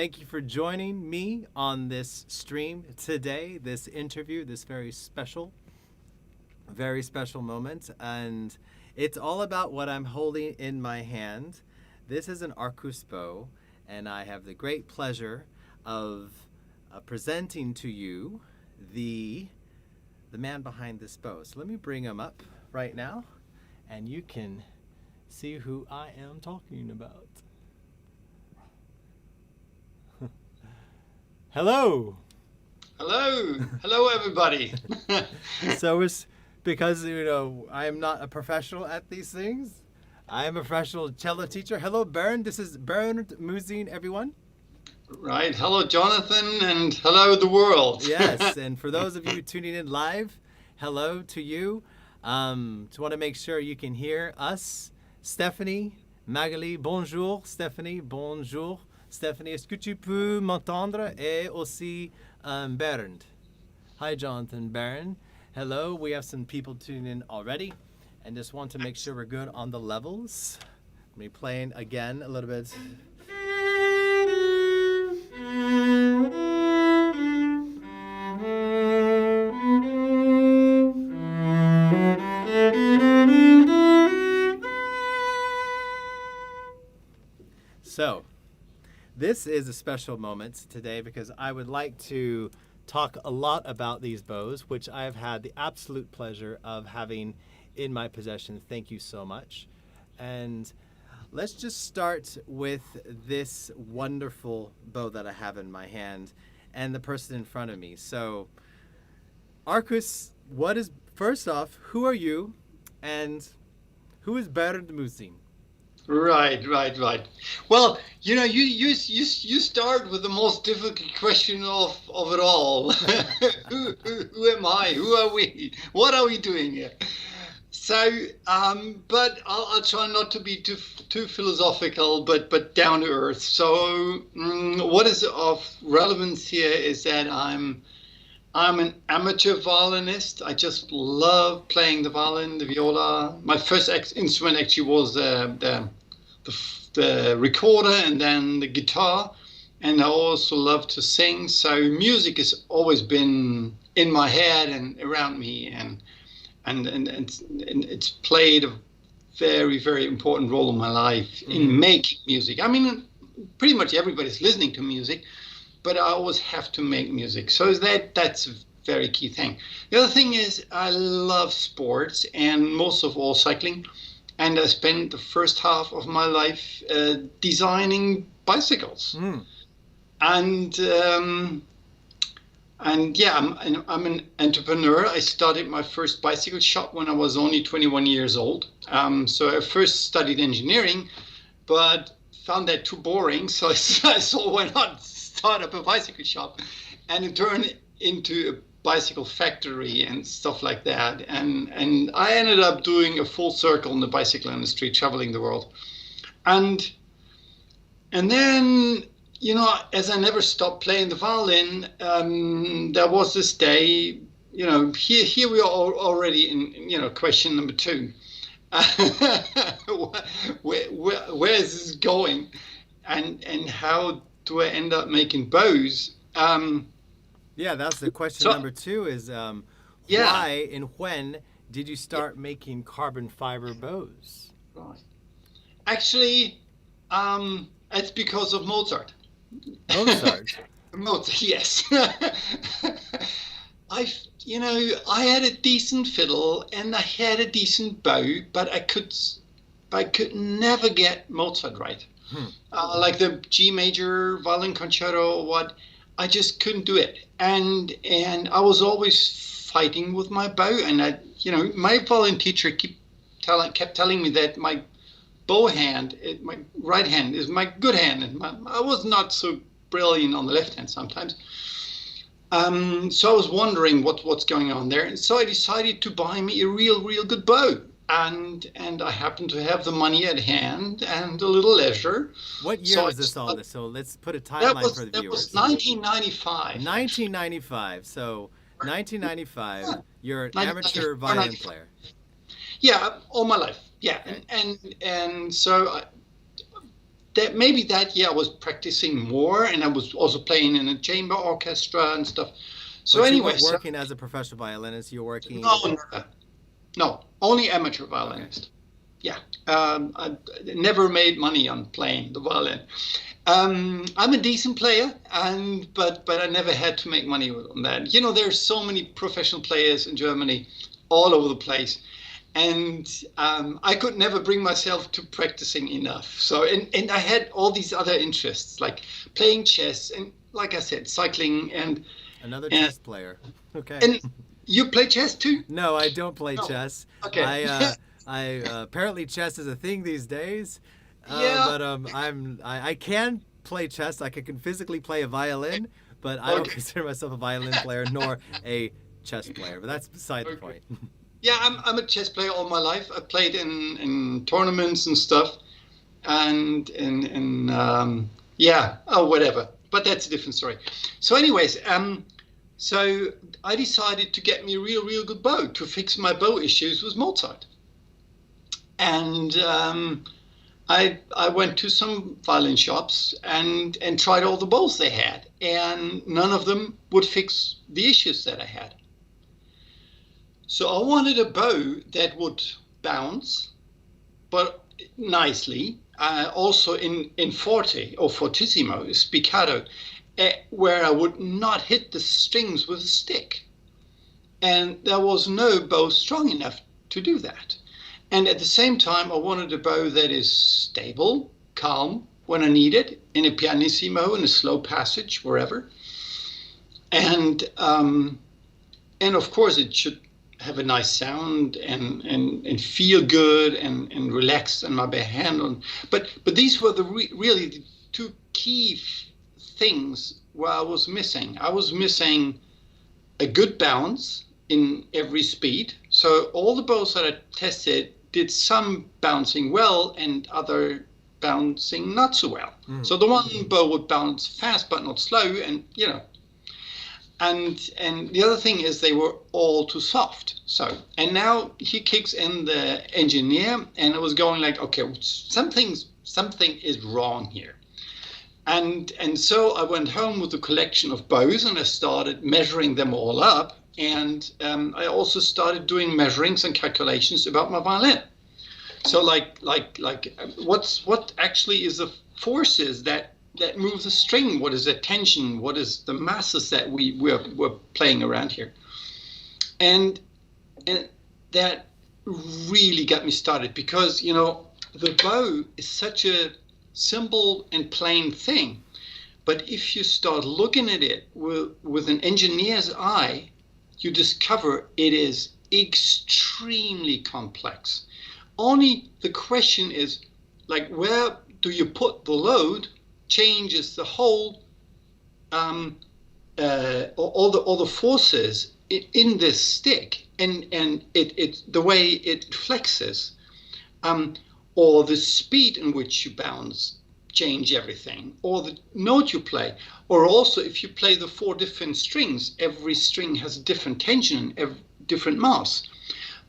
Thank you for joining me on this stream today, this interview, this very special moment. And it's all about what I'm holding in my hand. This is an ARCUS bow, and I have the great pleasure of presenting to you the man behind this bow. So let me bring him up right now, and you can see who I am talking about. Hello. Hello, everybody. So it's because, I am not a professional at these things. I am a professional cello teacher. Hello, BERND. This is BERND MÜSING, everyone. Right. Hello, Jonathan, and hello, the world. Yes, and for those of you tuning in live, hello to you. Just want to make sure you can hear us. Stephanie, Magali, bonjour. Stephanie, bonjour. Stephanie, est-ce que tu peux m'entendre? Et aussi BERND. Hi, Jonathan, BERND. Hello, we have some people tuning in already, and just want to make sure we're good on the levels. Let me play again a little bit. So, this is a special moment today because I would like to talk a lot about these bows, which I have had the absolute pleasure of having in my possession. Thank you so much. And let's just start with this wonderful bow that I have in my hand and the person in front of me. So, ARCUS, first off, who are you and who is BERND MÜSING? Right. Well, you start with the most difficult question of it all. Who am I? Who are we? What are we doing here? So, but I'll try not to be too philosophical, but down to earth. So, what is of relevance here is that I'm an amateur violinist. I just love playing the violin, the viola. My first instrument actually was the recorder and then the guitar. And I also love to sing. So music has always been in my head and around me. And it's played a very, very important role in my life in making music. I mean, pretty much everybody's listening to music, but I always have to make music. So that's a very key thing. The other thing is I love sports and most of all cycling. And I spent the first half of my life designing bicycles. And yeah, I'm an entrepreneur. I started my first bicycle shop when I was only 21 years old. So I first studied engineering, but found that too boring. So I saw why not start up a bicycle shop, and it turned into a bicycle factory and stuff like that. And I ended up doing a full circle in the bicycle industry, traveling the world. And then, as I never stopped playing the violin, there was this day, here we are already in, question number 2. Where is this going? And how do I end up making bows? Yeah, that's the question. Number 2 is why and when did you start making carbon fiber bows? Right. Actually, it's because of Mozart. Mozart, yes. I had a decent fiddle and I had a decent bow, but I could never get Mozart right. Like the G major violin concerto or what. I just couldn't do it, and I was always fighting with my bow. And my violin teacher kept telling me that my bow hand, my right hand, is my good hand, and I was not so brilliant on the left hand sometimes. So I was wondering what's going on there, and so I decided to buy me a real good bow. And I happened to have the money at hand and a little leisure. What year was this all? So let's put a timeline for the viewers. That was 1995. 1995. So 1995, you're an amateur violin player. Yeah, all my life. Yeah, and so maybe that year I was practicing more, and I was also playing in a chamber orchestra and stuff. So But you anyway, weren't working as a professional violinist. You're working. no, never. No, only amateur Okay. violinist. Yeah, I never made money on playing the violin. I'm a decent player, but I never had to make money on that. You know, there's so many professional players in Germany, all over the place, and I could never bring myself to practicing enough. So, and I had all these other interests like playing chess and, like I said, cycling Another and chess player. Okay. and you play chess too? No, I don't play No. chess. Okay. I apparently chess is a thing these days. Yeah. But I can play chess. I can physically play a violin, but I don't Okay. consider myself a violin player nor a chess player. But that's beside the Okay. point. Yeah, I'm a chess player all my life. I played in tournaments and stuff, and yeah, oh whatever. But that's a different story. So, anyways, so I decided to get me a real good bow to fix my bow issues with Mozart, and I went to some violin shops and tried all the bows they had, and none of them would fix the issues that I had. So I wanted a bow that would bounce, but nicely, also in forte or fortissimo, spiccato, where I would not hit the strings with a stick. And there was no bow strong enough to do that. And at the same time, I wanted a bow that is stable, calm when I need it, in a pianissimo, in a slow passage, wherever. And of course, it should have a nice sound and feel good and relaxed in my bare hand on. But these were really the two key things where I was missing. I was missing a good bounce in every speed. So all the bows that I tested did some bouncing well and other bouncing not so well. So the one bow would bounce fast but not slow, and you know. And the other thing is they were all too soft. So, and now he kicks in the engineer, and I was going like, okay, something is wrong here. And so I went home with a collection of bows, and I started measuring them all up. And I also started doing measurings and calculations about my violin. So like what actually is the forces that move the string? What is the tension? What is the masses that we're playing around here? And that really got me started, because you know the bow is such a simple and plain thing, but if you start looking at it with an engineer's eye, you discover it is extremely complex. Only the question is, like, where do you put the load changes the whole all the forces in this stick, and it the way it flexes, or the speed in which you bounce change everything, or the note you play, or also if you play the 4 different strings, every string has a different tension and different mass,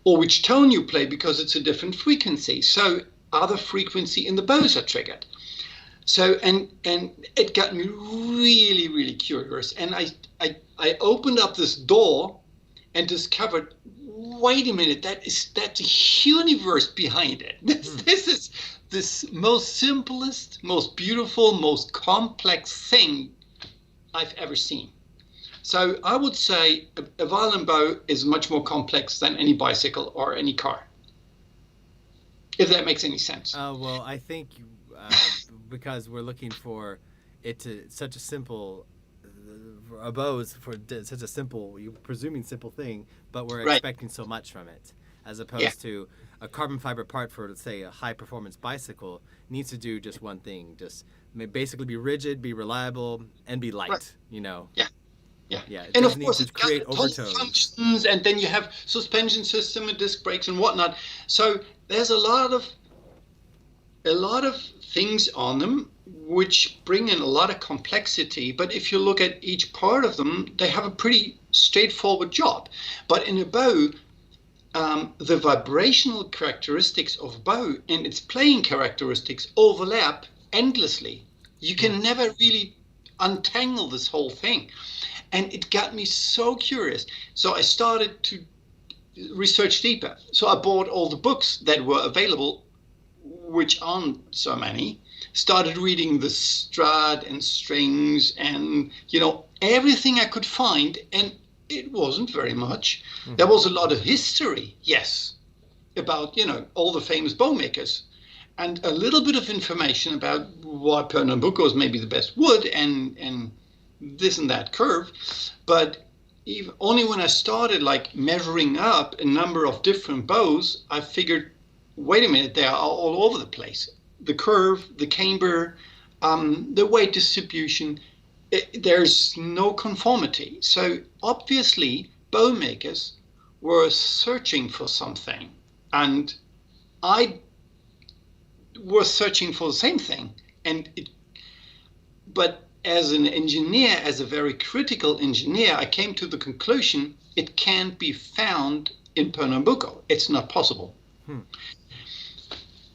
or which tone you play because it's a different frequency. So other frequency in the bows are triggered. So and it got me really curious, and I opened up this door and discovered, wait a minute, that's a universe behind it. This is this most simplest, most beautiful, most complex thing I've ever seen. So I would say a violin bow is much more complex than any bicycle or any car, if that makes any sense. Well, I think because we're looking for it to such a simple a bow is for such a simple, you're presuming simple thing, but we're expecting so much from it, as opposed to a carbon fiber part for, let's say, a high performance bicycle needs to do just one thing, just basically be rigid, be reliable, and be light. You know. Yeah, it and doesn't of course, need to create overtones. Functions, and then you have suspension system and disc brakes and whatnot. So there's a lot of things on them which bring in a lot of complexity. But if you look at each part of them, they have a pretty straightforward job. But in a bow, the vibrational characteristics of bow and its playing characteristics overlap, endlessly. You can never really untangle this whole thing. And it got me so curious. So I started to research deeper. So I bought all the books that were available, which aren't so many. Started reading the Strad and strings and, everything I could find. And it wasn't very much. Mm-hmm. There was a lot of history, yes, about, all the famous bow makers. And a little bit of information about why Pernambuco is maybe the best wood and this and that curve. But only when I started measuring up a number of different bows, I figured, wait a minute, they are all over the place. The curve, the camber, the weight distribution, there's no conformity. So obviously bow makers were searching for something, and I was searching for the same thing. But as an engineer, as a very critical engineer, I came to the conclusion it can't be found in Pernambuco. It's not possible.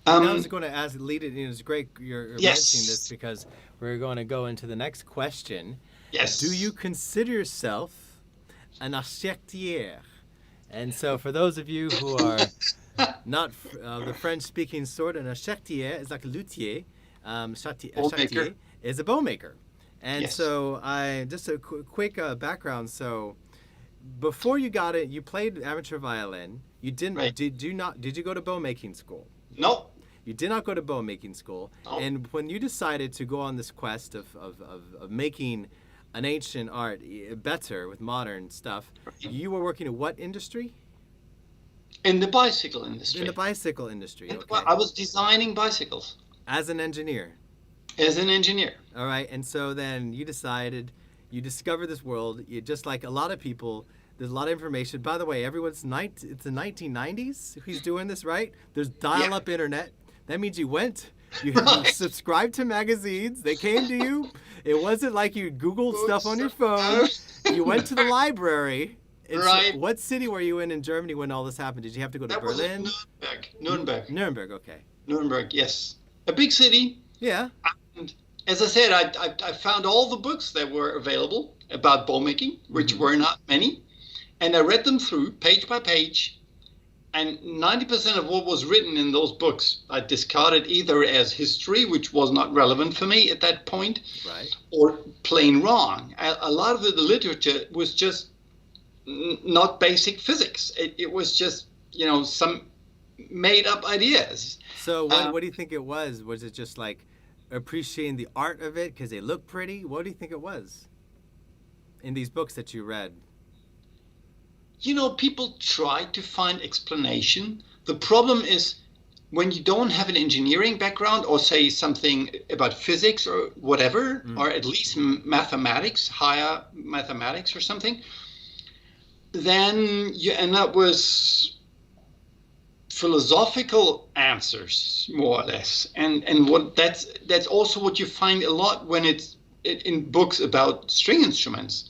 I was going to lead it in. It's great you're mentioning this, because we're going to go into the next question. Yes. Do you consider yourself an architectier? And so for those of you who are not the French-speaking sort, an architectier is like a luthier. Architectier is a bow maker. And yes. So just a quick background. So before you got it, you played amateur violin. You didn't. Right. Did you go to bow making school? No. You did not go to bow making school. No. And when you decided to go on this quest of making an ancient art better with modern stuff, you were working in what industry? In the bicycle industry. In the bicycle industry. Okay. Well, I was designing bicycles. As an engineer. As an engineer. All right. And so then you discovered this world. You just like a lot of people. There's a lot of information. By the way, it's the 1990s who's doing this, right? There's dial-up internet. That means you subscribed to magazines. They came to you. It wasn't like you Googled stuff on your phone. You went to the library. Right. So what city were you in Germany when all this happened? Did you have to go to Berlin? Was Nuremberg. Nuremberg, okay. Nuremberg, yes. A big city. Yeah. And as I said, I found all the books that were available about bow making, which were not many. And I read them through page by page. And 90% of what was written in those books, I discarded either as history, which was not relevant for me at that point, right, or plain wrong. A lot of the literature was just not basic physics. It was just, some made up ideas. So what do you think it was? Was it just like appreciating the art of it because they look pretty? What do you think it was in these books that you read? People try to find explanation. The problem is when you don't have an engineering background, or say something about physics or whatever, or at least mathematics, higher mathematics or something, then you end up with philosophical answers, more or less. And that's also what you find a lot when it's in books about string instruments.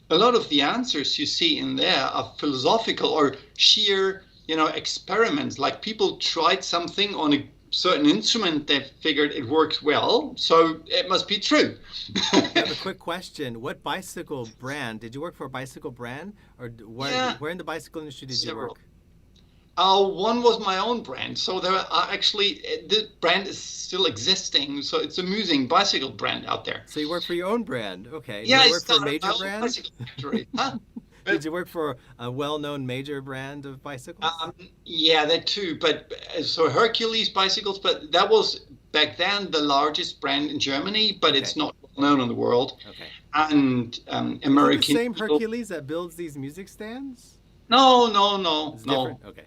A lot of the answers you see in there are philosophical or sheer, experiments. Like people tried something on a certain instrument, they figured it works well, so it must be true. I have a quick question. What bicycle brand? Did you work for a bicycle brand? Or where in the bicycle industry did you work? One was my own brand. So there are actually, the brand is still existing. So it's a MÜSING bicycle brand out there. So you work for your own brand. Okay. Yeah, Did you work for a major brand? Huh? Did you work for a well-known major brand of bicycles? Yeah, that too. But so Hercules bicycles, but that was back then the largest brand in Germany, but it's not well known in the world. Okay. And American. Is it the same Hercules that builds these music stands? No. It's different? Okay.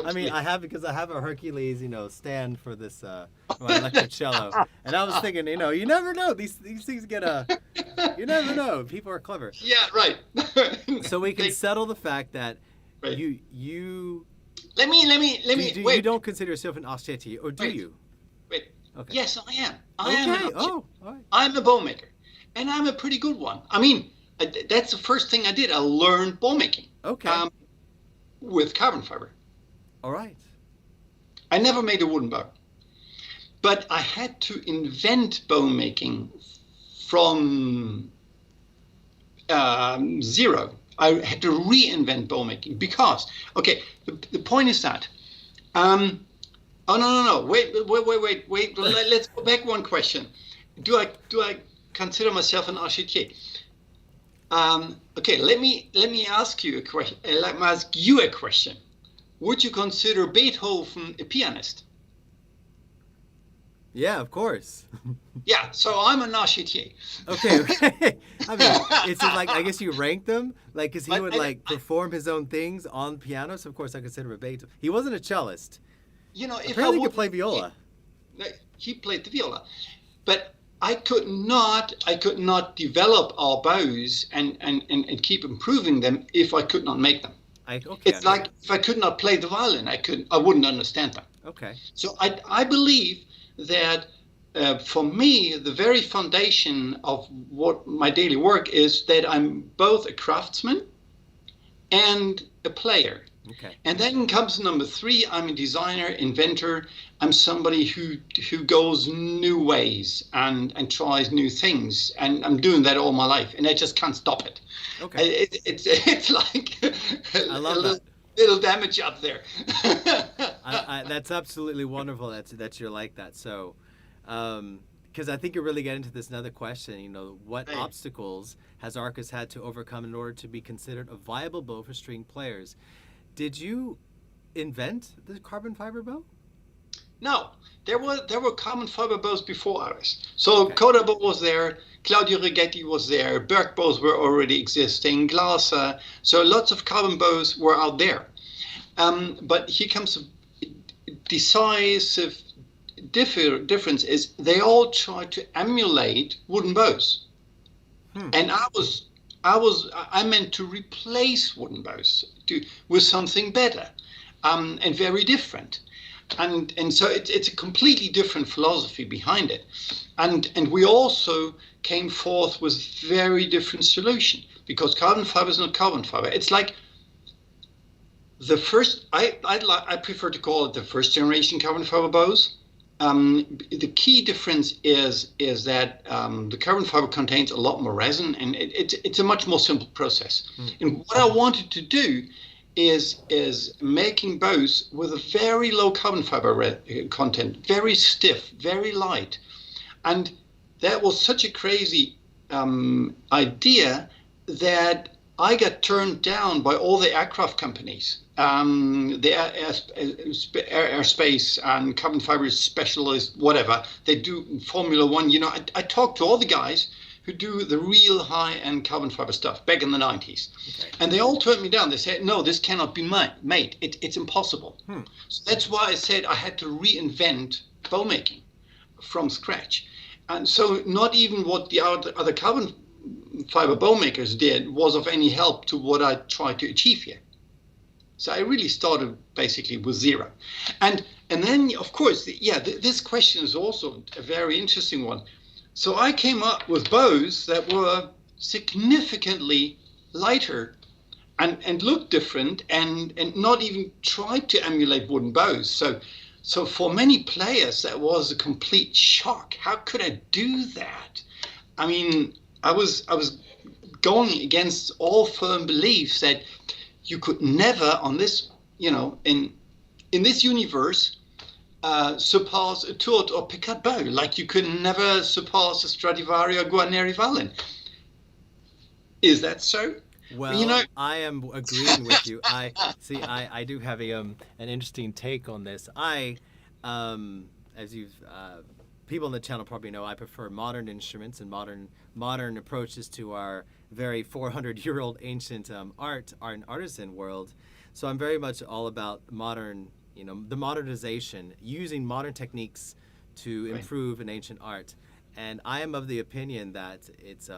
I mean, I have a Hercules, stand for this my electric cello, and I was thinking, you never know. These things get you never know. People are clever. Yeah, right. So we can settle the fact that you. Let me. You don't consider yourself an architectier, or do you? Wait. Okay. Yes, I am. All right. I'm a bow maker, and I'm a pretty good one. I mean, that's the first thing I did. I learned bow making. Okay. With carbon fiber. All right. I never made a wooden bow. but I had to invent bow making from zero. I had to reinvent bow making because, okay, the point is that, oh no, wait. Let's go back one question. Do I consider myself an architect? Okay, let me ask you a question. Let me ask you a question. Would you consider Beethoven a pianist? Yeah, of course. Yeah, so I'm an architect. Okay. I mean, it's like, I guess you rank them, like, because he would like perform his own things on piano. So of course I consider him a Beethoven. He wasn't a cellist. You know, if Apparently I he could play viola. He played the viola, but I could not develop our bows and keep improving them if I could not make them. It's like if I could not play the violin, I wouldn't understand them. Okay. So I believe that for me, the very foundation of what my daily work is that I'm both a craftsman and a player. Okay. And then comes number three, I'm a designer, inventor. I'm somebody who goes new ways and tries new things. And I'm doing that all my life. And I just can't stop it. Okay. It's like I love little damage up there. That's absolutely wonderful that you're like that. So, because I think you're really getting into this another question, you know, what obstacles has ARCUS had to overcome in order to be considered a viable bow for string players? Did you invent the carbon fiber bow? No, there were carbon fiber bows before ours. So Coda bow was there, Claudio Righetti was there, Berg bows were already existing, Glaser. So lots of carbon bows were out there. But here comes a decisive difference is they all try to emulate wooden bows. And I meant to replace wooden bows with something better and very different. And so it's a completely different philosophy behind it. And we also came forth with very different solution because carbon fiber is not carbon fiber. It's like the first, I prefer to call it the first generation carbon fiber bows. The key difference is that the carbon fiber contains a lot more resin, and it's a much more simple process. And what I wanted to do is making bows with a very low carbon fiber content, very stiff, very light, and that was such a crazy idea that I got turned down by all the aircraft companies, the airspace and carbon fiber specialists, whatever. They do Formula One. You know, I talked to all the guys who do the real high-end carbon fiber stuff back in the 90s. Okay. And they all turned me down. They said, no, this cannot be made. It's impossible. So that's why I said I had to reinvent bow making from scratch. And so not even what the other carbon fiber bow makers did was of any help to what I tried to achieve here. So I really started basically with zero. And then, of course, this question is also a very interesting one. So I came up with bows that were significantly lighter and looked different and not even tried to emulate wooden bows. So for many players, that was a complete shock. How could I do that? I mean, I was going against all firm beliefs that you could never on this, you know, in this universe, surpass a Turt or Picard bow, like you could never surpass a Stradivari or Guarneri violin. Is that so? Well, you know, I am agreeing with you. I do have an interesting take on this. As you've people on the channel probably know, I prefer modern instruments and modern approaches to our very 400-year-old ancient art and artisan world. So I'm very much all about modern, you know, the modernization, using modern techniques to improve an ancient art. And I am of the opinion that it's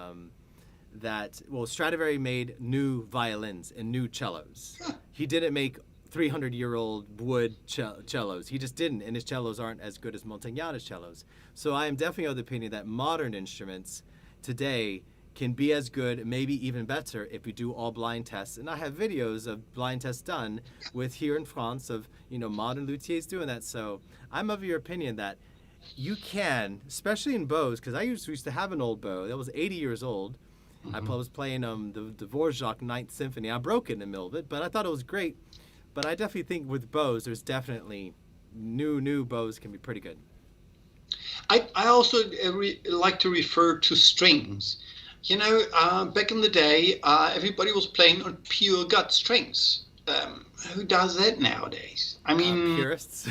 Stradivari made new violins and new cellos. He didn't make 300-year-old wood cellos. He just didn't, and his cellos aren't as good as Montagnana's cellos. So I am definitely of the opinion that modern instruments today can be as good, maybe even better, if we do all blind tests. And I have videos of blind tests done with here in France of, you know, modern luthiers doing that. So I'm of your opinion that you can, especially in bows, because I used to have an old bow that was 80 years old. I was playing the Dvorak Ninth Symphony. I broke it in the middle of it, but I thought it was great. But I definitely think with bows, there's definitely new bows can be pretty good. I also like to refer to strings. You know, back in the day, everybody was playing on pure gut strings. Who does that nowadays? I mean, purists.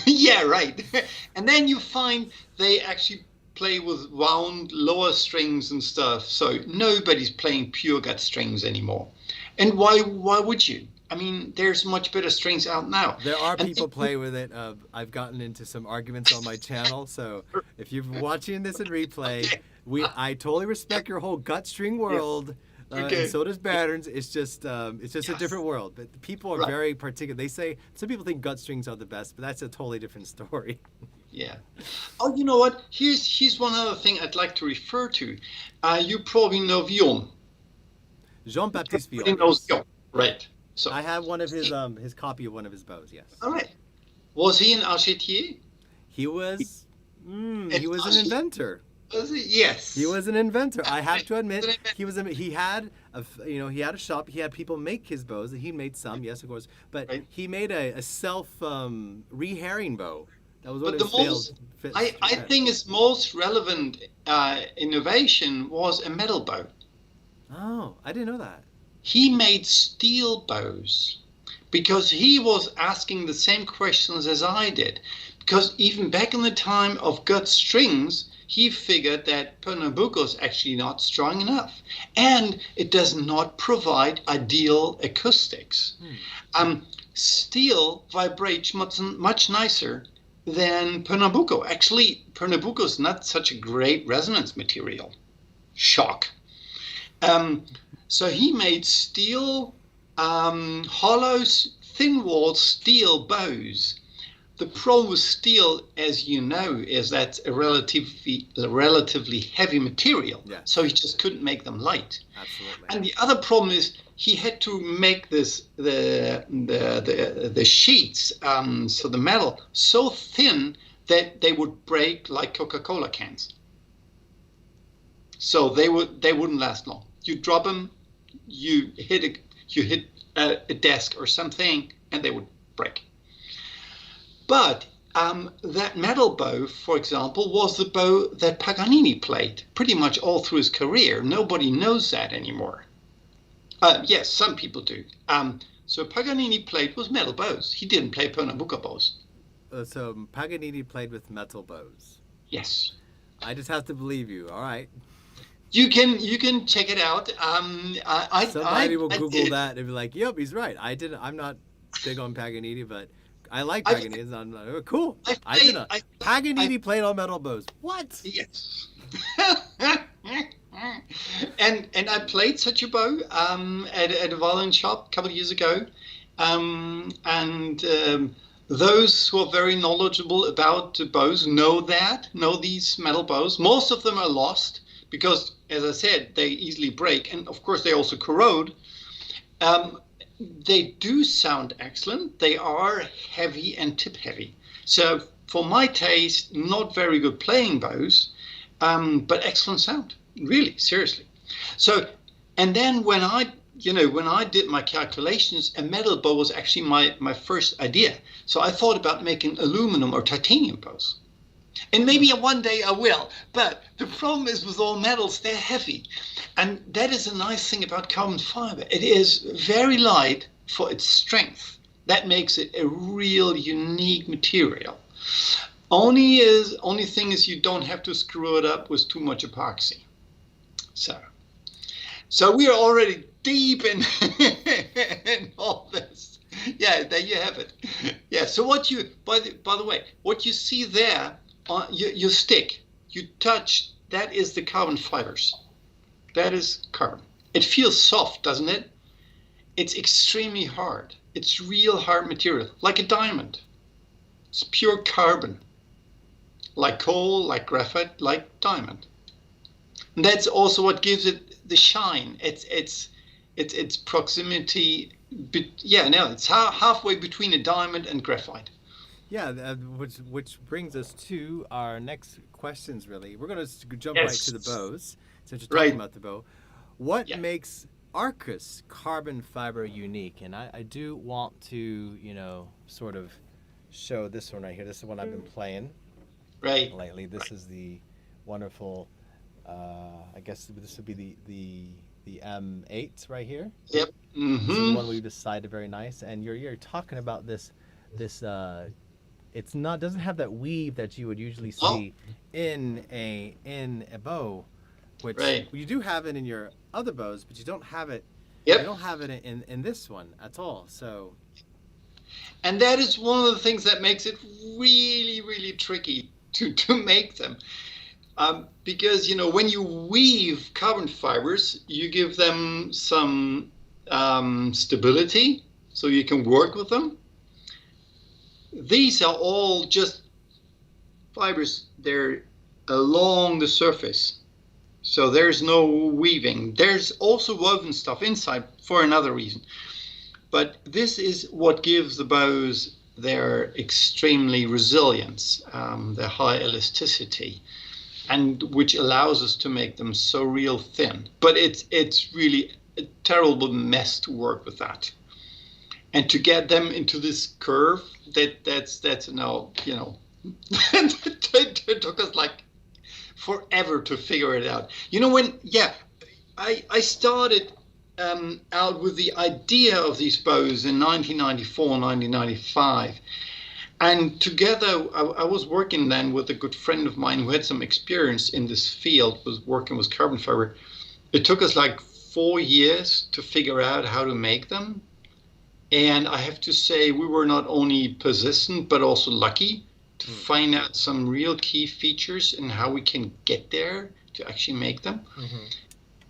yeah, right. And then you find they actually play with wound lower strings and stuff. So nobody's playing pure gut strings anymore. And why would you? I mean, there's much better strings out now. There are people play with it. I've gotten into some arguments on my channel. So if you're watching this in replay, I totally respect your whole gut string world. And so does BERND. It's just a different world. But people are very particular. They say some people think gut strings are the best, but that's a totally different story. Yeah. Oh, you know what? Here's one other thing I'd like to refer to. You probably know Vion. Jean-Baptiste Vion. Everybody knows Vion, right? So I have one of his copy of one of his bows. Yes. All right. Was he an archetier? He was. He was an inventor. Was he? Yes. He was an inventor. I have to admit, he had a shop. He had people make his bows. He made some, yes, of course. But he made a self re-herring bow. That was what I think his most relevant innovation was a metal bow. Oh, I didn't know that. He made steel bows because he was asking the same questions as I did. Because even back in the time of gut strings, he figured that Pernambuco is actually not strong enough, and it does not provide ideal acoustics. Steel vibrates much nicer than Pernambuco. Actually, Pernambuco is not such a great resonance material. Shock. So he made steel, hollow, thin-walled steel bows. The problem with steel, as you know, is that a relatively heavy material. Yes. So he just couldn't make them light. Absolutely. And the other problem is he had to make the sheets, so the metal, so thin that they would break like Coca-Cola cans. So they wouldn't last long. You drop them, you hit a desk or something, and they would break. But that metal bow, for example, was the bow that Paganini played pretty much all through his career. Nobody knows that anymore. Yes, some people do. So Paganini played with metal bows. He didn't play Pernambuco bows. So Paganini played with metal bows. Yes. I just have to believe you. All right. You can check it out. Somebody will Google that and be like, "Yep, he's right." I'm not big on Paganini, but I like Paganini. I'm like, cool. Paganini played on metal bows. What? Yes. and I played such a bow at a violin shop a couple of years ago, those who are very knowledgeable about bows know these metal bows. Most of them are lost because, as I said, they easily break, and of course they also corrode. They do sound excellent. They are heavy and tip heavy. So for my taste, not very good playing bows, but excellent sound. Really, seriously. So, and then when I did my calculations, a metal bow was actually my first idea. So I thought about making aluminum or titanium bows. And maybe one day I will. But the problem is with all metals, they're heavy. And that is a nice thing about carbon fiber. It is very light for its strength. That makes it a real unique material. Only thing is you don't have to screw it up with too much epoxy. So we are already deep in all this. Yeah, there you have it. Yeah. So by the way, what you see there on your stick, you touch, that is the carbon fibers. That is carbon. It feels soft, doesn't it? It's extremely hard. It's real hard material, like a diamond. It's pure carbon, like coal, like graphite, like diamond. And that's also what gives it the shine. It's proximity. It's halfway between a diamond and graphite. Yeah, which brings us to our next questions. Really, we're going to jump right to the Yes. bows. Since you're talking Right. about the bow, what Yeah. makes ARCUS carbon fiber unique? And I do want to, sort of show this one right here. This is the one I've been playing Right. lately. This is the wonderful. I guess this would be the M8 right here. Yep. This is the Mm-hmm. one we decided very nice. And you're talking about this it's not doesn't have that weave that you would usually Oh, see in a bow, which right. you do have it in your other bows, but you don't have it Yep. in this one at all. So And that is one of the things that makes it really, really tricky to make them. Because, when you weave carbon fibers, you give them some stability so you can work with them. These are all just fibers. They're along the surface. So there's no weaving. There's also woven stuff inside for another reason. But this is what gives the bows their extremely resilience, their high elasticity, and which allows us to make them so real thin. But it's really a terrible mess to work with that. And to get them into this curve, that's now, it took us like forever to figure it out. I started out with the idea of these bows in 1994, 1995. And together, I was working then with a good friend of mine who had some experience in this field, was working with carbon fiber. It took us like 4 years to figure out how to make them. And I have to say, we were not only persistent, but also lucky to find out some real key features in how we can get there to actually make them. mm-hmm.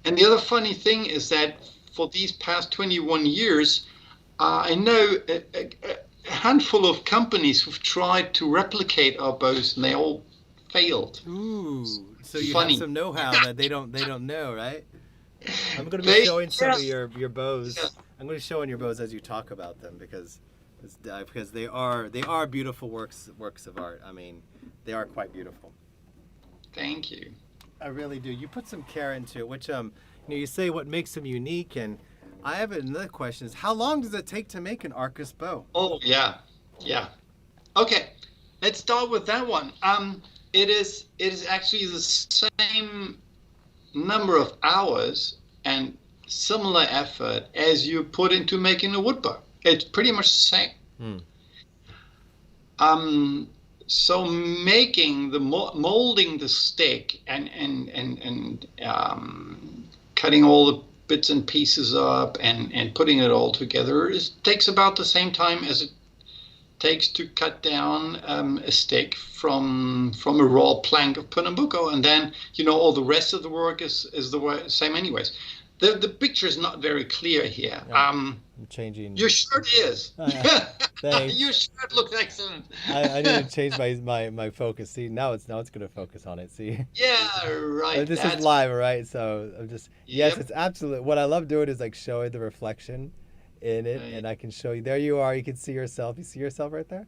And the other funny thing is that for these past 21 years, I know a handful of companies who've tried to replicate our bows, and they all failed. Ooh, so you Funny. have some know-how that they don't know, right? I'm going to be They- showing some of yes. your bows. Yes. I'm going to show in your bows as you talk about them because they are beautiful works of art. I mean, they are quite beautiful. Thank you. I really do. You put some care into it, which you say what makes them unique, and I have another question: is how long does it take to make an ARCUS bow? Oh, yeah. Okay, let's start with that one. It is actually the same number of hours and similar effort as you put into making a wood bow. It's pretty much the same. So making the molding the stick and cutting all the bits and pieces up and putting it all together takes about the same time as it takes to cut down a stick from a raw plank of Pernambuco, and then all the rest of the work is the same anyways. The picture is not very clear here. I'm changing. Your shirt is. Thanks. Your shirt looks excellent. I need to change my focus. See, now it's going to focus on it. See. Yeah, right. This is live, right? So I'm just yes, it's absolute. What I love doing is like showing the reflection in it, Right. and I can show you. There you are. You can see yourself. You see yourself right there.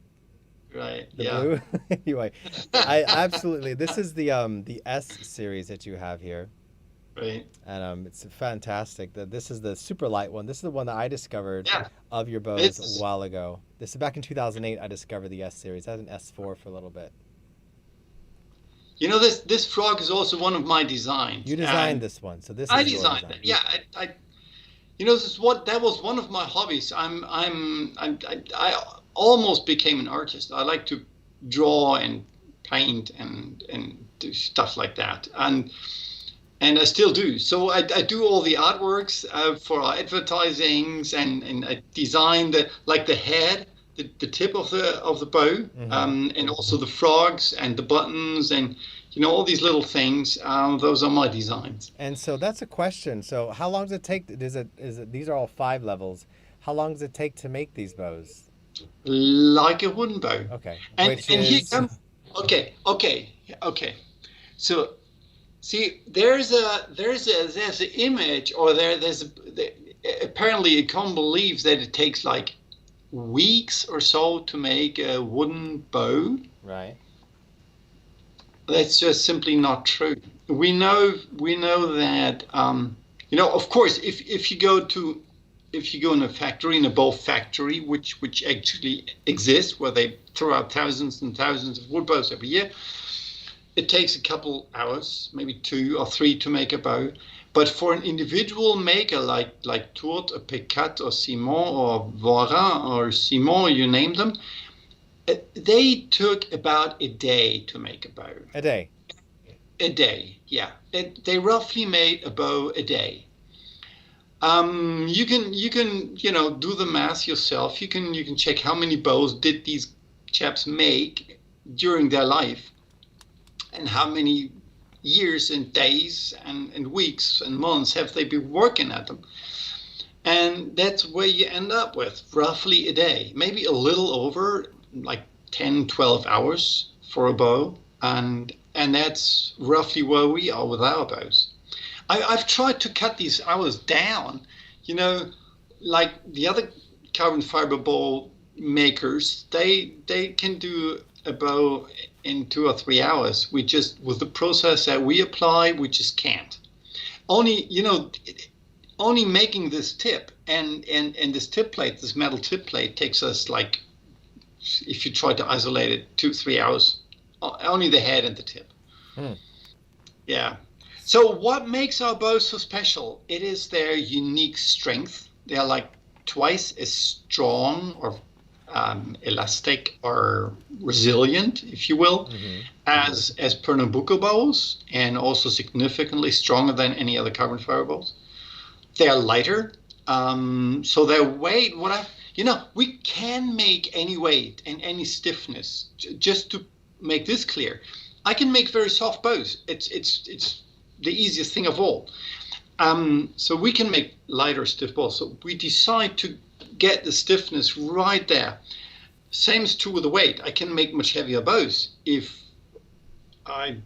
Right. The blue. Anyway, I absolutely. This is the S series that you have here. Right. And it's fantastic. This is the super light one. This is the one that I discovered of your bows It's- a while ago. This is back in 2008. I discovered the S series. I had an S4 for a little bit. This frog is also one of my designs. You designed this one, so this I is your designed design. it. Yeah, that was one of my hobbies. I almost became an artist. I like to draw and paint and do stuff like that. And I still do. So I do all the artworks for our advertisings, and I design the head, the tip of the bow, and also the frogs and the buttons and all these little things. Those are my designs. And so that's a question. So how long does it take? Is it these are all 5 levels? How long does it take to make these bows? Like a wooden bow. Okay. And here comes. Okay. So. See, there's an image, or apparently Econ believes that it takes like weeks or so to make a wooden bow. Right. That's just simply not true. We know that of course, if you go in a factory, in a bow factory, which actually exists, where they throw out thousands and thousands of wood bows every year, it takes a couple hours, maybe 2 or 3 to make a bow. But for an individual maker like Tourt or Pécat or Simon or Voirin or Simon, you name them, they took about a day to make a bow. A day. A day, yeah. They roughly made a bow a day. You can do the math yourself. You can check how many bows did these chaps make during their life, and how many years and days and weeks and months have they been working at them. And that's where you end up with roughly a day, maybe a little over, like 10, 12 hours for a bow. And that's roughly where we are with our bows. I've tried to cut these hours down, like the other carbon fiber bow makers, they can do a bow in 2 or 3 hours. With the process that we apply, we just can't. Only making this tip and this tip plate, this metal tip plate, takes us, like, if you try to isolate it, 2-3 hours. Only the head and the tip. Yeah. So what makes our bows so special? It is their unique strength. They are like twice as strong or elastic or resilient, if you will, as Pernambuco bows, and also significantly stronger than any other carbon fiber bows. They are lighter, so their weight. We can make any weight and any stiffness. Just to make this clear, I can make very soft bows. It's the easiest thing of all. So we can make lighter, stiff bows. So we decide to get the stiffness right there. Same is true with the weight. I can make much heavier bows if I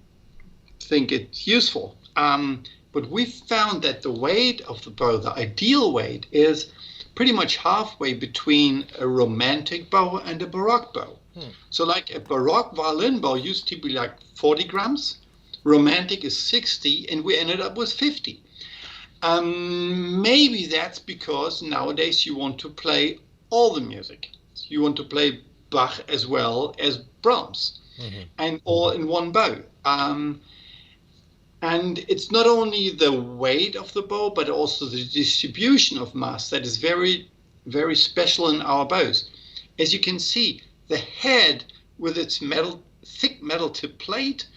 think it's useful. But we found that the weight of the bow, the ideal weight, is pretty much halfway between a romantic bow and a baroque bow. So like a baroque violin bow used to be like 40 grams. Romantic is 60, and we ended up with 50. Maybe that's because nowadays you want to play all the music. You want to play Bach as well as Brahms, and all in one bow. And it's not only the weight of the bow, but also the distribution of mass that is very, very special in our bows. As you can see, the head with its thick metal tip plate,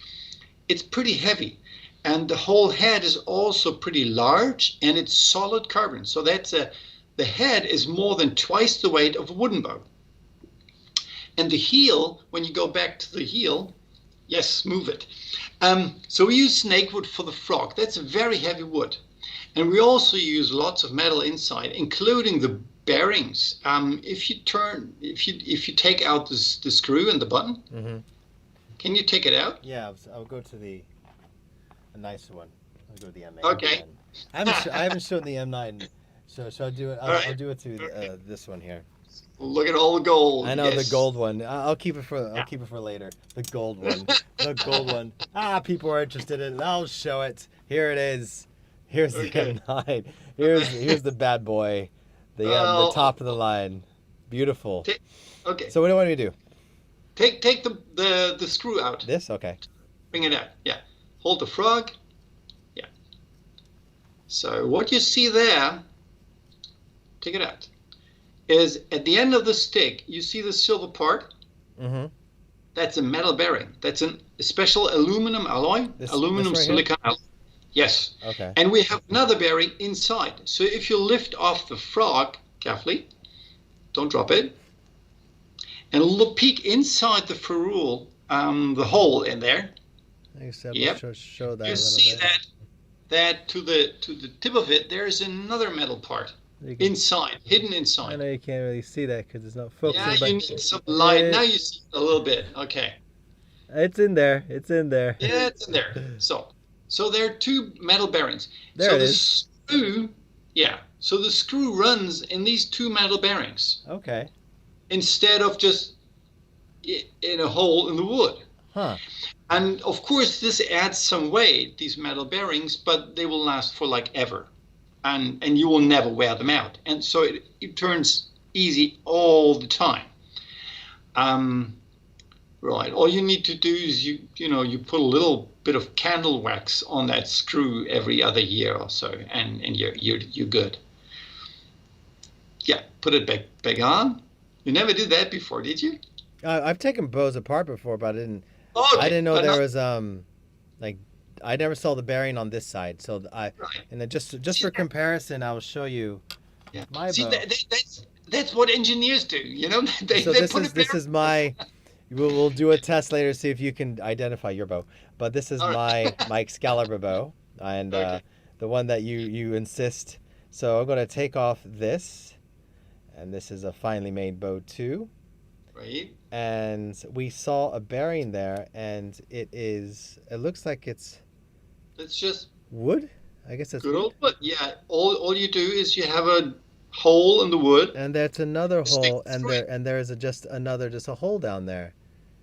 it's pretty heavy. And the whole head is also pretty large, and it's solid carbon. So the head is more than twice the weight of a wooden bow. And the heel, when you go back to the heel, yes, move it. So we use snakewood for the frog. That's a very heavy wood. And we also use lots of metal inside, including the bearings. If you take out the screw and the button, can you take it out? Yeah, I'll go to a nicer one. I'll go to the M9. Okay. I haven't shown the M9, so I'll do it. I'll do it to this one here. Look at all the gold. I know, yes. The gold one. I'll keep it for later. The gold one. The gold one. People are interested in it. I'll show it. Here it is. Here's the M9. Here's the bad boy. The top of the line. Beautiful. Okay. So what do you want me to do? Take the screw out. This? Okay. Bring it out. Yeah. Hold the frog. Yeah. So what you see there, take it out, is at the end of the stick, you see the silver part? That's a metal bearing. That's a special aluminum alloy, aluminum silicon alloy. Yes. Okay. And we have another bearing inside. So if you lift off the frog carefully, don't drop it, and peek inside the ferrule, the hole in there. Yep. Show that. You see that to the tip of it, there is another metal part inside, hidden inside. I know you can't really see that because it's not focusing. Yeah, you need some light. Now you see a little bit. Okay. It's in there. It's in there. Yeah, it's in there. So there are two metal bearings. There it is. So the screw runs in these two metal bearings. Okay. instead of just in a hole in the wood. Huh. And of course, this adds some weight, these metal bearings, but they will last for like ever. And you will never wear them out. And so it turns easy all the time. Right. All you need to do is you put a little bit of candle wax on that screw every other year or so, and you're good. Yeah, put it back on. You never did that before, did you? I've taken bows apart before, but I didn't. Okay, I didn't know but there not, was like I never saw the bearing on this side. So right. and then just for comparison, I will show you Yeah. my See, bow. that's what engineers do. They So they put a this bearing. is my. We'll do a test later, see if you can identify your bow. But this is All right. my Excalibur bow, and Okay. the one that you insist. So I'm going to take off this, and this is a finely made bow too. Right. And we saw a bearing there, and it looks like it's It's just wood. I guess it's good wood. old wood. Yeah. All you do is you have a hole in the wood. And there's another Stick hole, and through it. there is just a hole down there.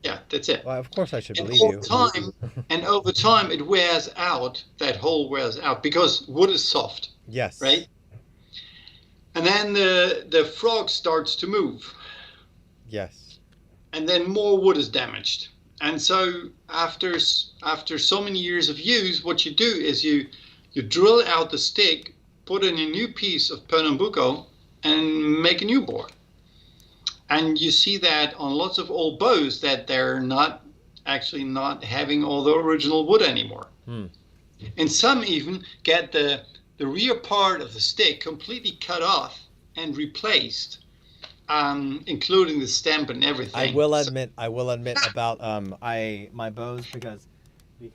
Yeah, that's it. Well, of course I should And believe over you. time, and over time, it wears out. That hole wears out because wood is soft, Yes. right? And then the frog starts to move, Yes. and then more wood is damaged. And so after so many years of use, what you do is you drill out the stick, put in a new piece of Pernambuco, and make a new board. And you see that on lots of old bows that they're not having all the original wood anymore. Hmm. And some even get the rear part of the stick completely cut off and replaced, including the stamp and everything. I will admit about my bows because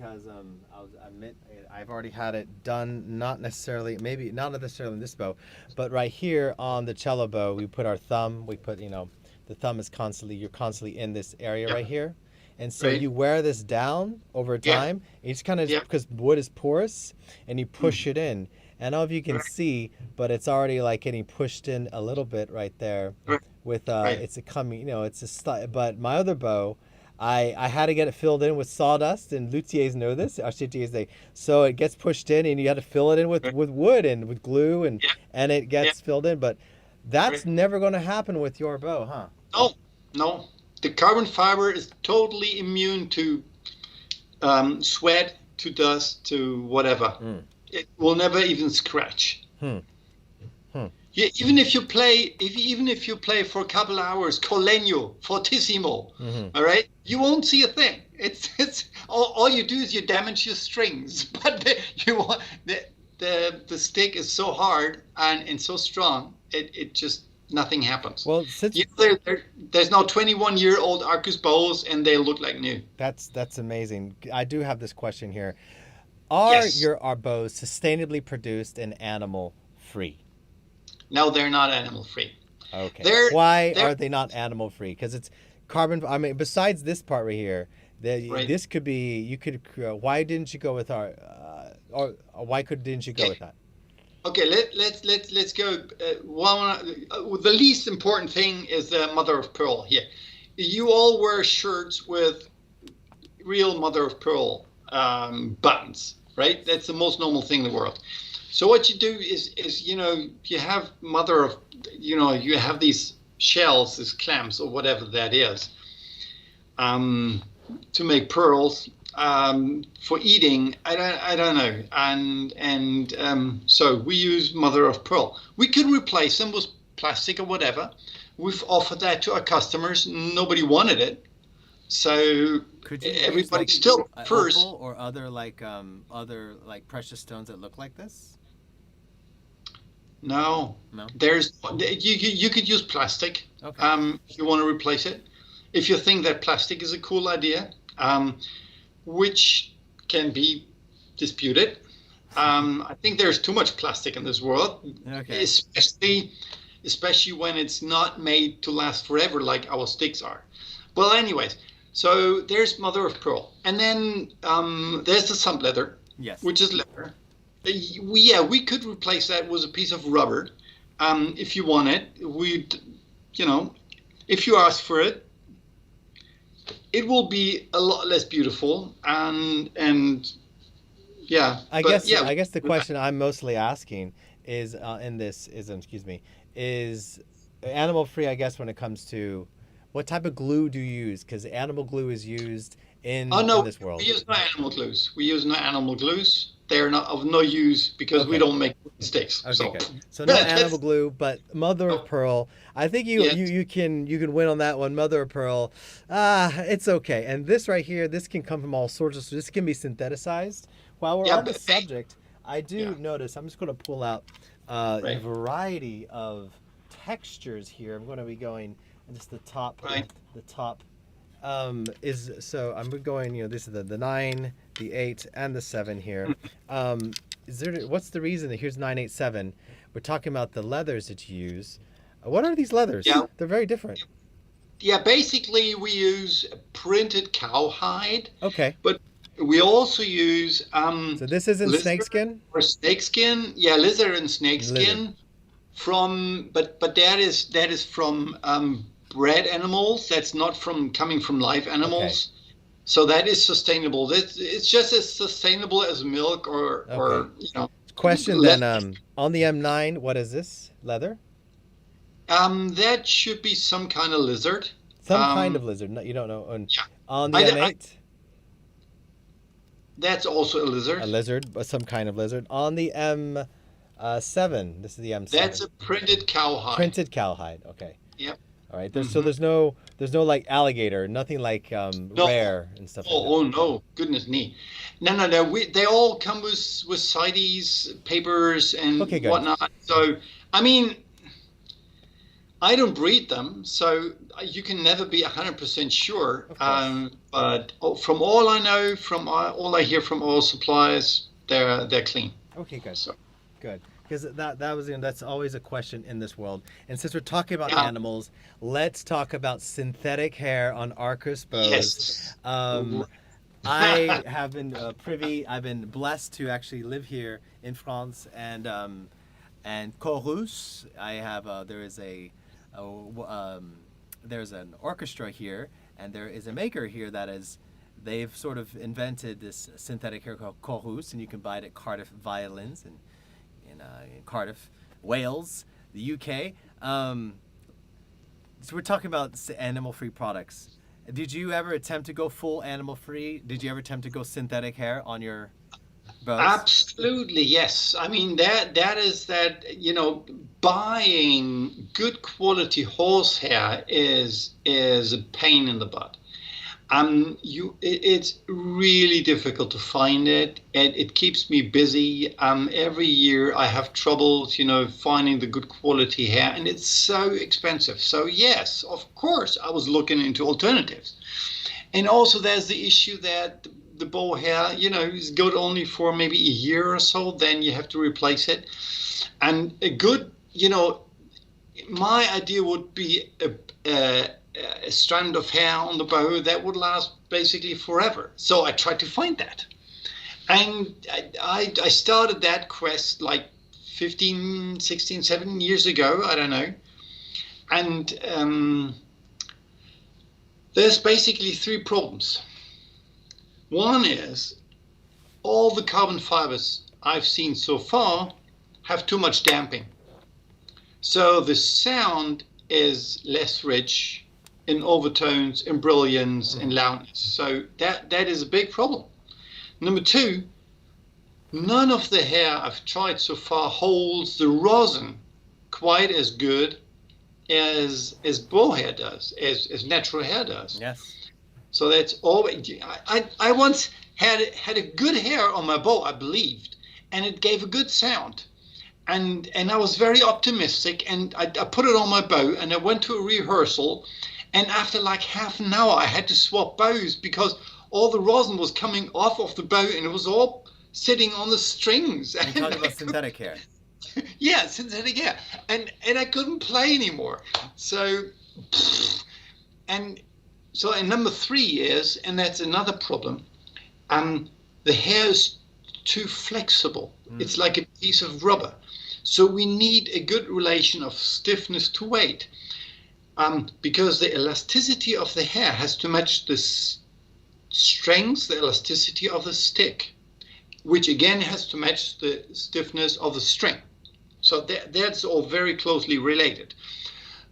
I'll admit I've already had it done. Not necessarily in this bow, but right here on the cello bow, we put our thumb. We put the thumb is you're constantly in this area right here, and so Right. you wear this down over Yeah. time. You just kind of Yeah. because wood is porous, and you push it in. I don't know if you can see, but it's already like getting pushed in a little bit right there. Right. With Right. it's a coming, it's but my other bow, I had to get it filled in with sawdust, and luthiers know this. So it gets pushed in, and you had to fill it in with wood and with glue, and Yeah. and it gets filled in. But that's Right. never going to happen with your bow, huh? No. The carbon fiber is totally immune to sweat, to dust, to whatever. Mm. It will never even scratch. Hmm. Yeah, even if you play for a couple of hours, Colegno, fortissimo, Mhm. all right, you won't see a thing. It's all you do is you damage your strings, but the stick is so hard and so strong, it just nothing happens. Well, since There's now 21-year-old ARCUS bows, and they look like new. that's amazing. I do have this question here. Are Yes. our bows sustainably produced and animal free? No, they're not animal free. Okay. They're- Why they're- are they not animal free? Because it's carbon. I mean, besides this part right here, Right. this could be. You could. Why didn't you go with our? Or why didn't you go with that? Okay, let's go. The least important thing is the mother of pearl here. You all wear shirts with real mother of pearl buttons, right? That's the most normal thing in the world. So what you do is you have mother of you have these shells, these clamps or whatever that is, to make pearls. For eating, I don't know, and so we use mother of pearl. We could replace them with plastic or whatever. We've offered that to our customers. Nobody wanted it, so Could everybody still prefers. opal or other precious stones that look like this? No, No. you could use plastic. Okay. If you want to replace it, if you think that plastic is a cool idea. Which can be disputed. I think there's too much plastic in this world, Okay. especially when it's not made to last forever like our sticks are. Well, anyways, so there's mother of pearl, and then there's the sump leather, Yes. which is leather. We could replace that with a piece of rubber if you want it. if you ask for it, it will be a lot less beautiful, and yeah. I But guess yeah, I guess the question I'm mostly asking is excuse me, is animal free. I guess when it comes to what type of glue do you use? Because animal glue is used oh in no, this we world. use no animal glues. We use no animal glues. They are not of no use because we Okay. don't make mistakes. Okay, So good. So no animal that's glue, but mother of no, pearl. I think yes, you can win on that one. Mother of pearl. It's okay. And this right here, this can come from all sorts of. So this can be syntheticized. While we're yeah, on the subject, I do yeah, notice. I'm just going to pull out a right, variety of textures here. I'm going to be going just the top. right. The top is so I'm going. This is the 9, the 8, and the 7 here. Is there? What's the reason that here's 987? We're talking about the leathers that you use. What are these leathers? Yeah, They're very different. yeah. Basically, we use printed cowhide, Okay, but we also use so this isn't lizard snakeskin. or snakeskin. Yeah, lizard and Lizard. snakeskin from, but that is from bred animals. That's not from coming from live Okay, animals. So that is sustainable. It's just as sustainable as milk okay. or Question less. then. On the M9, what is this leather? That should be some kind of lizard. Some kind of lizard. No, you don't know. Yeah, On the M8, that's also a a lizard. lizard, but some kind of lizard. On the M7, this is the That's M7. a printed cowhide. Printed cowhide. Okay. Yep. All right. So Hmm. there's no like alligator, nothing like No. rare and stuff like that. Oh no, goodness me. No. They all come with CITES, papers, and Okay, good. whatnot. So, I mean, I don't breed them, so you can never be 100% sure. Of course. But from all I know, from all I hear from all suppliers, they're clean. Okay, good. So, Good. Because that's always a question in this world. And since we're talking about yeah, animals, let's talk about synthetic hair on ARCUS bows. yes. Um, I have been I've been blessed to actually live here in France and Chorus. I have there's an orchestra here, and there is a maker here they've sort of invented this synthetic hair called Chorus, and you can buy it at Cardiff Violins in Cardiff, Wales, the UK. So we're talking about animal-free products. Did you ever attempt to go full animal-free? Did you ever attempt to go synthetic hair on your bows? Absolutely, yes. I mean that buying good quality horsehair is a pain in the butt. It's really difficult to find it, and it keeps me busy. Every year I have troubles, finding the good quality hair, and it's so expensive. So yes, of course, I was looking into alternatives. And also there's the issue that the bow hair, is good only for maybe a year or so, then you have to replace it. And a good, my idea would be a strand of hair on the bow that would last basically forever. So I tried to find that. And I started that quest like 15, 16, 17 years ago, I don't know. And there's basically three problems. One is all the carbon fibers I've seen so far have too much damping. So the sound is less rich in overtones, in brilliance, in loudness. So that is a big problem. Number two, none of the hair I've tried so far holds the rosin quite as good as bow hair does, as natural hair does. Yes. So that's always. I once had a good hair on my bow, I believed, and it gave a good sound. And I was very optimistic, and I put it on my bow, and I went to a rehearsal, and after like half an hour I had to swap bows because all the rosin was coming off of the bow, and it was all sitting on the strings. You're talking about synthetic hair. Yeah, synthetic hair, and I couldn't play anymore. So, and number three is, and that's another problem, the hair is too flexible. It's like a piece of rubber. So we need a good relation of stiffness to weight. because the elasticity of the hair has to match the strength, the elasticity of the stick, which again has to match the stiffness of the string. So that's all very closely related.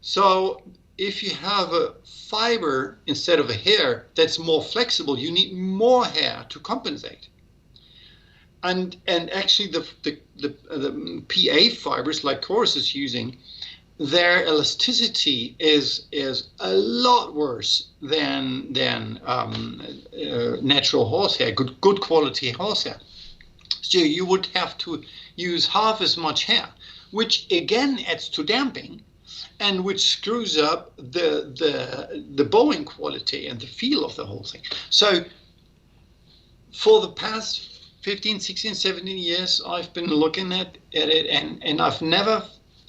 So if you have a fiber instead of a hair that's more flexible, you need more hair to compensate. And actually the PA fibers like Chorus is using, their elasticity is a lot worse than natural horsehair, good quality horsehair. So you would have to use half as much hair, which again adds to damping, and which screws up the bowing quality and the feel of the whole thing. So for the past 15, 16, 17 years, I've been looking at it, and I've never,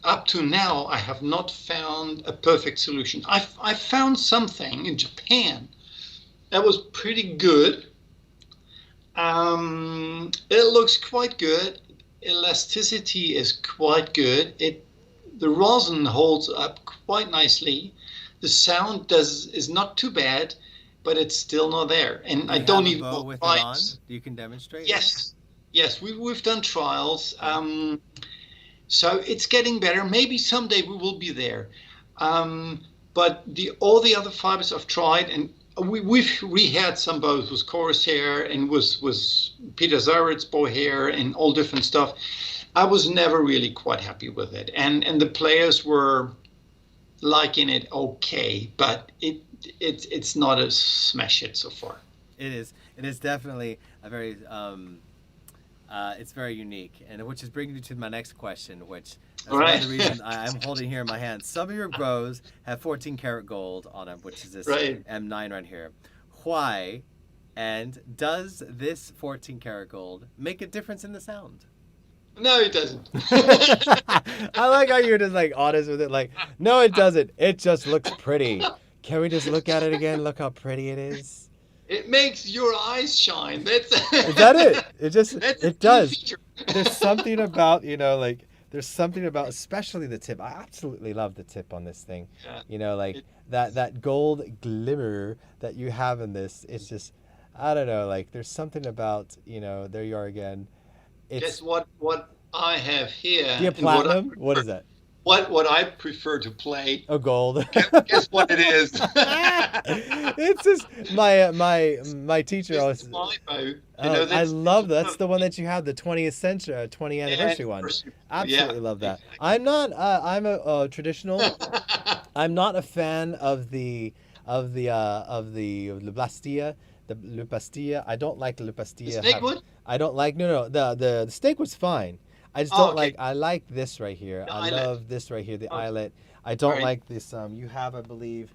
up to now, I have not found a perfect solution. I found something in Japan that was pretty good. It looks quite good. Elasticity is quite good. The rosin holds up quite nicely. The sound is not too bad, but it's still not there. And I don't even know with why. it on? You can demonstrate. Yes, we've done trials. So it's getting better. Maybe someday we will be there. But all the other fibers I've tried, and we had some bows with chorus hair and was Peter Zarit's bow hair and all different stuff. I was never really quite happy with it, and the players were liking it okay, but it's not a smash hit so far. It is definitely a very it's very unique, and which is bringing me to my next question, which is one of the reasons I'm holding here in my hand. Some of your bows have 14 karat gold on them, which is this M9 right here. Why, and does this 14 karat gold make a difference in the sound? No, it doesn't. I like how you're just like honest with it. Like, no, it doesn't. It just looks pretty. Can we just look at it again? Look how pretty it is. It makes your eyes shine. Is that it? It does. Feature. There's something about, there's something about, especially the tip. I absolutely love the tip on this thing. Yeah. That gold glimmer that you have in this. It's just, I don't know, there's something about, there you are again. Guess what I have here. Do you have platinum? What is that? What I prefer to play. Oh, gold. Guess what it is? It's just my teacher always. I love that. That's the one that you have, the 20th anniversary one. Absolutely love that. Exactly. I'm not. I'm a traditional. I'm not a fan of the Le Bastille. The Le Bastille. I don't like the Le Bastille. The Snakewood? I don't like. No. The steak was fine. I just don't like. I like this right here. I love this right here. The eyelet. I don't like this. You have, I believe.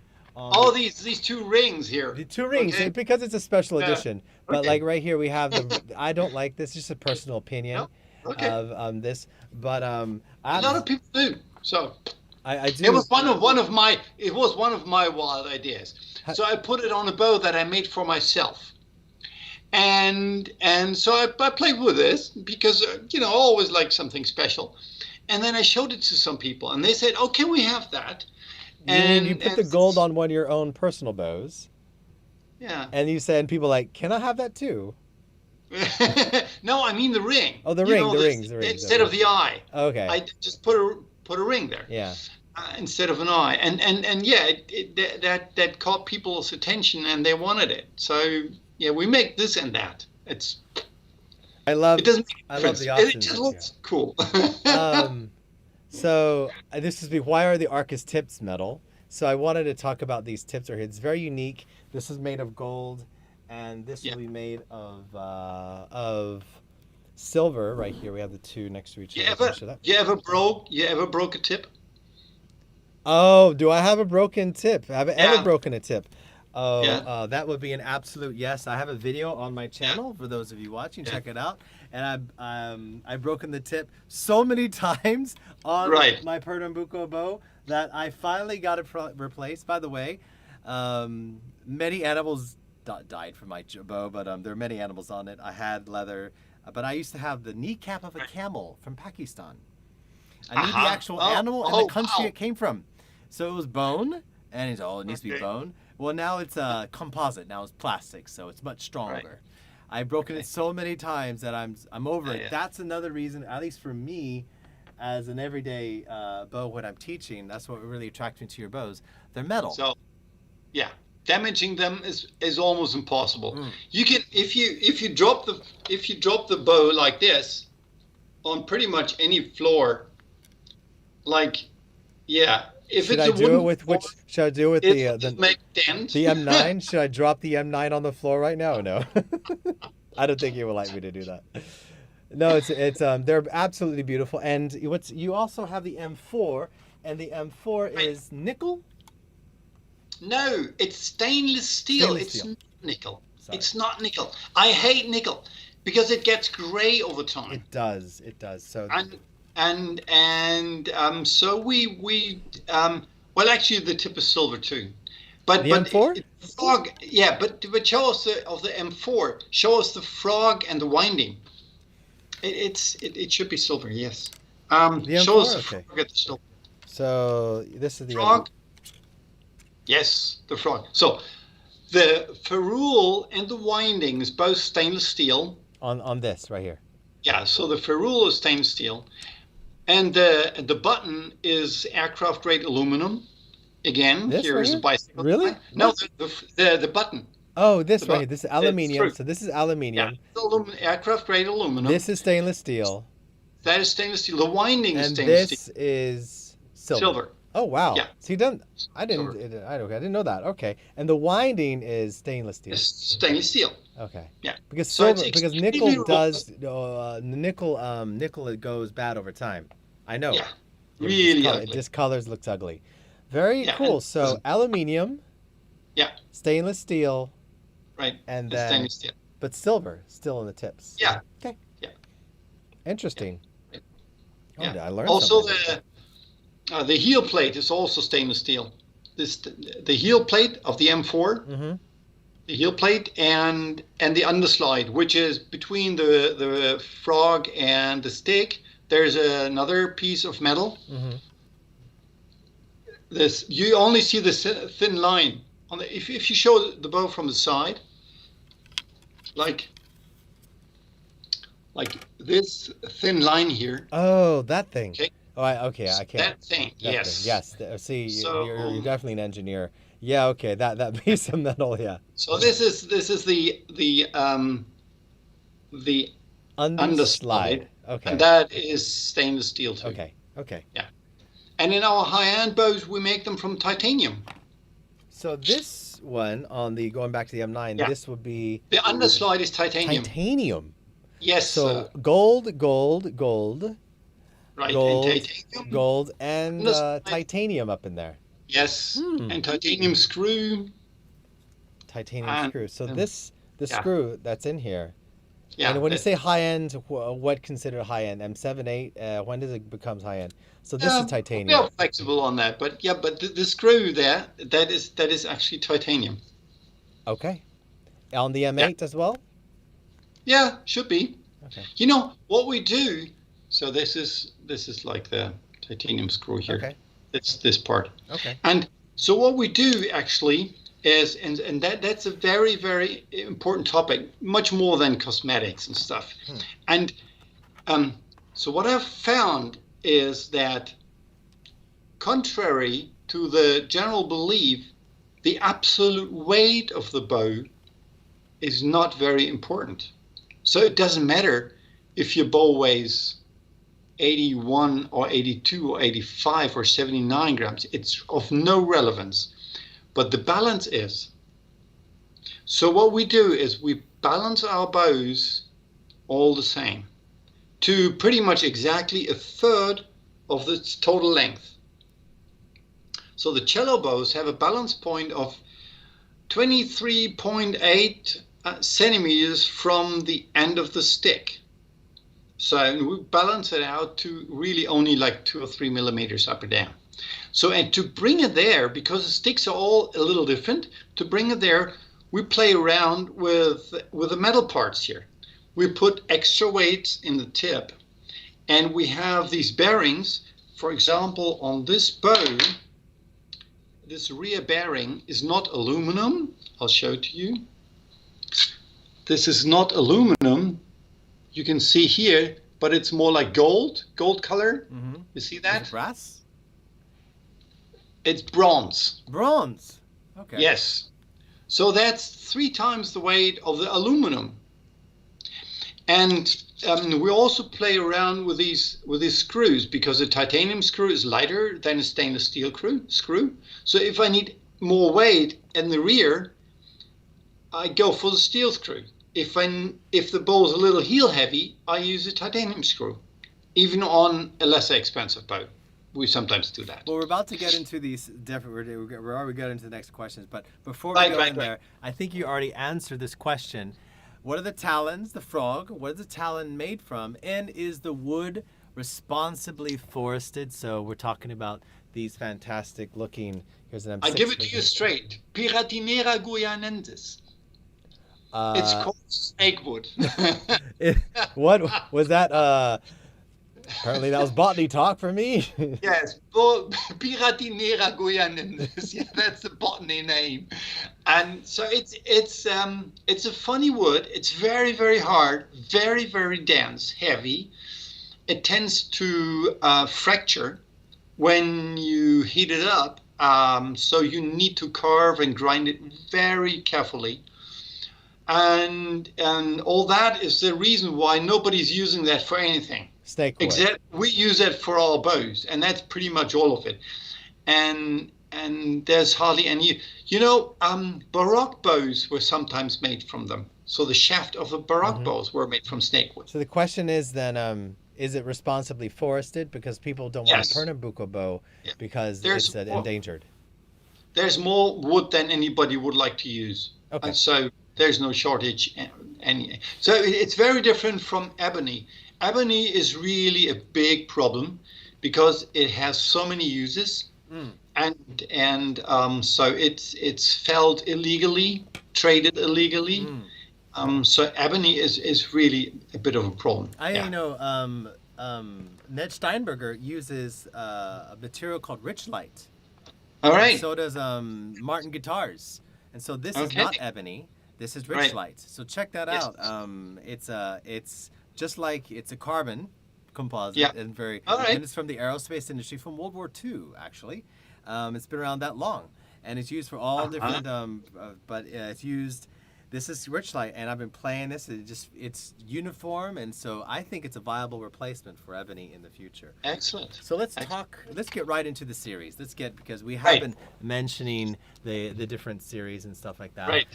These two rings here. The two rings, because it's a special edition. But right here we have the. I don't like this. Just a personal opinion of this. But a lot of people do. So I do. It was one of my wild ideas. So I put it on a bow that I made for myself. And so I played with this because, I always like something special. And then I showed it to some people, and they said, "Oh, can we have that?" And you put the gold on one of your own personal bows. Yeah. And you said, people like, "Can I have that too?" No, I mean the ring. Oh, the rings. Instead of the eye. Okay. I just put a ring there. Yeah. Instead of an eye, and that caught people's attention, and they wanted it. So we make this and that. I love the options. It just looks cool. So this is why are the ARCUS tips metal? So I wanted to talk about these tips right here. It's very unique. This is made of gold, and this will be made of silver. Right here, we have the two next to each other. You ever broke a tip? Oh, do I have a broken tip? Have I ever broken a tip? Oh, that would be an absolute yes. I have a video on my channel for those of you watching. Check it out. And I've broken the tip so many times on my Pernambuco bow that I finally got it replaced. By the way, many animals died from my bow, but there are many animals on it. I had leather, but I used to have the kneecap of a camel from Pakistan. I knew the actual animal and the country it came from. So it was bone, And he's, oh, it needs to be Okay. bone. Well, now it's composite. Now it's plastic, so it's much stronger. I've broken it so many times that I'm over it. Yeah. That's another reason, at least for me, as an everyday bow, when I'm teaching, that's what really attracts me to your bows. They're metal. So, yeah, damaging them is almost impossible. You can if you drop the bow like this on pretty much any floor, like, yeah. If Should it's I a do it wooden with floor, which? Should I do it with it the will make dent. the M9? Should I drop the M9 on the floor right now? No, I don't think you would like me to do that. No, it's they're absolutely beautiful. And you also have the M4, and the M4 is nickel. No, it's stainless steel. Stainless It's steel. not nickel. Sorry. It's not nickel. I hate nickel because it gets gray over time. It does. It does. So So we well, actually the tip is silver too. But The M4? frog, yeah, but show us of the M4. Show us the frog and the winding. It should be silver, yes. The Show M4? us the Okay. frog and the silver. So this is the Frog. Yes, the frog. So the ferrule and the winding is both stainless steel. on this right here. Yeah, so the ferrule is stainless steel, and the button is aircraft grade aluminum. Again, This here right is here? a bicycle. Really? No, the button. Oh, this The right here. button. This is It's aluminium. true. So this is Yeah, aluminium. aircraft grade aluminum. This is stainless steel. That is stainless steel. The winding is And stainless this steel. is silver. Silver. Oh wow. Yeah. See, I didn't. Silver. I didn't know that. Okay. And the winding is stainless steel. It's stainless steel. Okay. Yeah. Because So it's silver, because extremely nickel does nickel it goes bad over time. I know. Yeah. It Really discolor- it ugly. discolors, looks ugly. Very Yeah, cool. and- So aluminium, Yeah. stainless steel, Right. and It's then stainless steel. but silver still in the tips. Yeah. Okay. Yeah. Interesting. Yeah. Oh, Yeah. I learned Also, something. the heel plate is also stainless steel. The heel plate of the M4, Mm-hmm. the heel plate, and the underslide, which is between the frog and the stick. There's another piece of metal. Mm-hmm. This you only see the thin line on the. If you show the bow from the side, like this thin line here. Oh, that thing. Okay. Oh, I can't. That thing, That yes. thing. Yes. See, So- you're definitely an engineer. Yeah. Okay. That piece of metal. Yeah. So this is the underslide, Okay. and that is stainless steel too. Okay. Okay. And in our high-end bows, we make them from titanium. So this one on the going back to the M9, Yeah. this would be The underslide is titanium. titanium. Yes. So gold, right. gold, And titanium. gold, and Underslide. titanium up in there. Yes. Hmm. And titanium screw. Titanium And- screw. So and- the yeah. screw that's in here. Yeah. And when you that- say high end, what considered high end? M7, 8. When does it become high end? So this is We titanium. are flexible on that, but the screw there, that is actually titanium. Okay. On the M8 as well. Yeah, should be. Okay. You know what we do? So this is like the titanium screw here. Okay. It's this part. Okay. And so what we do actually is, and that's a very, very important topic, much more than cosmetics and stuff. And so what I've found is that contrary to the general belief, the absolute weight of the bow is not very important. So it doesn't matter if your bow weighs 81 or 82 or 85 or 79 grams. It's of no relevance. But the balance is. So what we do is we balance our bows all the same to pretty much exactly a third of the total length. So the cello bows have a balance point of 23.8 centimeters from the end of the stick. So we balance it out to really only like 2 or 3 millimeters up or down. So, and to bring it there, because the sticks are all a little different, to bring it there, we play around with the metal parts here. We put extra weights in the tip, and we have these bearings. For example, on this bow, this rear bearing is not aluminum. I'll show it to you. This is not aluminum. You can see here, but it's more like gold color. Mm-hmm. You see Is that? it brass? It's bronze. Bronze. Okay. Yes. So that's 3 times the weight of the aluminum. And we also play around with these screws, because a titanium screw is lighter than a stainless steel screw. So if I need more weight in the rear, I go for the steel screw. If the bow is a little heel heavy, I use a titanium screw, even on a lesser expensive bow. We sometimes do that. Well, we're about to get into these different. We're already getting into the next questions, but before we go in there, I think you already answered this question. What are the talons, the frog? What is the talon made from? And is the wood responsibly forested? So we're talking about these fantastic looking. Here's an M6. I give it to you straight. Piratinera guyanensis. It's called snakewood. What was that? Apparently that was botany talk for me. Yes, Piratinera guyanensis. Yeah, that's the botany name. And so it's a funny wood. It's very, very hard, very, very dense, heavy. It tends to fracture when you heat it up. So you need to carve and grind it very carefully. And all that is the reason why nobody's using that for anything. Snake wood. Except we use it for our bows, and that's pretty much all of it. And there's hardly any. Baroque bows were sometimes made from them. So the shaft of the Baroque bows were made from snakewood. So the question is then, is it responsibly forested? Because people don't want a Pernambuco bow because it's endangered. There's more wood than anybody would like to use. Okay. And so there's no shortage. So it's very different from ebony. Ebony is really a big problem because it has so many uses, and so it's felled illegally, traded illegally. So ebony is really a bit of a problem. Ned Steinberger uses a material called Richlight. All right. And so does Martin Guitars, and so this is not ebony. This is Richlight. So check that out. It's just like it's a carbon composite and and it's from the aerospace industry from World War II, actually. It's been around that long, and it's used for all different, but it's used, this is Richlight, and I've been playing this. It's uniform, and so I think it's a viable replacement for ebony in the future. Excellent. So let's get right into the series. Because we have been mentioning the different series and stuff like that. Right.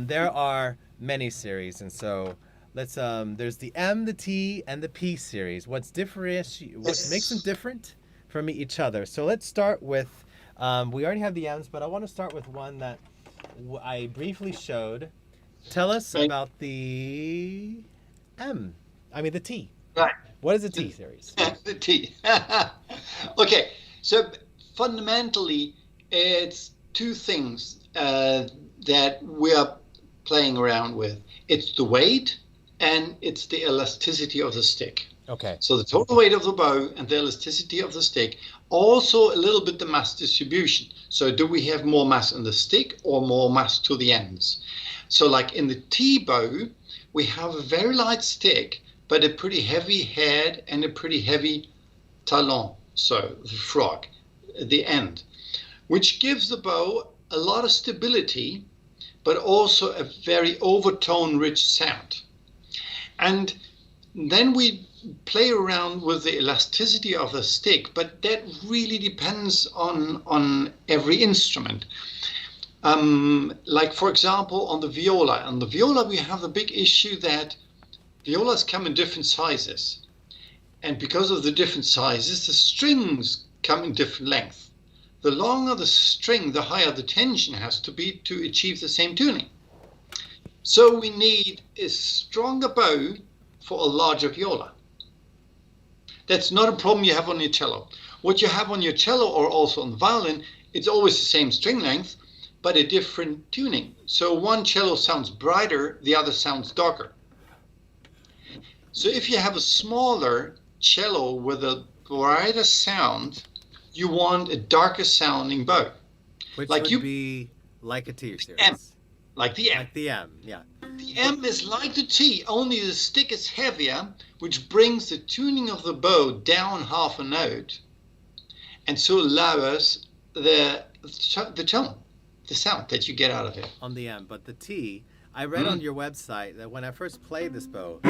There are many series, and so there's the M, the T, and the P series. What makes them different from each other? So let's start with, we already have the M's, but I want to start with one that I briefly showed. Tell us about the T. Right. What is the T series? The T. Okay, so fundamentally, it's 2 things that we are playing around with. It's the weight, and it's the elasticity of the stick. Okay. So the total weight of the bow and the elasticity of the stick, also a little bit the mass distribution. So do we have more mass in the stick or more mass to the ends? So like in the T bow, we have a very light stick, but a pretty heavy head and a pretty heavy talon, so the frog, the end, which gives the bow a lot of stability, but also a very overtone rich sound. And then we play around with the elasticity of the stick, but that really depends on every instrument. Like for example, on the viola. On the viola, we have the big issue that violas come in different sizes. And because of the different sizes, the strings come in different lengths. The longer the string, the higher the tension has to be to achieve the same tuning. So we need a stronger bow for a larger viola. That's not a problem you have on your cello. What you have on your cello or also on the violin, it's always the same string length, but a different tuning. So one cello sounds brighter, the other sounds darker. So if you have a smaller cello with a brighter sound, you want a darker sounding bow. Which like would be like a T series. M, like the M. Like the M, yeah. The M is like the T, only the stick is heavier, which brings the tuning of the bow down half a note, and so lowers the tone, the sound that you get out of it. On the M, but the T, I read on your website that when I first played this bow,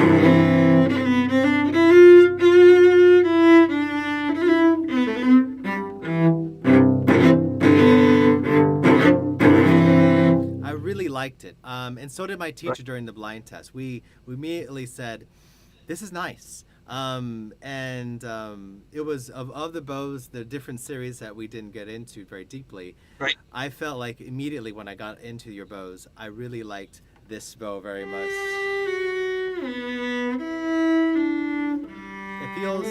I really liked it, and so did my teacher during the blind test. We immediately said, "This is nice." It was of the bows, the different series that we didn't get into very deeply. Right. I felt like immediately when I got into your bows, I really liked this bow very much. It feels.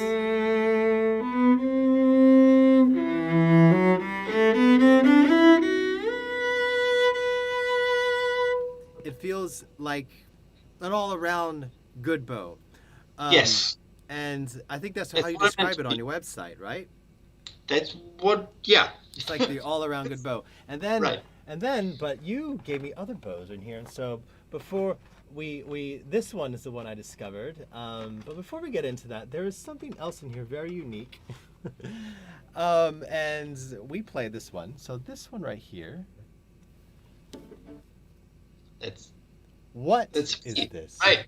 It feels like an all-around good bow. Yes. And I think that's how you describe it on your website, right? That's what, yeah. It's like the all-around good bow. And then, right. But you gave me other bows in here. And so before this one is the one I discovered. But before we get into that, there is something else in here very unique. And we played this one. So this one right here. What is this? Right.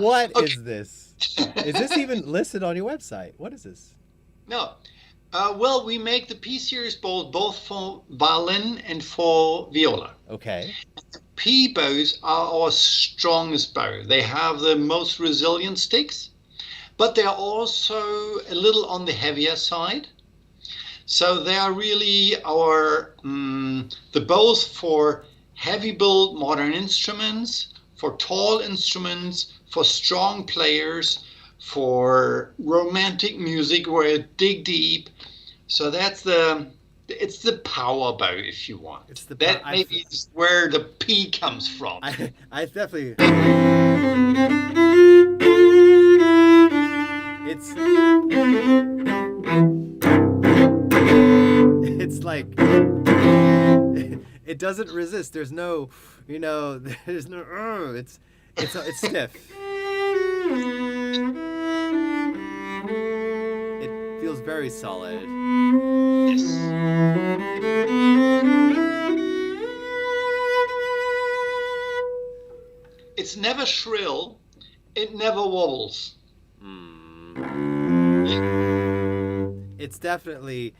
What is this? Is this even listed on your website? What is this? No. Well, we make the P series bows both for violin and for viola. Okay. P bows are our strongest bow. They have the most resilient sticks, but they're also a little on the heavier side. So they are really the bows for heavy build modern instruments, for tall instruments, for strong players, for romantic music where it dig deep. So it's the power bow, if you want. It's the that maybe is where the P comes from. I definitely. It's like it doesn't resist. There's no, there's no. It's stiff. It feels very solid. Yes. It's never shrill. It never wobbles. It's definitely,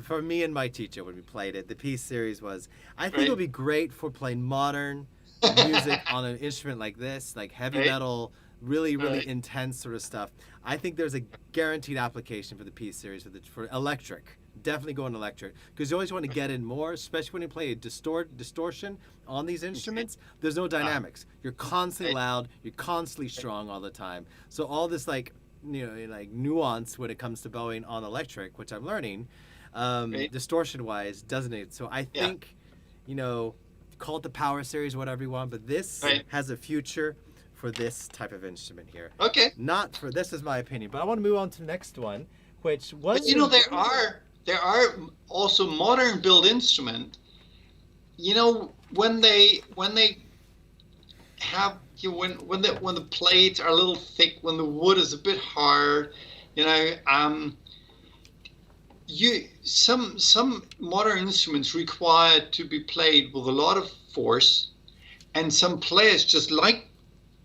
for me and my teacher when we played it, the P series was, I think it would be great for playing modern music on an instrument like this, like heavy metal, really intense sort of stuff. I think there's a guaranteed application for the P series for electric. Definitely going electric, because you always want to get in more, especially when you play a distortion on these instruments. There's no dynamics. You're constantly loud. You're constantly strong all the time. So all this like nuance when it comes to bowing on electric, which I'm learning, distortion-wise, doesn't it? So I think, call it the power series, whatever you want, but this has a future for this type of instrument here. Okay. Not for this is my opinion, but I want to move on to the next one, which was. But there are also modern built instrument. When they have when the plates are a little thick, when the wood is a bit hard, some modern instruments require to be played with a lot of force, and some players just like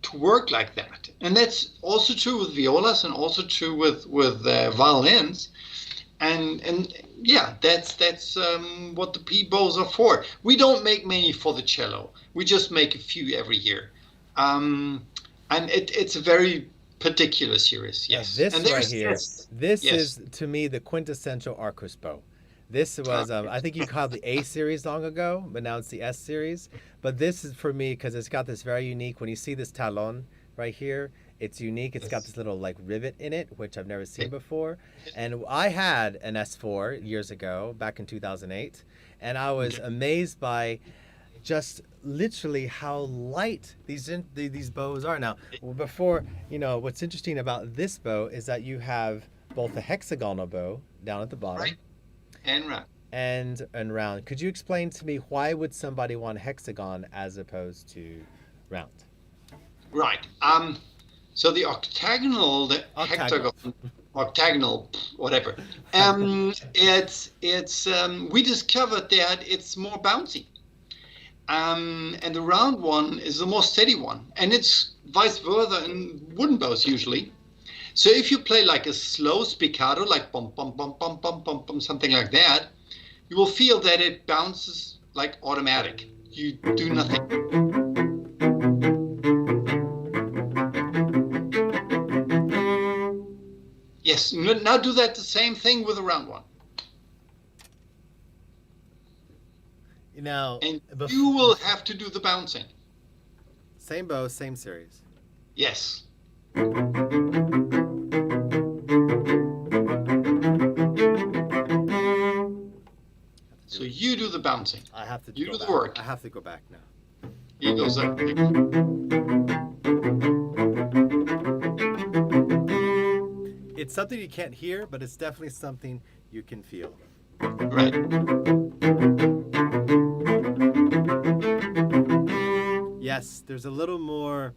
to work like that, and that's also true with violas and also true with violins. And yeah, that's what the P bows are for. We don't make many for the cello. We just make a few every year, and it's a very particular series. Yes, this right here. This is to me the quintessential ARCUS bow. This was I think you called the A series long ago, but now it's the S series. But this is for me because it's got this very unique. When you see this talon right here, it's unique. It's got this little like rivet in it, which I've never seen before. And I had an S4 years ago, back in 2008, and I was amazed by just literally how light these bows are. Now, before, what's interesting about this bow is that you have both a hexagonal bow down at the bottom, and round. Could you explain to me why would somebody want hexagon as opposed to round? Right. So the octagonal, the Octagonal. hectagon, octagonal, whatever. We discovered that it's more bouncy. And the round one is the more steady one, and it's vice versa in wooden bows usually. So if you play like a slow spiccato, like bum bum bum bum bum bum bum, something like that, you will feel that it bounces like automatic. You do nothing. Yes, now do that the same thing with a round one. Now, and you will have to do the bouncing. Same bow, same series. Yes. So you do the bouncing. I have to. You do the work. I have to go back now. He goes up. It's something you can't hear, but it's definitely something you can feel. Right. Yes, there's a little more.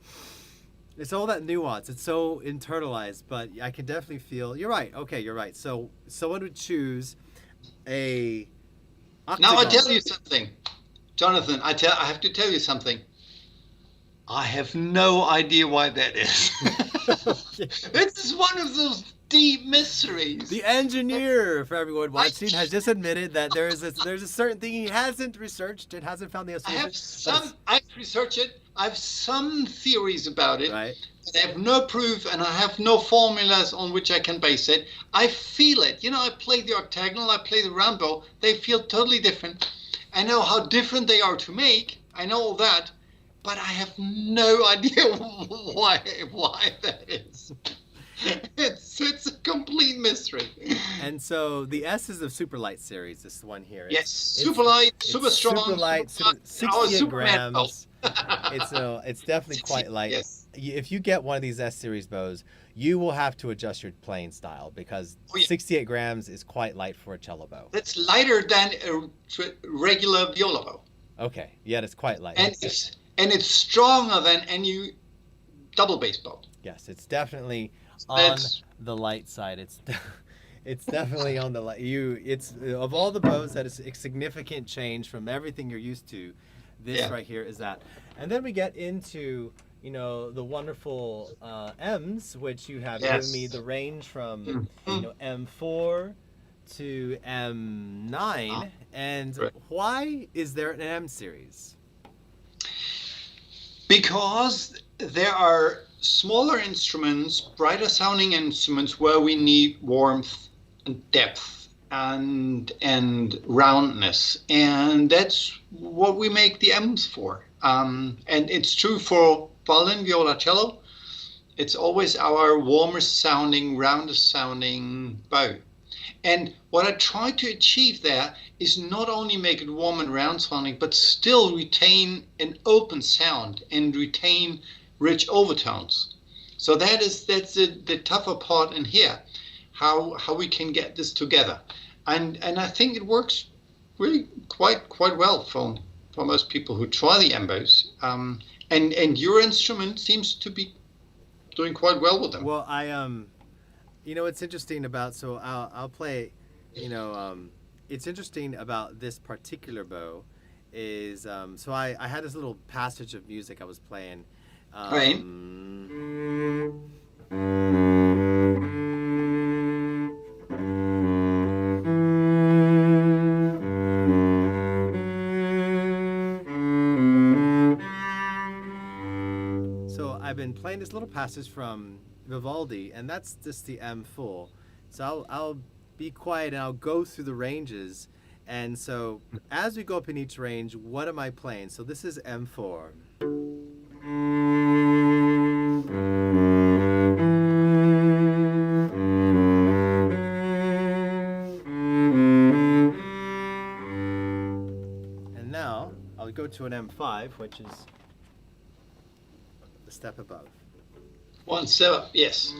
It's all that nuance. It's so internalized, but I can definitely feel. You're right. Okay, you're right. So someone would choose a. Octagon. Now I tell you something, Jonathan. I have to tell you something. I have no idea why that is. This is one of those deep mysteries. The engineer, for everyone watching, has just admitted that there's a certain thing he hasn't researched and hasn't found the answer. I've researched it. I have some theories about it. Right. I have no proof and I have no formulas on which I can base it. I feel it. You know, I play the octagonal, I play the round bow. They feel totally different. I know how different they are to make. I know all that. But I have no idea why that is. It's a complete mystery. And so the S is of super light series. This one here. Yes, super light, super strong. Super light, 68 grams. It's definitely quite light. Yes. If you get one of these S series bows, you will have to adjust your playing style because 68 grams is quite light for a cello bow. That's lighter than a regular viola bow. Okay, yeah, it's quite light. And it's stronger than any double bass bow. Yes, it's definitely on the light side. It's definitely on the light. It's of all the bows that is a significant change from everything you're used to. This right here is that, and then we get into the wonderful M's, which you have given me the range from M4 to M9, and why is there an M series? Because there are smaller instruments, brighter sounding instruments where we need warmth and depth and roundness. And that's what we make the M's for. And it's true for violin, viola, cello. It's always our warmest sounding, roundest sounding bow. And what I try to achieve there is not only make it warm and round sounding, but still retain an open sound and retain rich overtones. So that's the tougher part in here, how we can get this together. And I think it works really quite well for most people who try the embos. And your instrument seems to be doing quite well with them. Well, it's interesting about, so I'll play, it's interesting about this particular bow is, so I had this little passage of music I was playing. Right. So I've been playing this little passage from Vivaldi, and that's just the M full. So I'll be quiet and I'll go through the ranges. And so as we go up in each range, what am I playing? So this is M4. And now I'll go to an M5, which is the step above. One step up, yes.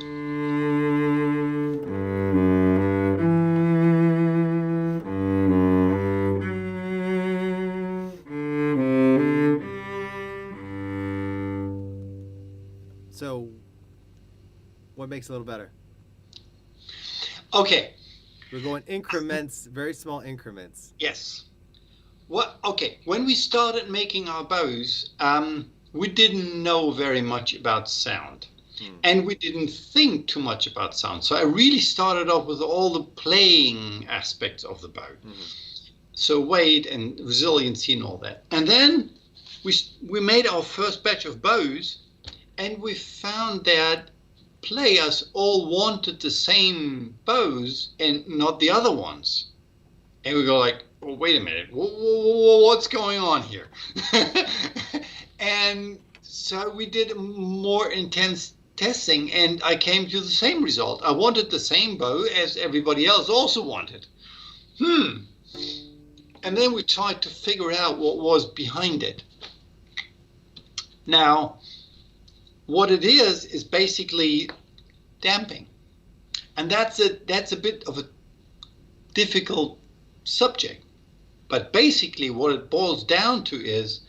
So, what makes it a little better? Okay. We're going increments, very small increments. Yes. Okay. When we started making our bows, we didn't know very much about sound. And we didn't think too much about sound. So I really started off with all the playing aspects of the bow. So weight and resiliency and all that. And then we made our first batch of bows, and we found that players all wanted the same bows and not the other ones. And we go like, well, wait a minute, what's going on here? And so we did more intense testing, and I came to the same result. I wanted the same bow as everybody else also wanted. And then we tried to figure out what was behind it. Now, what it is basically damping. And that's a bit of a difficult subject. But basically what it boils down to is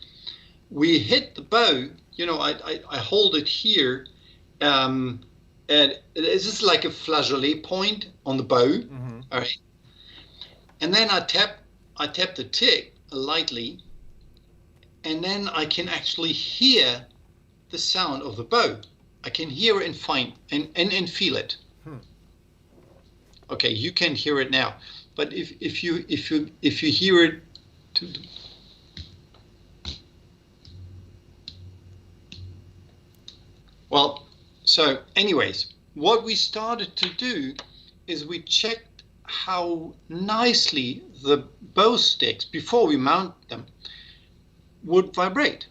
we hit the bow, I hold it here, and it's just like a flageolet point on the bow. All right. And then I tap the tick lightly, and then I can actually hear the sound of the bow. I can hear it and feel it. Okay, you can hear it now, but if you hear it, well, so anyways, what we started to do is we checked how nicely the bow sticks, before we mount them, would vibrate.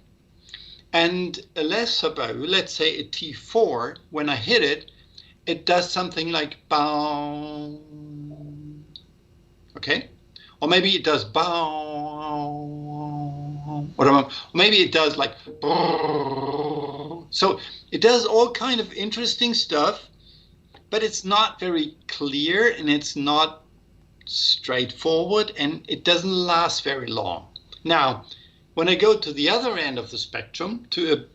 And a lesser bow, let's say a T4, when I hit it, it does something like bow. Okay? Or maybe it does bow. Or maybe it does like. So it does all kind of interesting stuff, but it's not very clear, and it's not straightforward, and it doesn't last very long. Now, when I go to the other end of the spectrum, to a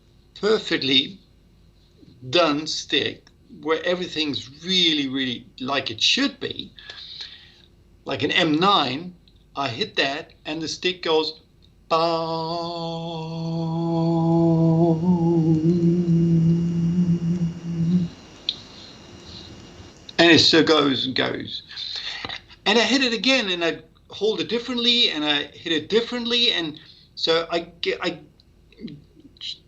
perfectly done stick, where everything's really, really like it should be, like an M9, I hit that, and the stick goes, bow. And it still goes and goes. And I hit it again, and I hold it differently, and I hit it differently, and so I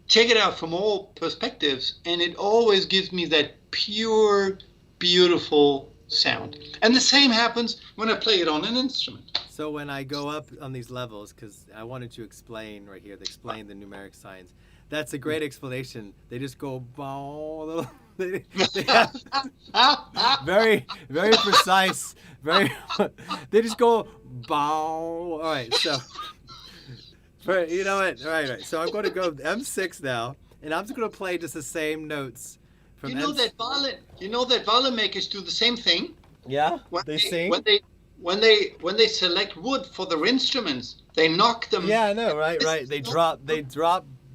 check it out from all perspectives, and it always gives me that pure, beautiful sound. And the same happens when I play it on an instrument. So when I go up on these levels, because I wanted to explain right here, explain the numeric signs. That's a great explanation. They just go bow. They have very, very precise. Very. They just go bow. All right. So. You know what? All right. So I'm going to go M6 now, and I'm just going to play just the same notes from that violin makers do the same thing. Yeah. They sing. When they select wood for their instruments, they knock them. Yeah, I know, right, right. They drop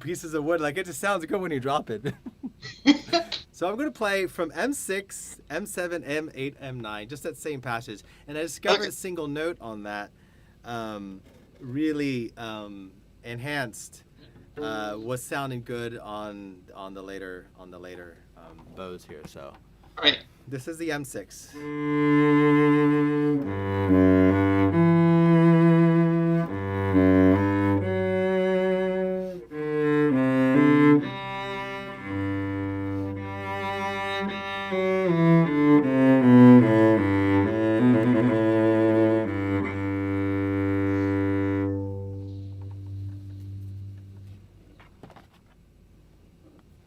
pieces of wood. Like, it just sounds good when you drop it. So I'm going to play from M6, M7, M8, M9, just that same passage. And I discovered a single note on that really enhanced was sounding good on the later bows here. So all right. This is the M6.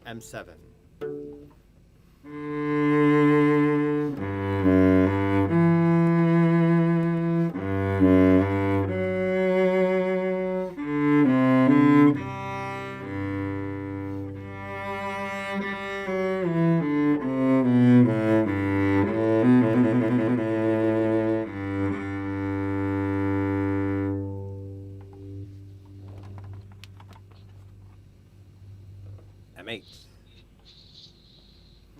M7. M8.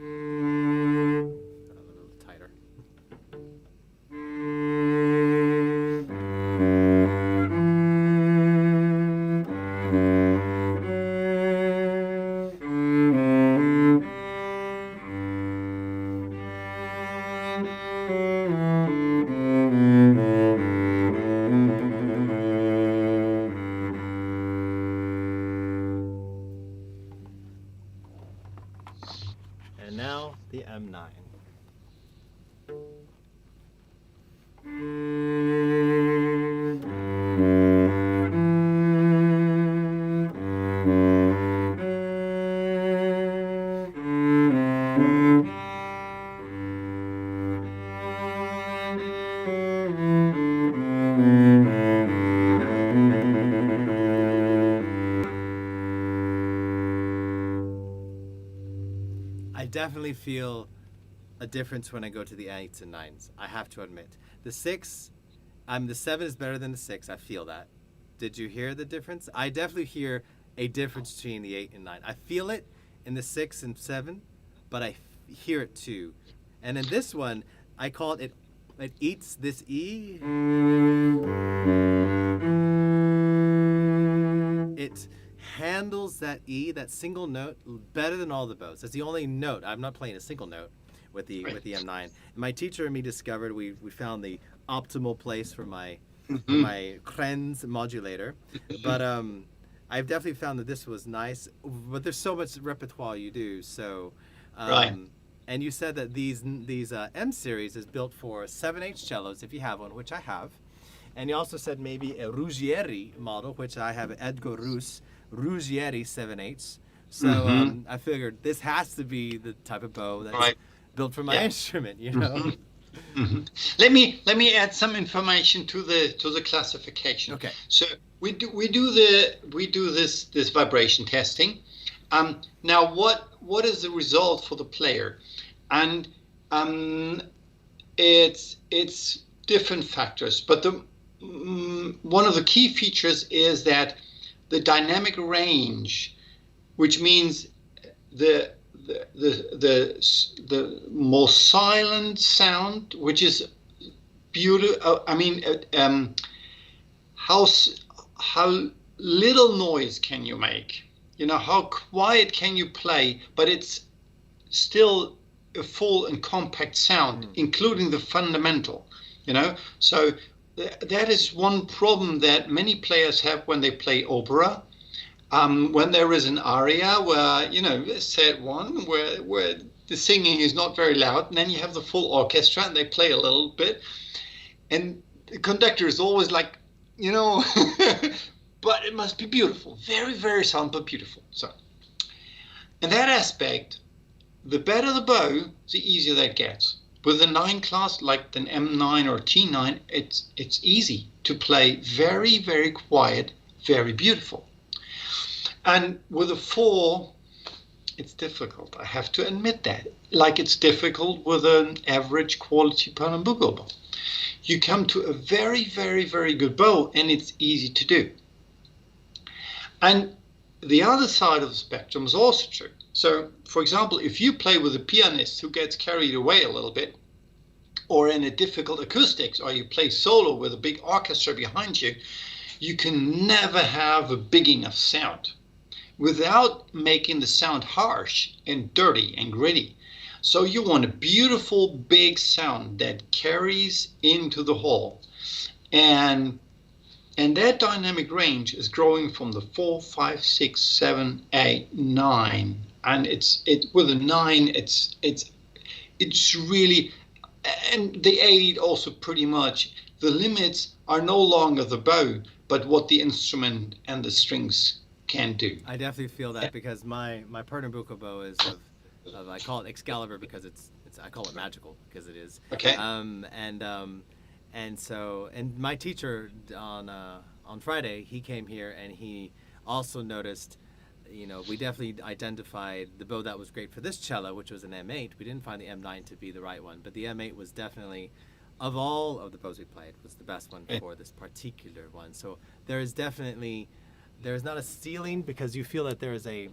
A little tighter. And now the M9. I definitely feel a difference when I go to the 8s and 9s. I have to admit. The 6, the 7 is better than the 6. I feel that. Did you hear the difference? I definitely hear a difference between the 8 and 9. I feel it in the 6 and 7, but I hear it too. And in this one, I call it eats this E. It handles that E, that single note, better than all the bows. That's the only note. I'm not playing a single note with the M9. And my teacher and me discovered we found the optimal place for my Krenz modulator. But I've definitely found that this was nice. But there's so much repertoire you do. So and you said that these M series is built for 7/8 cellos if you have one, which I have. And you also said maybe a Ruggieri model, which I have, Edgar Rus Ruggieri 7/8. So I figured this has to be the type of bow that's built for my instrument, you know. Let me add some information to the classification. Okay. So we do this vibration testing. Now what is the result for the player? And it's different factors, but one of the key features is that the dynamic range, which means the more silent sound, which is beautiful. I mean, how little noise can you make? You know, how quiet can you play, but it's still a full and compact sound, including the fundamental. You know, so that is one problem that many players have when they play opera. When there is an aria where, you know, set one where the singing is not very loud, and then you have the full orchestra and they play a little bit, and the conductor is always like, you know, but it must be beautiful, very, very sound, but beautiful. So in that aspect, the better the bow, the easier that gets. With the 9 class, like an M9 or T9, it's easy to play very, very quiet, very beautiful. And with a 4, it's difficult. I have to admit that. Like it's difficult with an average quality Pernambuco bow. You come to a very, very, very good bow, and it's easy to do. And the other side of the spectrum is also true. So, for example, if you play with a pianist who gets carried away a little bit, or in a difficult acoustics, or you play solo with a big orchestra behind you, you can never have a big enough sound without making the sound harsh and dirty and gritty. So you want a beautiful big sound that carries into the hall. And that dynamic range is growing from the 4, 5, 6, 7, 8, 9. And with a 9, it's really, and the 8 also pretty much, the limits are no longer the bow, but what the instrument and the strings can do. I definitely feel that because my Pernambuco bow is of I call it Excalibur because it's I call it magical because it is. Okay. And so my teacher on Friday, he came here and he also noticed, you know, we definitely identified the bow that was great for this cello, which was an M8. We didn't find the M9 to be the right one, but the M8 was definitely, of all of the bows we played, was the best one for this particular one. So there is definitely, there is not a ceiling because you feel that there is a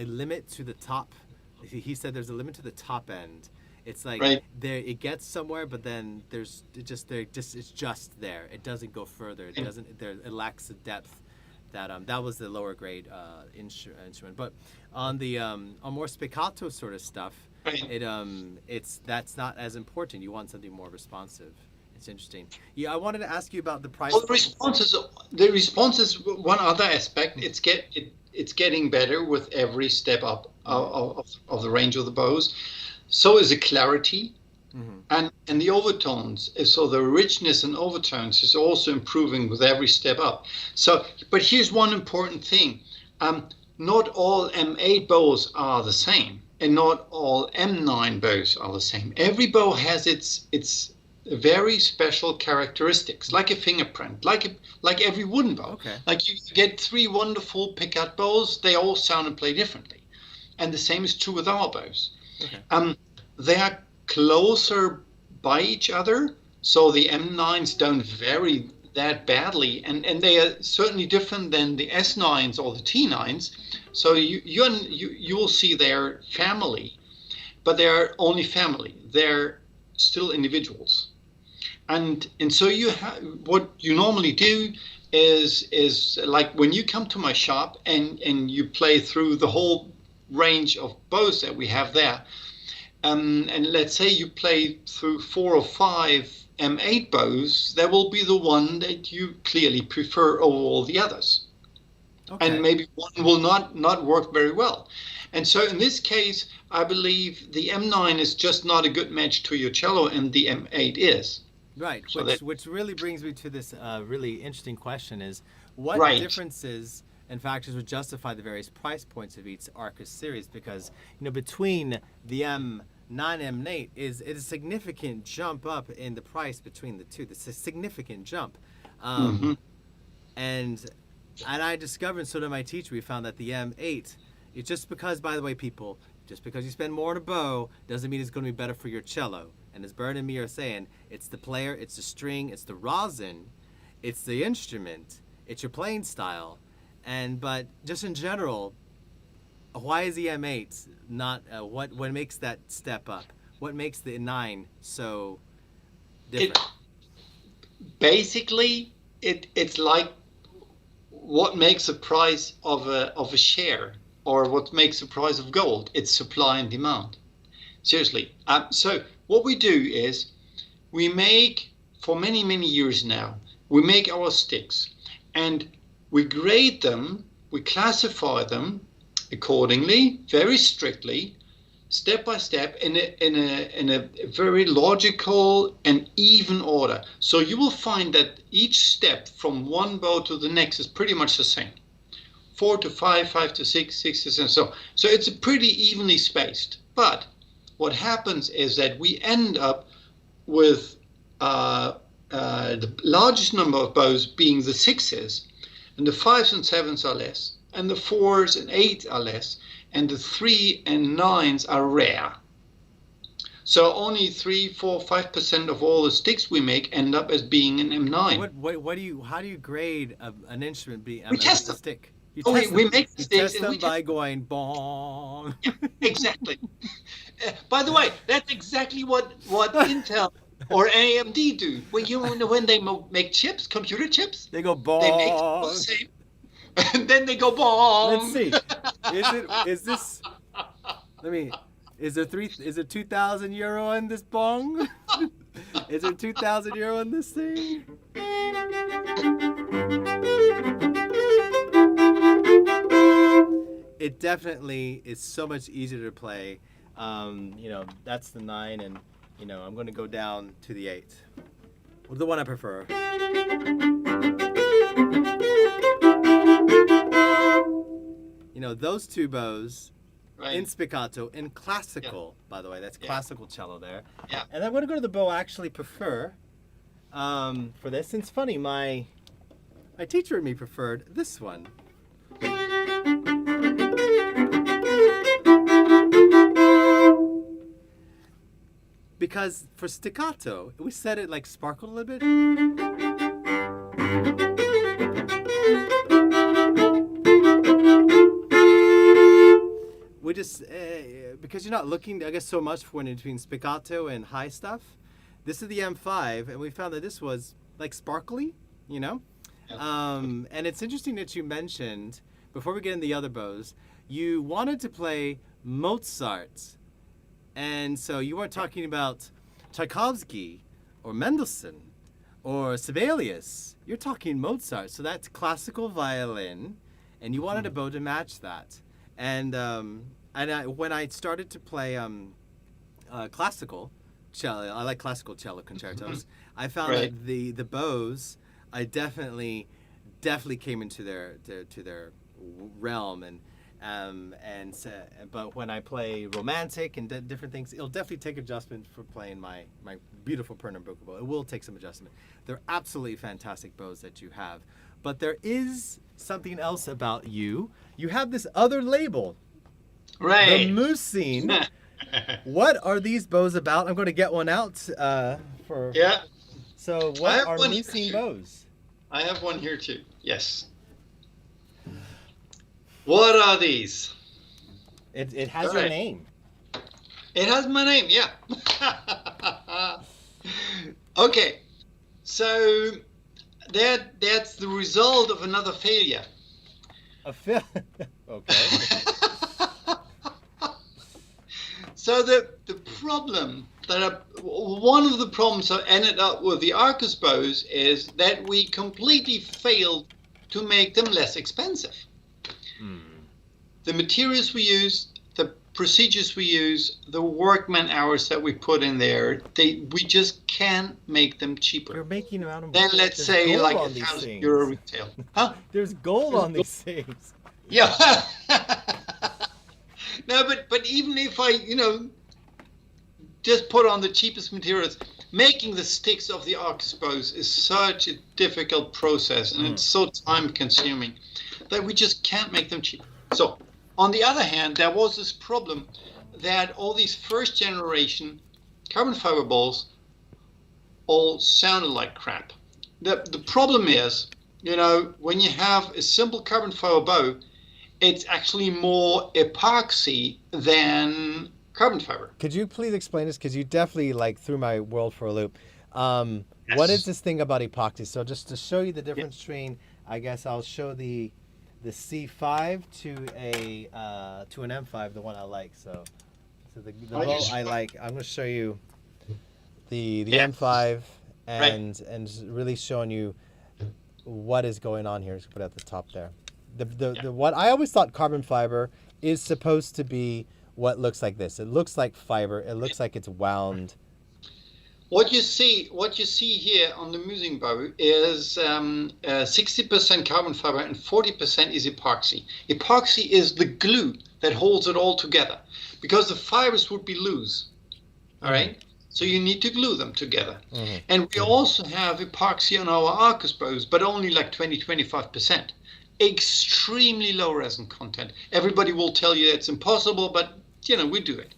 limit to the top he said there's a limit to the top end. It's like Right. there it gets somewhere, but then it's just there. It doesn't go further. It lacks the depth that was the lower grade instrument. But on the on more spiccato sort of stuff, Right. that's not as important. You want something more responsive. It's interesting. Yeah, I wanted to ask you about the price. Well, the response is one other aspect. It's getting better with every step up of the range of the bows. So is the clarity, and the overtones. So the richness and overtones is also improving with every step up. So, but here's one important thing: not all M8 bows are the same, and not all M9 bows are the same. Every bow has its very special characteristics, like a fingerprint, like every wooden bow. Okay. Like you get 3 wonderful picket bows, they all sound and play differently, and the same is true with our bows. Okay. They are closer by each other, so the M9s don't vary that badly, and they are certainly different than the S9s or the T9s. So you will see their family, but they are only family. They're still individuals. And so what you normally do is like when you come to my shop and you play through the whole range of bows that we have there, and let's say you play through 4 or 5 M8 bows, that will be the one that you clearly prefer over all the others. Okay. And maybe one will not work very well. And so in this case, I believe the M9 is just not a good match to your cello, and the M8 is. Right, so which really brings me to this really interesting question is, what differences and factors would justify the various price points of each ARCUS series? Because, between the M9 and M8 is a significant jump up in the price between the two. It's a significant jump. And I discovered, and so did my teacher, we found that the M8, it's just because, by the way, people, just because you spend more on a bow doesn't mean it's going to be better for your cello. And as Bernd and me are saying, it's the player, it's the string, it's the rosin, it's the instrument, it's your playing style. But just in general, why is the M8 not, what makes that step up? What makes the 9 so different? Basically, it's like what makes the price of a share, or what makes the price of gold. It's supply and demand. Seriously. So what we do is we make, for many, many years now, we make our sticks and we grade them, we classify them accordingly, very strictly, step by step, in a very logical and even order. So you will find that each step from one bow to the next is pretty much the same. 4 to 5, 5 to 6, 6 to 7. So it's a pretty evenly spaced. But what happens is that we end up with the largest number of bows being the 6s, and the 5s and 7s are less, and the 4s and 8s are less, and the 3 and 9s are rare. So only 3, 4, 5% of all the sticks we make end up as being an M9. How do you grade an instrument we test them. Stick? We make the sticks test them by going bong. Yeah, exactly. By the way, that's exactly what Intel or AMD do. When they make chips, computer chips, they go bong. They make the same, and then they go bong. Let's see. Is this? Is there 2,000 euro in this bong? Is there 2,000 euro in this thing? It definitely is so much easier to play. That's the 9, and I'm going to go down to the 8. The one I prefer. Those two bows. Right. In spiccato, in classical, by the way, that's classical cello there. Yeah. And I'm going to go to the bow I actually prefer for this. And it's funny, my teacher and me preferred this one. Because for staccato, we said it like sparkled a little bit. we just because you're not looking, I guess, so much for in between spiccato and high stuff. This is the M5, and we found that this was like sparkly, you know. And it's interesting that you mentioned, before we get into the other bows, you wanted to play Mozart, and so you weren't talking about Tchaikovsky or Mendelssohn or Sibelius. You're talking Mozart, so that's classical violin, and you wanted a bow to match that. And when I started to play classical cello, I like classical cello concertos. I found that the bows, I definitely came into their realm, but when I play romantic and different things, it'll definitely take adjustment for playing my beautiful Pernambuco bow. It will take some adjustment. They're absolutely fantastic bows that you have, but there is something else about you. You have this other label, right? The MÜSING. What are these bows about? I'm going to get one out for. Yeah. So what are MÜSING bows? I have one here too. Yes. What are these? It has your name. It has my name, yeah. Okay, so that's the result of another failure. Okay. So the problem one of the problems I ended up with the ARCUS bows is that we completely failed to make them less expensive. The materials we use, the procedures we use, the workman hours that we put in there, we just can't make them cheaper. You're making them out of then let's say like €1,000 retail. Huh? There's gold on these things. Yeah. No, but even if I, just put on the cheapest materials, making the sticks of the ARCUS bows is such a difficult process, and it's so time consuming that we just can't make them cheaper. So on the other hand, there was this problem that all these first generation carbon fiber balls all sounded like crap. The problem is, when you have a simple carbon fiber bow, it's actually more epoxy than carbon fiber. Could you please explain this? Because you definitely threw my world for a loop. What is this thing about epoxy? So just to show you the difference between, I guess I'll show the C5 to an M5, the one I like. So the bow I like. I'm going to show you the M5 and really showing you what is going on here. Just put it at the top there. The what I always thought carbon fiber is supposed to be what looks like this. It looks like fiber. It looks like it's wound. What you see here on the MÜSING bow is 60% carbon fiber and 40% is epoxy. Epoxy is the glue that holds it all together, because the fibers would be loose. All right? So you need to glue them together. And we also have epoxy on our ARCUS bows, but only like 20-25%. Extremely low resin content. Everybody will tell you it's impossible, but we do it.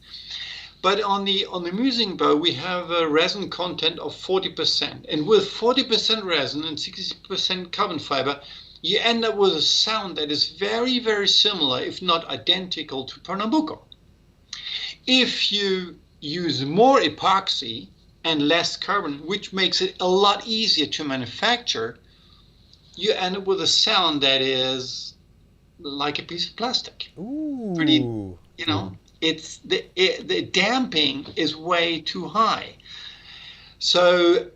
But on the MÜSING bow, we have a resin content of 40%, and with 40% resin and 60% carbon fiber, you end up with a sound that is very, very similar, if not identical, to Pernambuco. If you use more epoxy and less carbon, which makes it a lot easier to manufacture, you end up with a sound that is like a piece of plastic. Ooh. Pretty, it's the damping is way too high. So,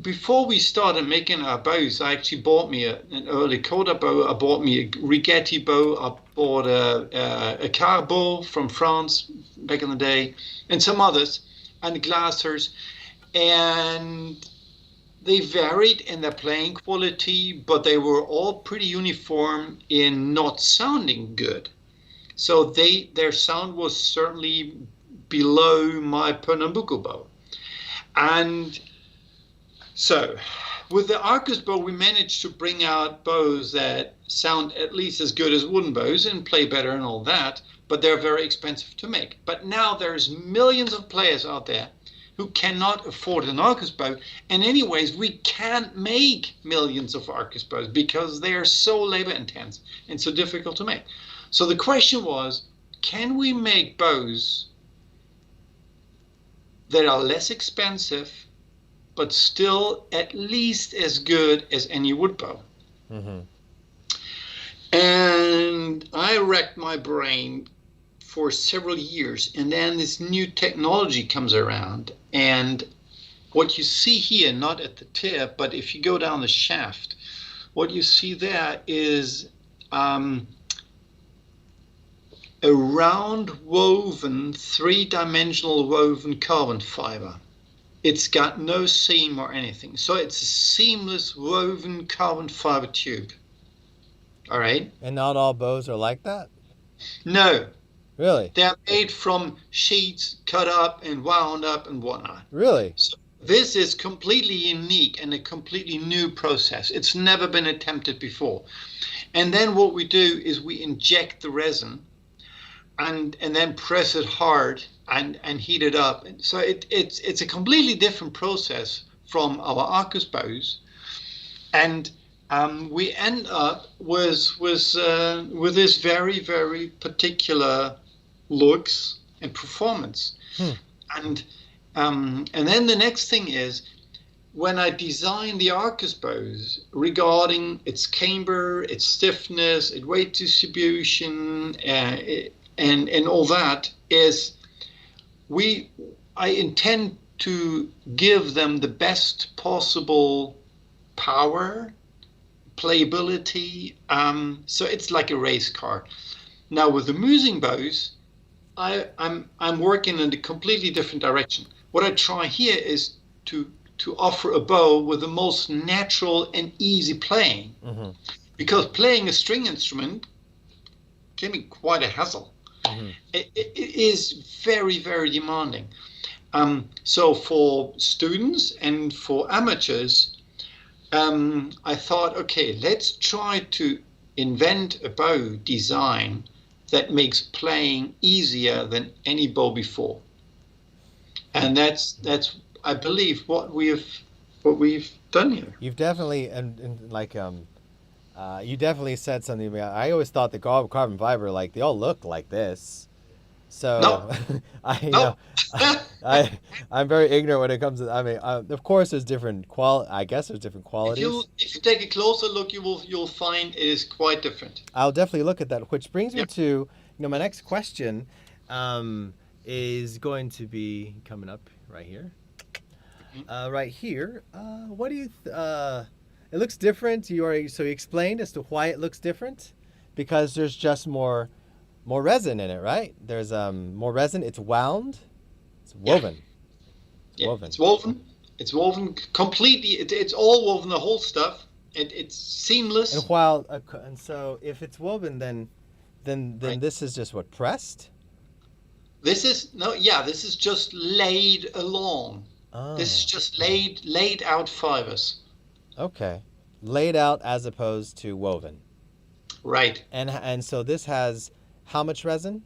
before we started making our bows, I actually bought me an early Coda bow. I bought me a Rigetti bow. I bought a Carbo from France back in the day, and some others, and Glassers, and they varied in their playing quality, but they were all pretty uniform in not sounding good. So their sound was certainly below my Pernambuco bow. And so with the ARCUS bow, we managed to bring out bows that sound at least as good as wooden bows and play better and all that, but they're very expensive to make. But now there's millions of players out there who cannot afford an ARCUS bow. And anyways, we can't make millions of ARCUS bows because they are so labor intense and so difficult to make. So the question was, can we make bows that are less expensive but still at least as good as any wood bow? Mm-hmm. And I racked my brain for several years, and then this new technology comes around, and what you see here, not at the tip, but if you go down the shaft, what you see there is a round woven, three-dimensional woven carbon fiber. It's got no seam or anything, so it's a seamless woven carbon fiber tube. All right? And not all bows are like that? No. Really? They're made from sheets cut up and wound up and whatnot. Really? So this is completely unique and a completely new process. It's never been attempted before. And then what we do is we inject the resin and then press it hard and heat it up. So it's a completely different process from our ARCUS bows. And we end up with this very, very particular looks and performance. And then the next thing is, when I design the ARCUS bows regarding its camber, its stiffness, its weight distribution, and all that, is I intend to give them the best possible power, playability, so it's like a race car. Now with the MÜSING bows, I'm working in a completely different direction. What I try here is to offer a bow with the most natural and easy playing, because playing a string instrument can be quite a hassle. It is very, very demanding. So for students and for amateurs, I thought, okay, let's try to invent a bow design that makes playing easier than any bow before. And that's I believe what we've done here. You've definitely you definitely said something. I always thought the carbon fiber, like, they all look like this. So No. I'm very ignorant when it comes to. I mean, of course, there's different I guess there's different qualities. If you take a closer look, you'll find it is quite different. I'll definitely look at that. Which brings me to my next question, is going to be coming up right here. Right here. What do you? It looks different. You explained as to why it looks different, because there's just more resin in it, right? There's more resin. It's wound. It's woven. Yeah. Woven. It's woven. It's woven completely. It's all woven. The whole stuff. It's seamless. And so if it's woven, then right. This is just what, pressed? This is This is just laid along. Oh. This is just laid out fibers. Okay, laid out as opposed to woven. Right. And so this has how much resin?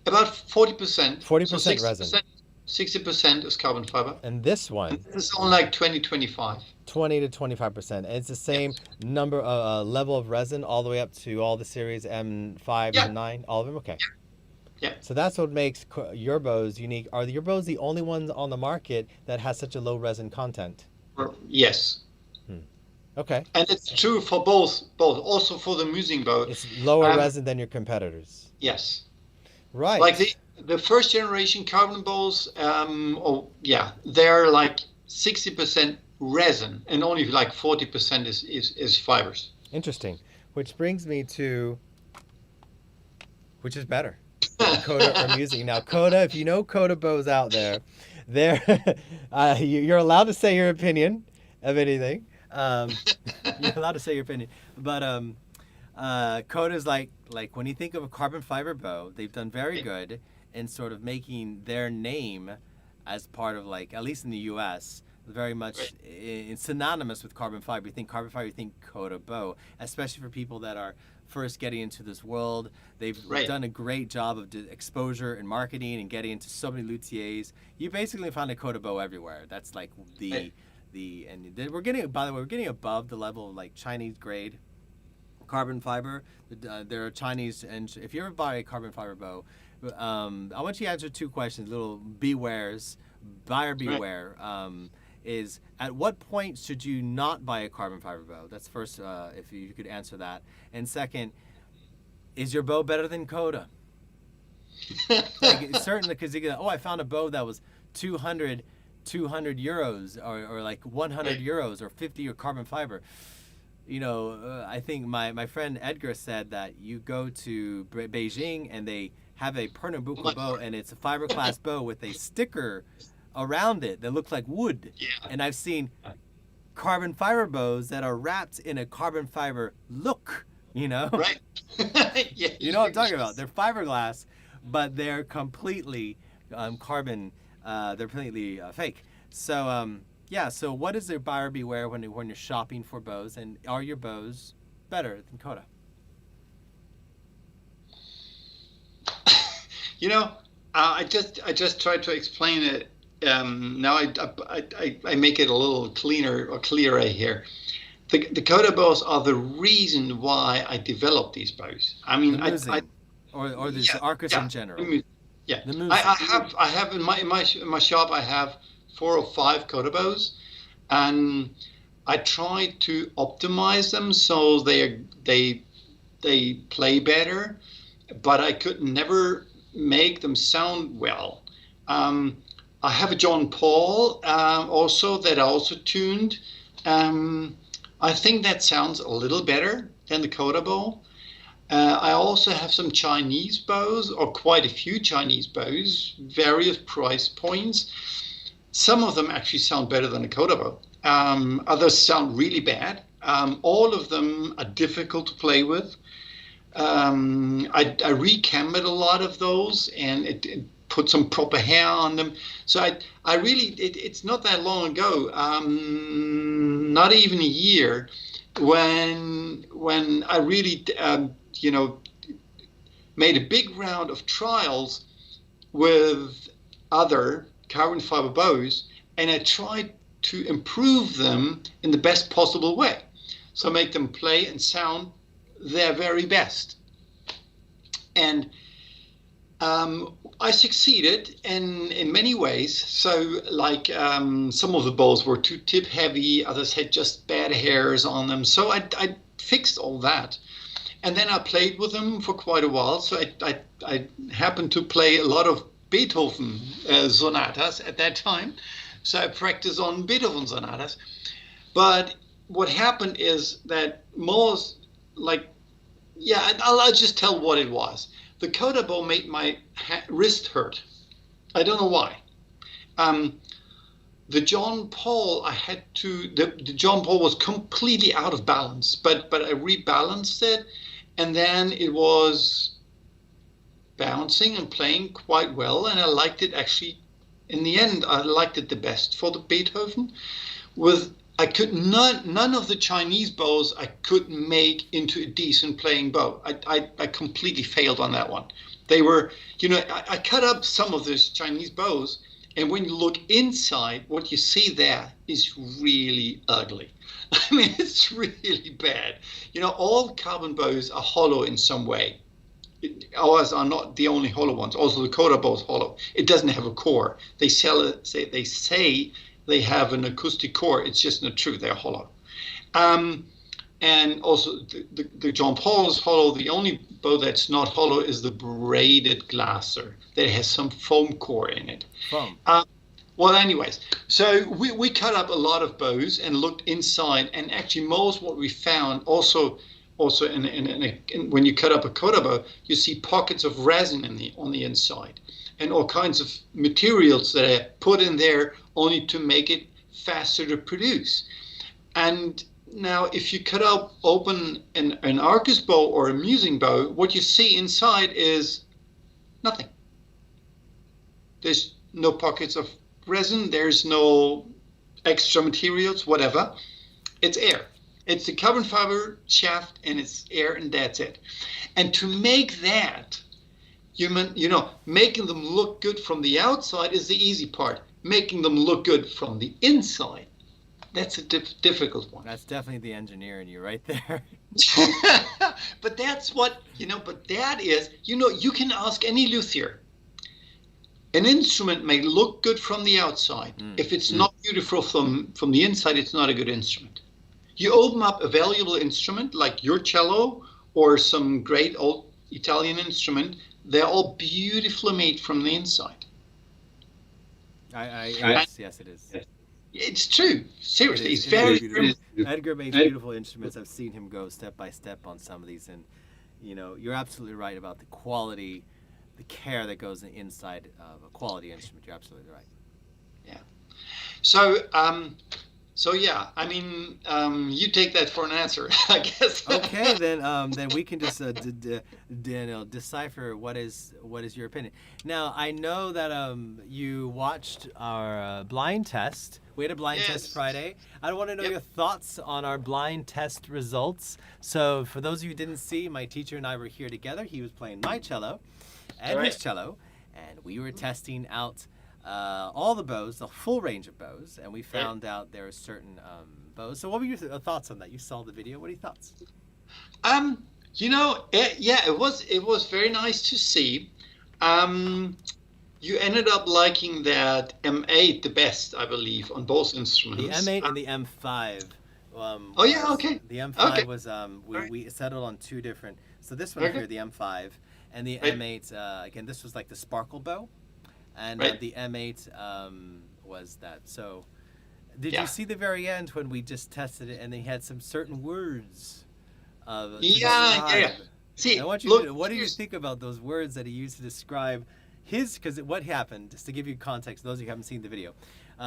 About 40%. 40% resin. 60% is carbon fiber. And this one? This is on like 20-25. 20 to 25%. And it's the same number level of resin all the way up to all the series M5 and 9, all of them? Okay. Yeah. So that's what makes your bows unique. Are your bows the only ones on the market that has such a low resin content? Yes. Okay. And it's true for both. Also for the MÜSING bow. It's lower resin than your competitors. Yes. Right. Like the first generation carbon bows, they're like 60% resin and only like 40% is fibers. Interesting. Which brings me to, which is better, Coda or MÜSING? Now, Coda, if you know Coda bows out there, you're allowed to say your opinion of anything. You're allowed to say your opinion, but Coda is like when you think of a carbon fiber bow, they've done very good in sort of making their name as part of, like, at least in the U.S., very much synonymous with carbon fiber. You think carbon fiber, you think Coda bow, especially for people that are first getting into this world. They've Right. done a great job of exposure and marketing and getting into so many luthiers. You basically found a Coda bow everywhere. That's like Right. we're getting, by the way, we're getting above the level of like Chinese grade carbon fiber. There are Chinese, and if you ever buy a carbon fiber bow, I want you to answer two questions, little bewares, buyer beware. Is at what point should you not buy a carbon fiber bow? That's first, if you could answer that. And second, is your bow better than Coda? Like, certainly, because you go, oh, I found a bow that was 200 euros or like 100 euros or 50 or carbon fiber. You know, I think my friend Edgar said that you go to Beijing and they have a Pernambuco bow, and it's a fiberglass bow with a sticker around it that looks like wood. Yeah. And I've seen carbon fiber bows that are wrapped in a carbon fiber look, you know? Right. Yeah, You know what I'm talking about. They're fiberglass, but they're completely carbon, they're completely fake. So, yeah, so what is the buyer beware when you're shopping for bows, and are your bows better than Coda? You know, I just tried to explain it. Now I make it a little cleaner or clearer here. The Coda bows are the reason why I developed these bows. I mean, The MÜSING, or the ARCUS in general. Yeah, The I have in my shop I have 4 or 5 Coda bows, and I try to optimize them so they play better, but I could never make them sound well. I have a John Paul also that I also tuned. I think that sounds a little better than the Coda bow. I also have some Chinese bows, or quite a few Chinese bows, various price points. Some of them actually sound better than a Coda bow. Others sound really bad. All of them are difficult to play with. I recambered a lot of those, and it put some proper hair on them. So I really, it's not that long ago, not even a year, when I really, made a big round of trials with other carbon fiber bows, and I tried to improve them in the best possible way. So make them play and sound their very best. And I succeeded in many ways. So like some of the bows were too tip heavy, others had just bad hairs on them. So I fixed all that. And then I played with them for quite a while. So I happened to play a lot of Beethoven sonatas at that time. So I practiced on Beethoven sonatas. But what happened is that most, I'll just tell what it was. The Coda bow made my wrist hurt. I don't know why. The John Paul, the John Paul was completely out of balance, but I rebalanced it, and then it was bouncing and playing quite well, and I liked it actually. In the end, I liked it the best for the Beethoven. None of the Chinese bows I could make into a decent playing bow. I completely failed on that one. They were, I cut up some of those Chinese bows, and when you look inside, what you see there is really ugly. I mean, it's really bad. All carbon bows are hollow in some way. Ours are not the only hollow ones. Also, the Coda bow is hollow. It doesn't have a core. They say they have an acoustic core. It's just not true. They're hollow. And also, the John Paul is hollow. The only bow that's not hollow is the braided Glasser that has some foam core in it. Foam. Well, anyways, so we cut up a lot of bows and looked inside, and actually most what we found also when you cut up a Coda bow, you see pockets of resin on the inside, and all kinds of materials that are put in there only to make it faster to produce. And now, if you cut open an ARCUS bow or a MÜSING bow, what you see inside is nothing. There's no pockets of resin. There's no extra materials, whatever. It's air. It's the carbon fiber shaft and it's air, and that's it. And to make that, making them look good from the outside is the easy part. Making them look good from the inside, that's a difficult one. That's definitely the engineer in you right there. But that's what, but that is, you can ask any luthier. An instrument may look good from the outside. If it's not beautiful from the inside, it's not a good instrument. You open up a valuable instrument like your cello or some great old Italian instrument, they're all beautifully made from the inside. Yes, it is. It's true. Seriously, it's very very beautiful. Edgar makes beautiful instruments. I've seen him go step by step on some of these, and you're absolutely right about the quality, the care that goes inside of a quality instrument. You're absolutely right. Yeah. So yeah, I mean, you take that for an answer, I guess. Okay, then we can just decipher what is your opinion. Now, I know that you watched our blind test. We had a blind test Friday. I want to know your thoughts on our blind test results. So, for those of you who didn't see, my teacher and I were here together. He was playing my cello and his cello, and we were testing out all the bows, the full range of bows, and we found out there are certain bows. So what were your thoughts on that? You saw the video. What are your thoughts? It was very nice to see. You ended up liking that M8 the best, I believe, on both instruments. The M8 and the M5. The M5 was we settled on two different. So this one here, the M5, and the M8. Again, this was like the sparkle bow. And the M8 was that. So did you see the very end when we just tested it and they had some certain words? See, I want you what do you think about those words that he used to describe his, because what happened, just to give you context, those of you who haven't seen the video,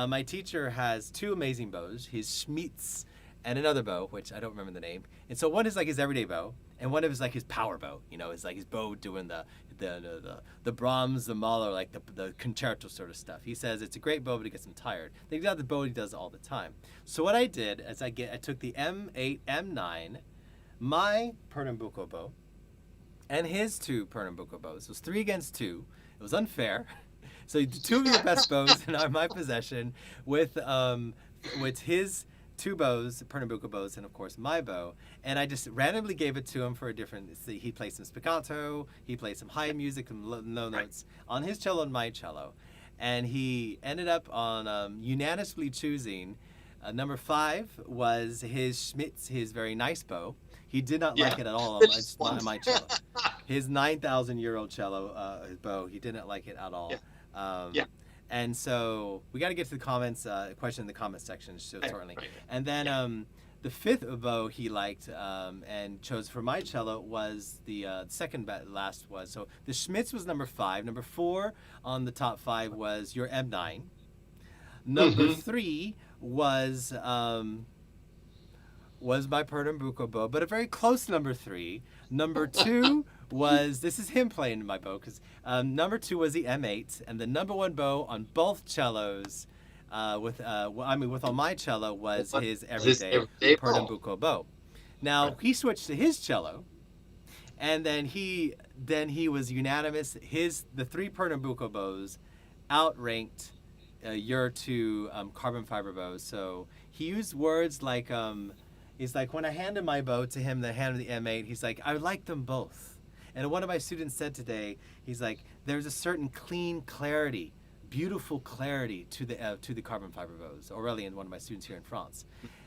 my teacher has two amazing bows, his Schmitz and another bow, which I don't remember the name. And so one is like his everyday bow, and one of is like his power bow. It's like his bow doing the Brahms, the Mahler, like the concerto sort of stuff. He says it's a great bow, but it gets him tired. Then he's got the bow he does all the time. So what I did is I took the M8, M9, my Pernambuco bow, and his two Pernambuco bows. It was 3 against 2. It was unfair. So two of your best bows in my possession with his two bows, Pernambuco bows, and of course my bow, and I just randomly gave it to him for a different. He played some spiccato, he played some high music, some low notes on his cello and my cello, and he ended up on unanimously choosing. Number 5 was his Schmitz, his very nice bow. He did not like it at all on my cello. His 9,000 euro cello bow, he didn't like it at all. And so we got to get to the comments, question in the comments section shortly. And then the 5th bow he liked and chose for my cello was the second last was. So the Schmitz was number 5. Number 4 on the top 5 was your M9. Number 3 was my Pernambuco bow, but a very close number 3. Number 2 was, this is him playing my bow, because number 2 was the M8, and the number 1 bow on both cellos, with on my cello was his everyday Pernambuco bow. Now he switched to his cello, and then he was unanimous. The 3 Pernambuco bows outranked your 2 carbon fiber bows. So he used words like he's like, when I handed my bow to him, the hand of the M8, he's like, I like them both. And one of my students said today, he's like, there's a certain clean clarity, beautiful clarity to the carbon fiber bows. Aurelien, one of my students here in France,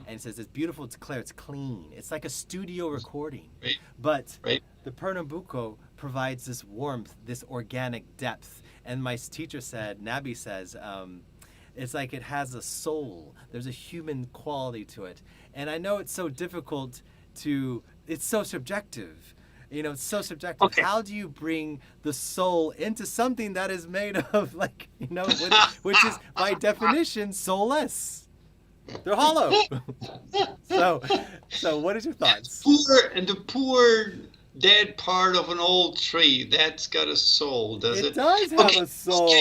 and he says it's beautiful, it's clear, it's clean. It's like a studio recording. But the Pernambuco provides this warmth, this organic depth. And my teacher said, Nabi says, it's like it has a soul. There's a human quality to it. And I know it's so difficult it's so subjective. It's so subjective. Okay. How do you bring the soul into something that is made of, which is by definition soulless? They're hollow. So what is your thoughts? The poor dead part of an old tree, that's got a soul, does it? It does have a soul.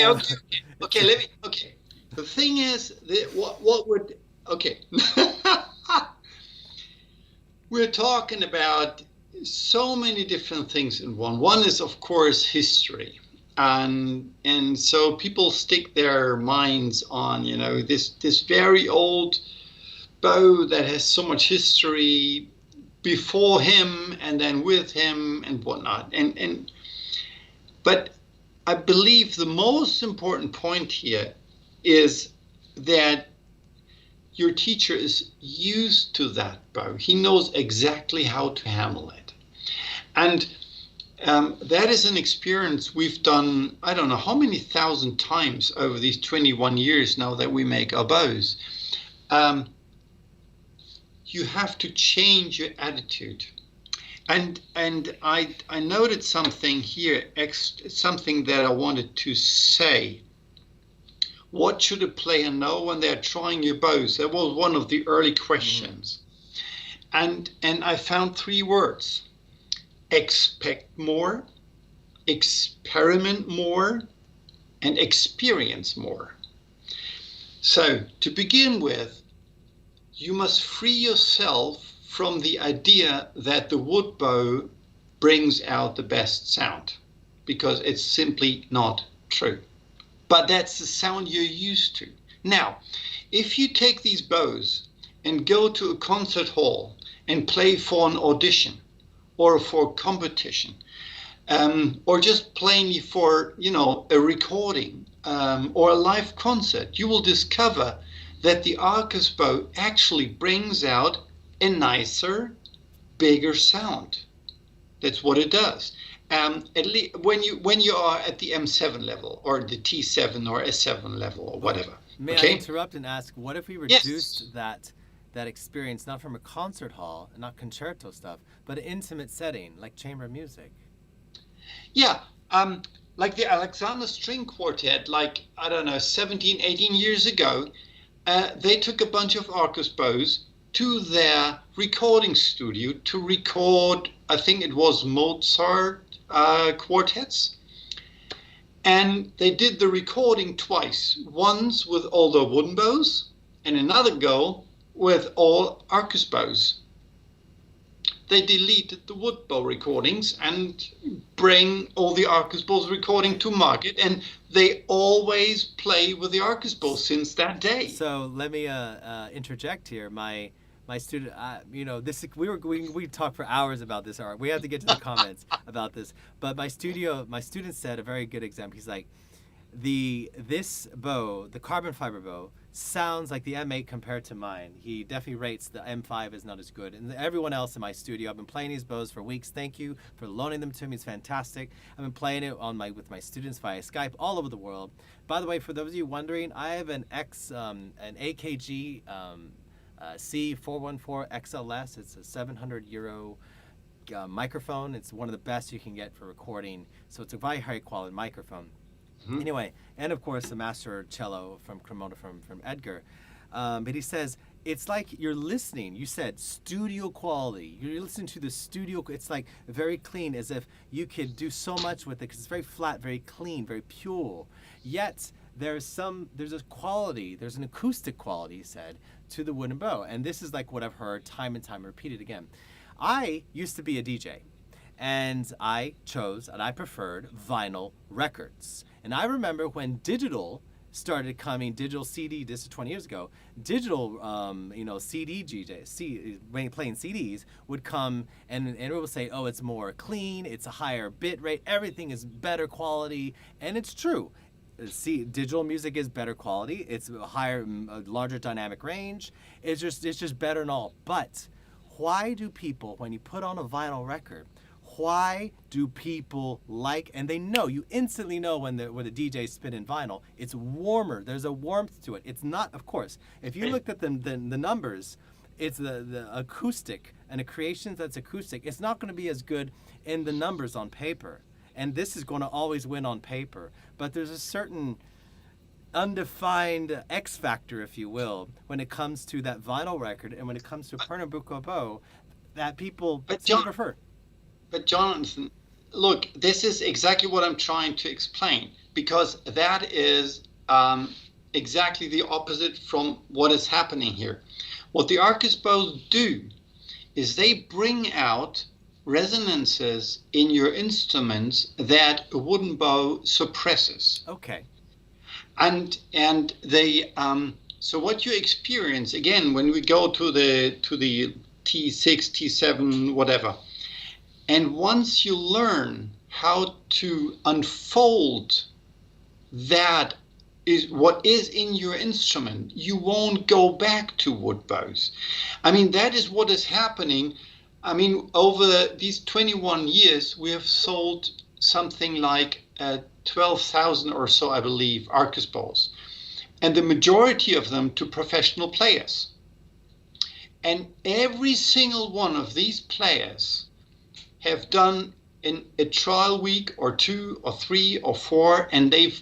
Okay. The thing is, what would we're talking about so many different things in one. One is, of course, history. And so people stick their minds on, this very old bow that has so much history before him and then with him and whatnot. But I believe the most important point here is that your teacher is used to that bow. He knows exactly how to handle it. And that is an experience we've done, I don't know how many thousand times over these 21 years now that we make our bows. You have to change your attitude. And I noted something here, something that I wanted to say. What should a player know when they're trying your bows? That was one of the early questions. And I found 3 words. Expect more, experiment more, and experience more. So to begin with, you must free yourself from the idea that the wood bow brings out the best sound, because it's simply not true. But that's the sound you're used to. Now, if you take these bows and go to a concert hall and play for an audition or for a competition, or just plainly for, a recording or a live concert, you will discover that the ARCUS bow actually brings out a nicer, bigger sound. That's what it does. At least when you are at the M7 level or the T7 or S7 level or whatever. May I interrupt and ask, what if we reduced that experience not from a concert hall and not concerto stuff, but an intimate setting like chamber music? Yeah, like the Alexander String Quartet, 17, 18 years ago, they took a bunch of ARCUS bows to their recording studio to record, I think it was Mozart quartets. And they did the recording twice, once with all the wooden bows and another go with all ARCUS bows. They deleted the wood bow recordings and bring all the ARCUS bows recording to market, and they always play with the ARCUS bow since that day. So let me interject here. My student, we talk for hours about this art. We have to get to the comments about this. But my student said a very good example. He's like, this bow, the carbon fiber bow, sounds like the M8 compared to mine. He definitely rates the M5 is not as good. And everyone else in my studio, I've been playing these bows for weeks. Thank you for loaning them to me. It's fantastic. I've been playing it with my students via Skype all over the world. By the way, for those of you wondering, I have an AKG C414 XLS. It's a 700 euro microphone. It's one of the best you can get for recording. So it's a very high quality microphone. Anyway, and of course the master cello from Cremona from Edgar. But he says, it's like you're listening. You said studio quality. You're listening to the studio. It's like very clean, as if you could do so much with it because it's very flat, very clean, very pure. Yet there's a quality, there's an acoustic quality, he said, to the wooden bow. And this is like what I've heard time and time repeated again. I used to be a DJ. And I chose and I preferred vinyl records. And I remember when digital started coming, digital CD, this is 20 years ago, digital, CD DJs, playing CDs would come and it would say, oh, it's more clean, it's a higher bit rate, everything is better quality. And it's true. Digital music is better quality. It's a larger dynamic range. It's just better and all. But why do people, when you put on a vinyl record, why do people and they know, you instantly know when the DJ spin in vinyl, it's warmer, there's a warmth to it. It's not, of course, if you looked at the numbers, it's the acoustic, and a creation that's acoustic, it's not going to be as good in the numbers on paper. And this is going to always win on paper. But there's a certain undefined X factor, if you will, when it comes to that vinyl record and when it comes to Pernambuco bow that people prefer. But Jonathan, look, this is exactly what I'm trying to explain, because that is exactly the opposite from what is happening here. What the ARCUS bows do is they bring out resonances in your instruments that a wooden bow suppresses. Okay. And they so what you experience again when we go to the T6, T7, whatever, and once you learn how to unfold that is what is in your instrument, you won't go back to wood bows. I mean, that is what is happening. I mean, over these 21 years, we have sold something like 12,000 or so, I believe, ARCUS bows, and the majority of them to professional players. And every single one of these players have done in a trial week or 2 or 3 or 4, and they've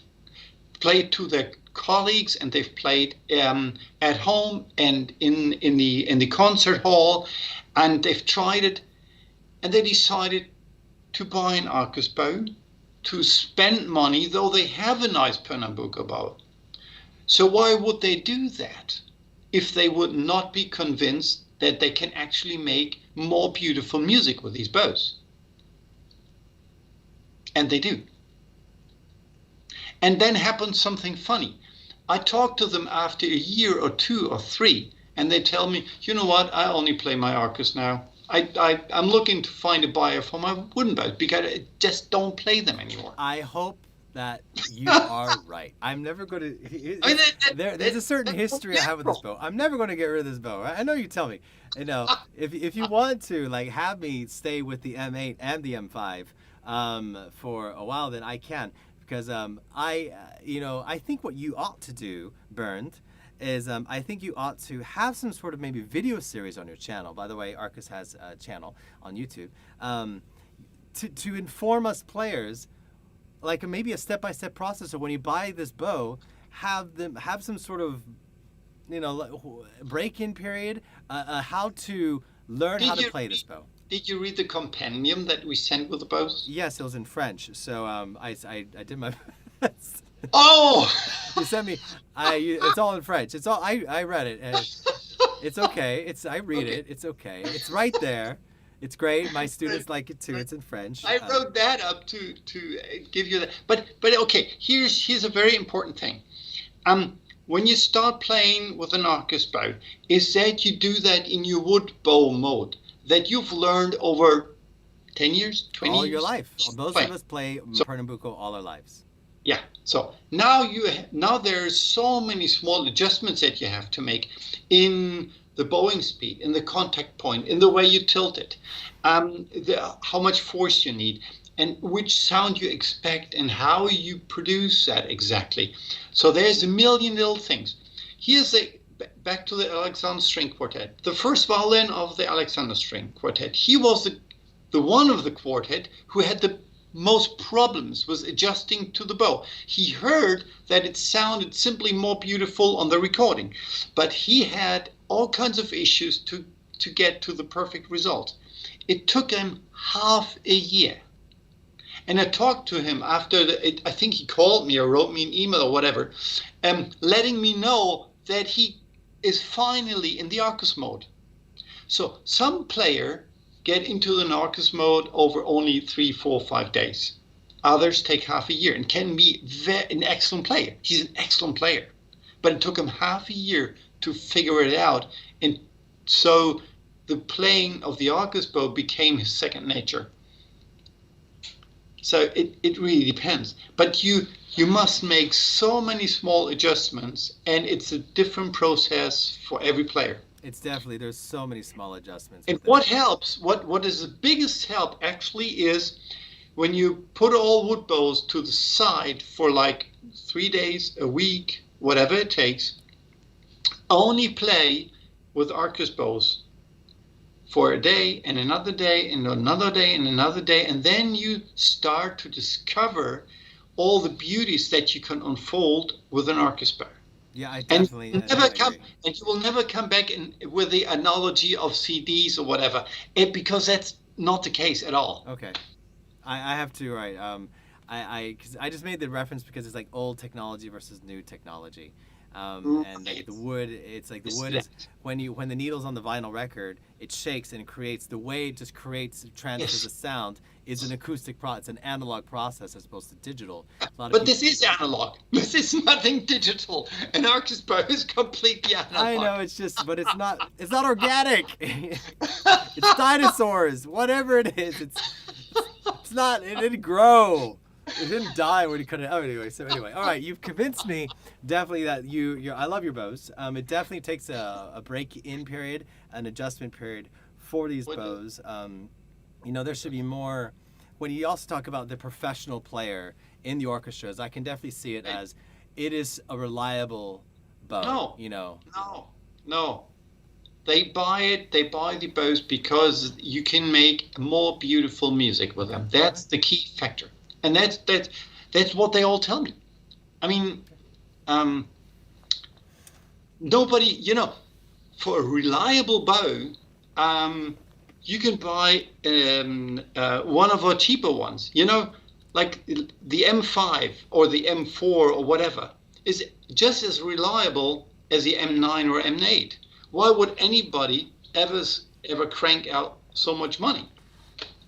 played to their colleagues, and they've played at home and in the concert hall, and they've tried it, and they decided to buy an ARCUS bow, to spend money, though they have a nice Pernambuco bow. So why would they do that if they would not be convinced that they can actually make more beautiful music with these bows? And they do. And then happens something funny. I talk to them after a year or 2 or 3, and they tell me, you know what, I only play my ARCUS now. I'm looking to find a buyer for my wooden bows because I just don't play them anymore. I hope that you are right. I'm never going to. There's a certain history I have with this bow. I'm never going to get rid of this bow. I know you tell me. You know, if you want to like have me stay with the M8 and the M5 for a while, then I can. Because I think what you ought to do, BERND, is I think you ought to have some sort of maybe video series on your channel. By the way, ARCUS has a channel on YouTube to inform us players, like maybe a step-by-step process. So when you buy this bow, have some sort of break-in period, how to learn how to play this bow. Did you read the compendium that we sent with the bows? Yes, it was in French. So I did my best. Oh! You sent me. It's all in French. It's all. I read it. And it's okay. I read it. It's okay. It's right there. It's great. My students like it too. It's in French. I wrote that up to give you that. But okay. Here's a very important thing. When you start playing with an ARCUS bow, is that you do that in your wood bow mode that you've learned over 10 years, 20 years? All your life. Most of us play Pernambuco all our lives. Yeah. So now there's so many small adjustments that you have to make in the bowing speed, in the contact point, in the way you tilt it, how much force you need, and which sound you expect, and how you produce that exactly. So there's a million little things. Here's back to the Alexander String Quartet. The first violin of the Alexander String Quartet. He was the one of the quartet who had the most problems with adjusting to the bow. He heard that it sounded simply more beautiful on the recording, but he had all kinds of issues to get to the perfect result. It took him half a year. And I talked to him after, I think he called me or wrote me an email or whatever, letting me know that he is finally in the ARCUS mode. So some player get into the ARCUS mode over only 3, 4, 5 days. Others take half a year and can be an excellent player. He's an excellent player. But it took him half a year to figure it out. And so the playing of the ARCUS bow became his second nature. So it really depends. But you must make so many small adjustments, and it's a different process for every player. It's definitely, there's so many small adjustments. And what helps, what is the biggest help actually is when you put all wood bows to the side for like 3 days, a week, whatever it takes, only play with ARCUS bows for a day and another day and another day and another day, and then you start to discover all the beauties that you can unfold with an ARCUS bow. Yeah, I definitely. And you will never come back with the analogy of CDs or whatever, because that's not the case at all. Okay, I have to cause I just made the reference because it's like old technology versus new technology. And like the wood, it's like the wood Yeah. is when the needle's on the vinyl record, it shakes and it creates the way it just creates transfers Yes. the sound is an acoustic it's an analog process as opposed to digital. A lot of But people, this is analog. This is nothing digital. An ARCUS bow is completely analog. I know it's just, but it's not organic. It's dinosaurs, whatever it is. It's not. It didn't grow. It didn't die when you cut it. Oh, anyway. So anyway, all right. You've convinced me definitely that I love your bows. It definitely takes a break-in period, an adjustment period for these bows. There should be more. When you also talk about the professional player in the orchestras, I can definitely see it as it is a reliable bow. No. They buy the bows because you can make more beautiful music with them. That's the key factor. And that's what they all tell me. I mean, nobody, for a reliable bow, you can buy one of our cheaper ones, like the M5 or the M4 or whatever, is just as reliable as the M9 or M8. Why would anybody ever crank out so much money?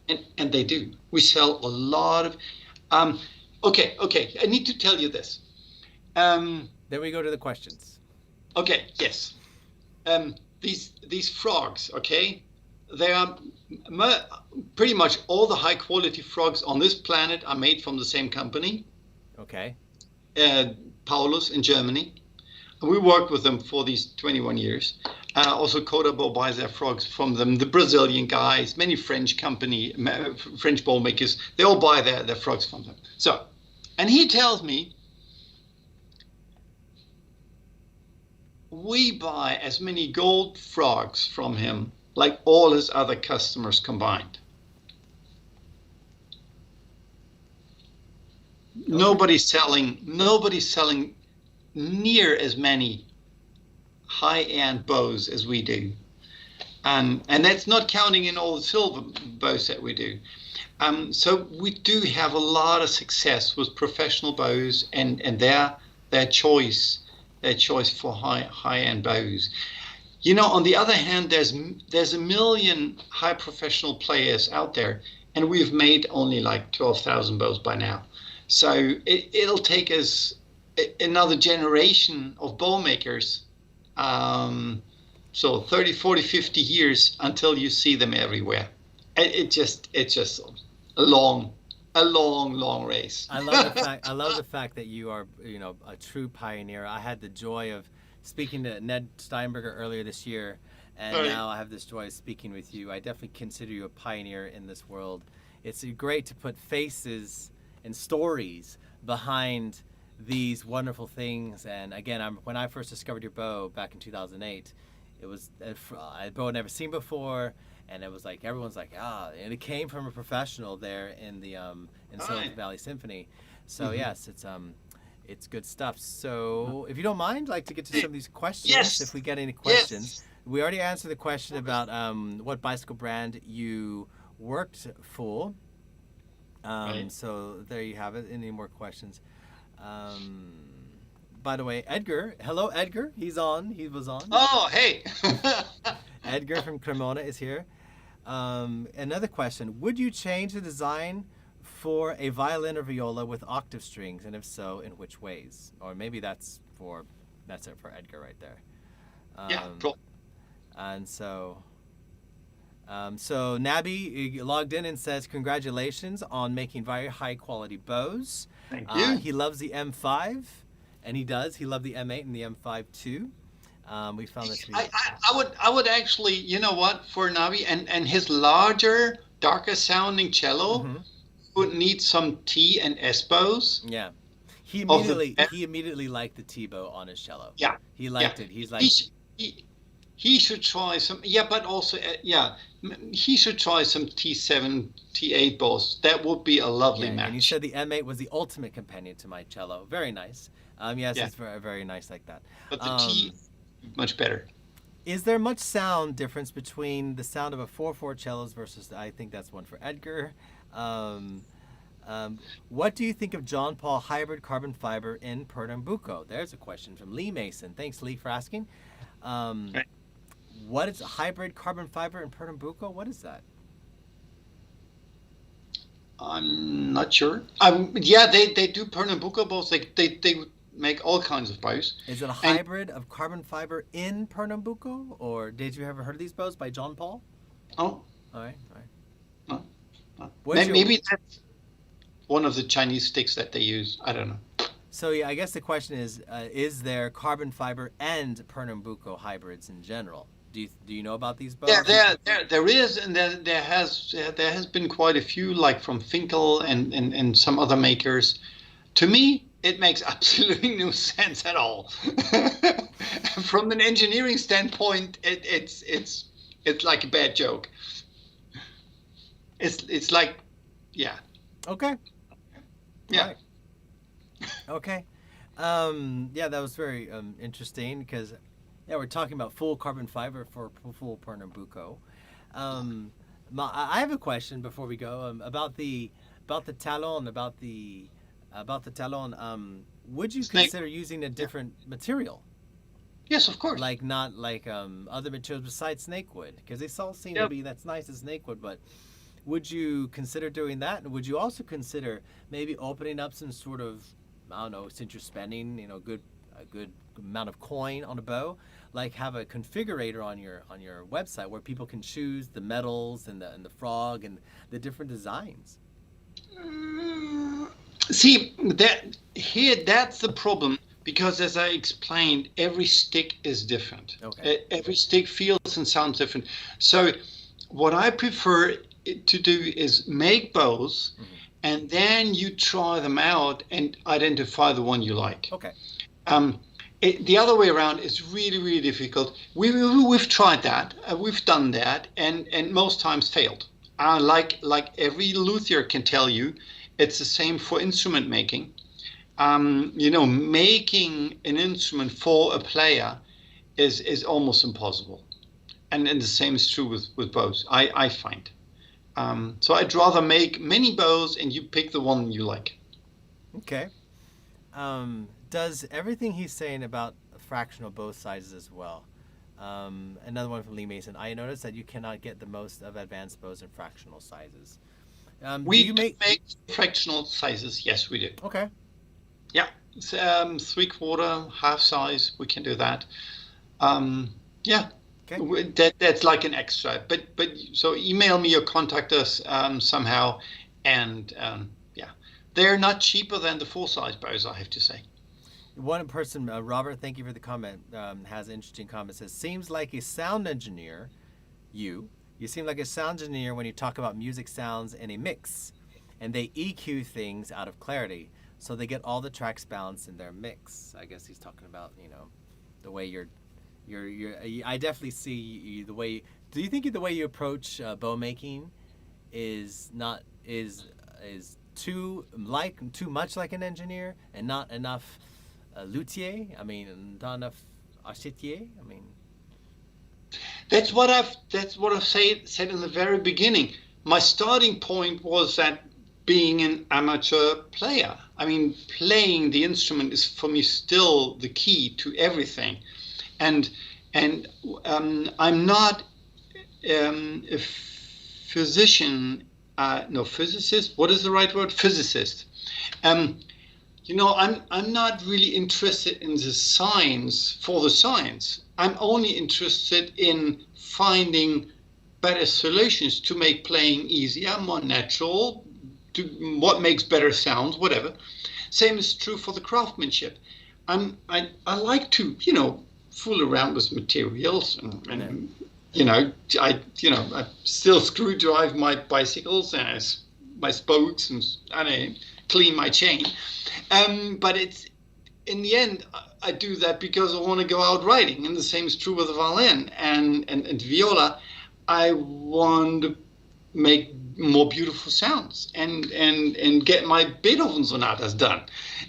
And they do. We sell a lot of. Okay. I need to tell you this. Then we go to the questions. Okay. Yes. These frogs. Okay. They are pretty much all the high quality frogs on this planet are made from the same company. Okay. Paulus in Germany. We worked with them for these 21 years. Also, Kodabo buys their frogs from them. The Brazilian guys, many French bow makers, they all buy their frogs from them. So, and he tells me, we buy as many gold frogs from him like all his other customers combined. Okay. Nobody's selling near as many high-end bows as we do, and that's not counting in all the silver bows that we do. So we do have a lot of success with professional bows and their choice for high-end bows. On the other hand, there's a million high professional players out there, and we've made only like 12,000 bows by now. So it'll take us another generation of bow makers, so 30, 40, 50 years until you see them everywhere. It's just a long race. I love the fact that you are a true pioneer. I had the joy of speaking to Ned Steinberger earlier this year, and now I have this joy of speaking with you. I definitely consider you a pioneer in this world. It's great to put faces and stories behind these wonderful things. And again, when I first discovered your bow back in 2008, it was a bow I'd never seen before, and it was like everyone's like, and it came from a professional there in the in Silicon Valley Symphony. So yes, it's good stuff. So if you don't mind, I'd like to get to some of these questions. If we get any questions. We already answered the question about what bicycle brand you worked for. So there you have it. Any more questions? By the way, Edgar. Hello, Edgar. He was on. Oh, hey. Edgar from Cremona is here. Another question. Would you change the design for a violin or viola with octave strings? And if so, in which ways? Or maybe that's it for Edgar right there. Cool. And so Nabby logged in and says, congratulations on making very high quality bows. Thank you. He loves the M5, and he does. He loved the M8 and the M5 too. We found that to be... I would actually, for Nabby and his larger, darker sounding cello would need some T and S bows. Yeah. He immediately liked the T bow on his cello. Yeah. He liked it. He's like... He should try some, but also, he should try some T7, T8 bows. That would be a lovely match. And you said the M8 was the ultimate companion to my cello. Very nice. It's very, very nice like that. But the T, much better. Is there much sound difference between the sound of a 4/4 cellos versus, I think that's one for Edgar, What do you think of John Paul hybrid carbon fiber in Pernambuco? There's a question from Lee Mason. Thanks, Lee, for asking. Right. What is a hybrid carbon fiber in Pernambuco? What is that? I'm not sure. Yeah, they do Pernambuco bows. They make all kinds of bows. Is it a hybrid of carbon fiber in Pernambuco? Or did you ever heard of these bows by John Paul? Oh, All right, all right. no, no. What's your- Maybe that's one of the Chinese sticks that they use. I don't know. So yeah, I guess the question is there carbon fiber and Pernambuco hybrids in general? Do you know about these bows? Yeah, there is, and there has been quite a few, like from Finkel and some other makers. To me, it makes absolutely no sense at all. From an engineering standpoint, it's like a bad joke. It's like, yeah. Okay. Yeah. Right. Okay. Yeah, that was very interesting because, yeah, we're talking about full carbon fiber for full Pernambuco. I have a question before we go about the talon would you Snake. consider using a different material, Yes, of course. like not like other materials besides snakewood? Because they all seem to Yep. be that's nice as snakewood, but would you consider doing that? And would you also consider maybe opening up some sort of, I don't know, since you're spending, a good amount of coin on a bow, like have a configurator on your website where people can choose the metals and the frog and the different designs? See, that's the problem, because as I explained, every stick is different. Okay. Every stick feels and sounds different. So what I prefer to do is make bows, and then you try them out and identify the one you like. Okay. The other way around is really, really difficult. We've tried that. We've done that, and most times failed. Like every luthier can tell you, it's the same for instrument making. Making an instrument for a player is almost impossible. And the same is true with bows, I find. So I'd rather make many bows and you pick the one you like. Okay. Does everything he's saying about fractional bow sizes as well? Another one from Lee Mason. I noticed that you cannot get the most of advanced bows in fractional sizes. We do make fractional sizes. Yes, we do. Okay. Yeah, it's, 3/4, half size. We can do that. Yeah. Okay. That's like an extra. But so email me or contact us somehow, and yeah, they're not cheaper than the full-size bows, I have to say. One person, Robert, thank you for the comment, has an interesting comment. Says, seems like a sound engineer, you seem like a sound engineer when you talk about music sounds in a mix, and they EQ things out of clarity, so they get all the tracks balanced in their mix. I guess he's talking about, the way you're I definitely see the way. Do you think the way you approach bow making is too much like an engineer and not enough luthier? I mean, not enough architier? I mean, that's what I've said in the very beginning. My starting point was that being an amateur player. I mean, playing the instrument is for me still the key to everything. And I'm not a physician, physicist. What is the right word? Physicist. I'm not really interested in the science for the science. I'm only interested in finding better solutions to make playing easier, more natural, to what makes better sounds, whatever. Same is true for the craftsmanship. I like to, fool around with materials and I still screw drive my bicycles and my spokes and clean my chain. But it's in the end I do that because I want to go out riding, and the same is true with the violin and viola. I want to make more beautiful sounds and get my Beethoven sonatas done.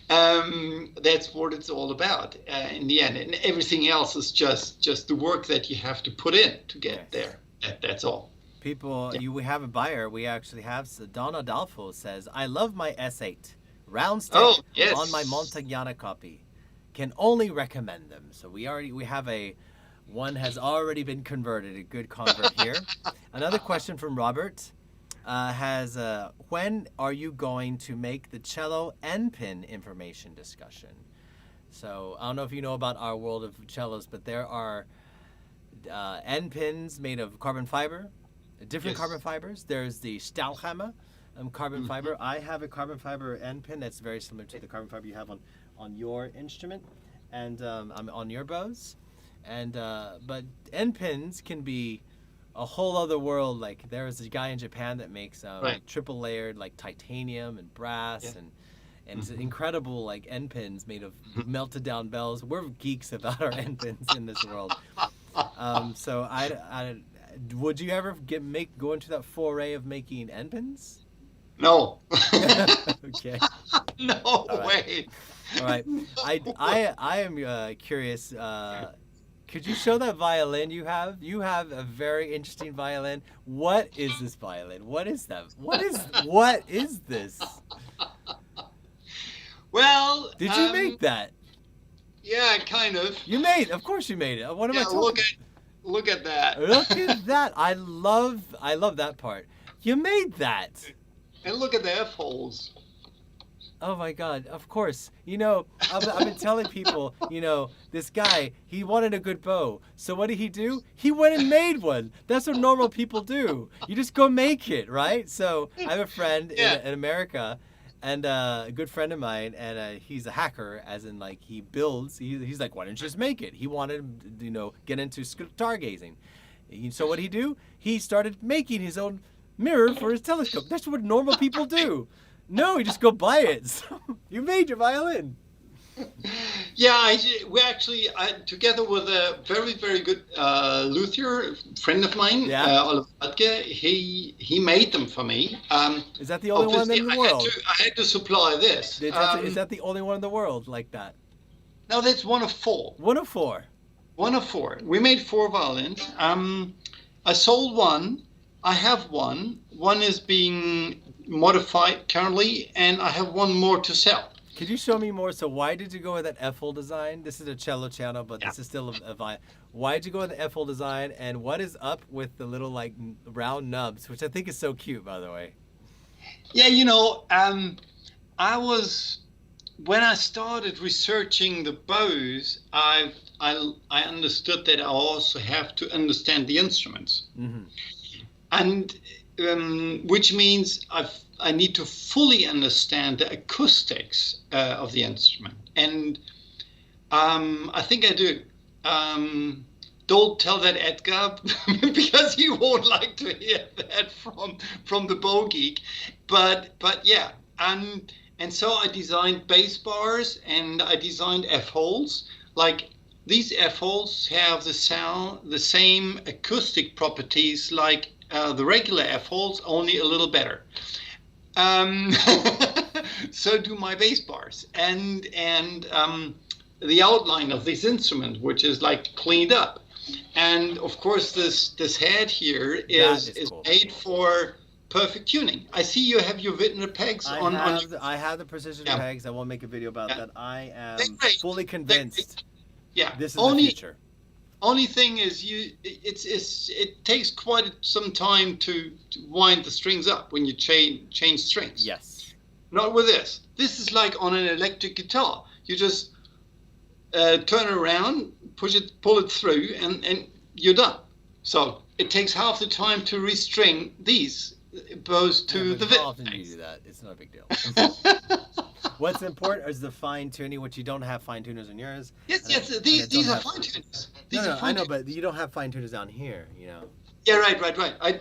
That's what it's all about in the end, and everything else is just the work that you have to put in to get there. That's all. People, we have a buyer. We actually have Don Adolfo says, "I love my S8 round stick on my Montagnana copy. Can only recommend them." So we have one has already been converted. A good convert here. Another question from Robert has, when are you going to make the cello end pin information discussion? So I don't know if you know about our world of cellos, but there are end pins made of carbon fiber. Different carbon fibers. There's the Stahlhammer carbon fiber. I have a carbon fiber end pin that's very similar to the carbon fiber you have on your instrument and on your bows. And but end pins can be a whole other world. Like there is a guy in Japan that makes triple layered like titanium and brass and it's incredible like end pins made of melted down bells. We're geeks about our end pins in this world. So I would you ever go into that foray of making end pins? No. Okay. No way. All right. I am curious. Could you show that violin you have? You have a very interesting violin. What is this violin? What is that? What is this? Well, did you make that? Yeah, kind of. Of course you made it. What am I talking? Look at that. Look at that. I love that part. You made that. And look at the F-holes. Oh my God, of course. I've been telling people, this guy, he wanted a good bow. So what did he do? He went and made one. That's what normal people do. You just go make it, right? So I have a friend in America, and a good friend of mine, and he's a hacker, as in like he builds. He's like, why don't you just make it? He wanted to, get into stargazing. So what did he do? He started making his own mirror for his telescope. That's what normal people do. No, you just go buy it. So you made your violin. Yeah, we actually, together with a very, very good luthier friend of mine, Oliver Radke, he made them for me. Is that the only one in the world? I had to supply this. Is that the only one in the world like that? No, that's one of four. One of four? One of four. We made 4 violins. I sold one. I have one. One is being modified currently, and I have one more to sell. Could you show me more? So why did you go with that F-hole design? This is a cello channel, but this is still a violin. Why did you go with the F-hole design, and what is up with the little like round nubs, which I think is so cute, by the way? Yeah, when I started researching the bows, I understood that I also have to understand the instruments. Mm-hmm. And which means I need to fully understand the acoustics of the instrument. And I think I do. Don't tell that Edgar, because he won't like to hear that from the bow geek. But yeah, and so I designed bass bars and I designed F-holes. Like these F-holes have the same acoustic properties like the regular F-holes, only a little better. So do my bass bars and the outline of this instrument, which is like cleaned up. And of course, this head here is cool. Made for perfect tuning. I see you have your Wittner pegs on. I have the precision pegs. I will make a video about that. I am fully convinced. This is the future. Only thing is, it takes quite some time to wind the strings up when you change strings. Yes. Not with this. This is like on an electric guitar. You just turn around, pull it through, and you're done. So it takes half the time to restring these bows to the How often do you do that? It's not a big deal. What's important is the fine tuning, which you don't have fine tuners in yours. Yes, these are fine tuners. I know, but you don't have fine tuners down here, Yeah, right.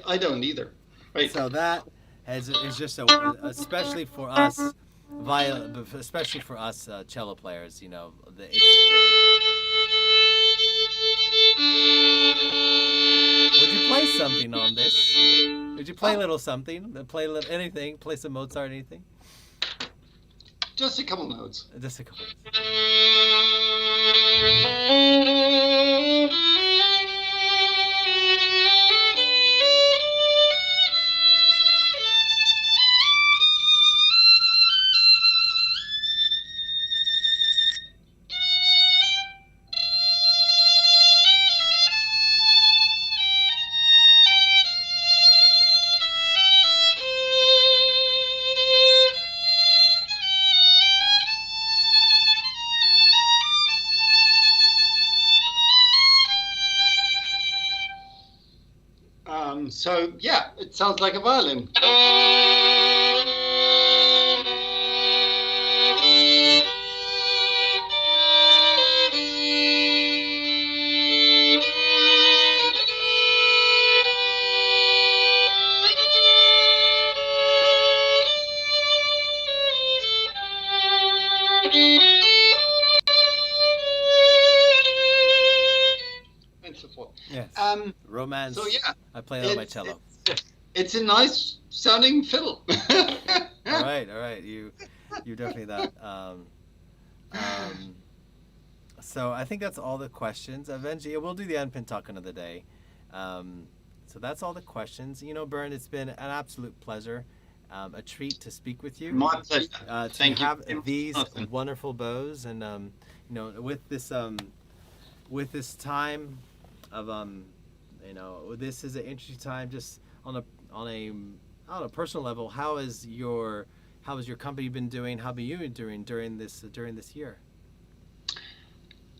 I don't either. Right. So that is just especially for us, especially for us cello players, Would you play something on this? Would you play a little something? Play anything? Play some Mozart, anything? Just a couple notes. Just a couple notes. So yeah, it sounds like a violin. And so forth. Yes. Romance. So yeah, I play it on my cello. It's a nice sounding fiddle. All right. You definitely that. So I think that's all the questions. Eventually, we'll do the unpin talk another day. So that's all the questions. You know, Bernd, it's been an absolute pleasure, a treat to speak with you. My pleasure. Thank you. Have these wonderful bows, and you know, with this time of you know, this is an interesting time. Just on a personal level, how has your company been doing? How have you been doing during this year?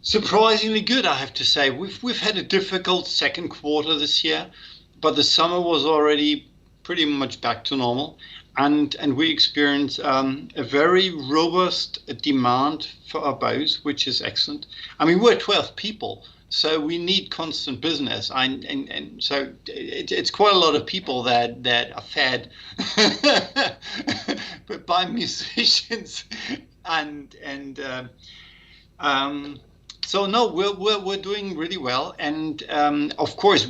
Surprisingly good, I have to say. We've had a difficult second quarter this year, but the summer was already pretty much back to normal, and we experienced a very robust demand for our bows, which is excellent. I mean, we're 12 people, so we need constant business, and so it's quite a lot of people that are fed by musicians, so no, we're doing really well, and of course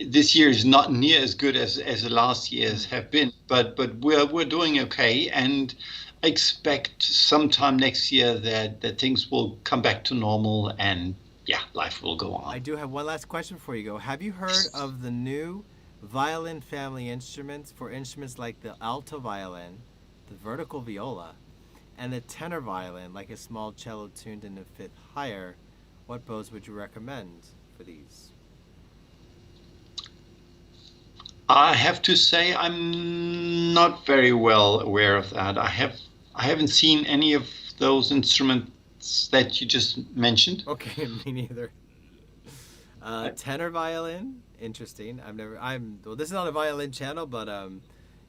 this year is not near as good as the last years have been, but we're doing okay, and I expect sometime next year that things will come back to normal, and yeah, life will go on. I do have one last question before you go. Have you heard of the new violin family instruments for instruments like the alto violin, the vertical viola, and the tenor violin, like a small cello tuned in a fifth higher? What bows would you recommend for these? I have to say I'm not very well aware of that. I haven't seen any of those instruments that you just mentioned. Okay, me neither. Tenor violin, interesting. Well, this is not a violin channel, but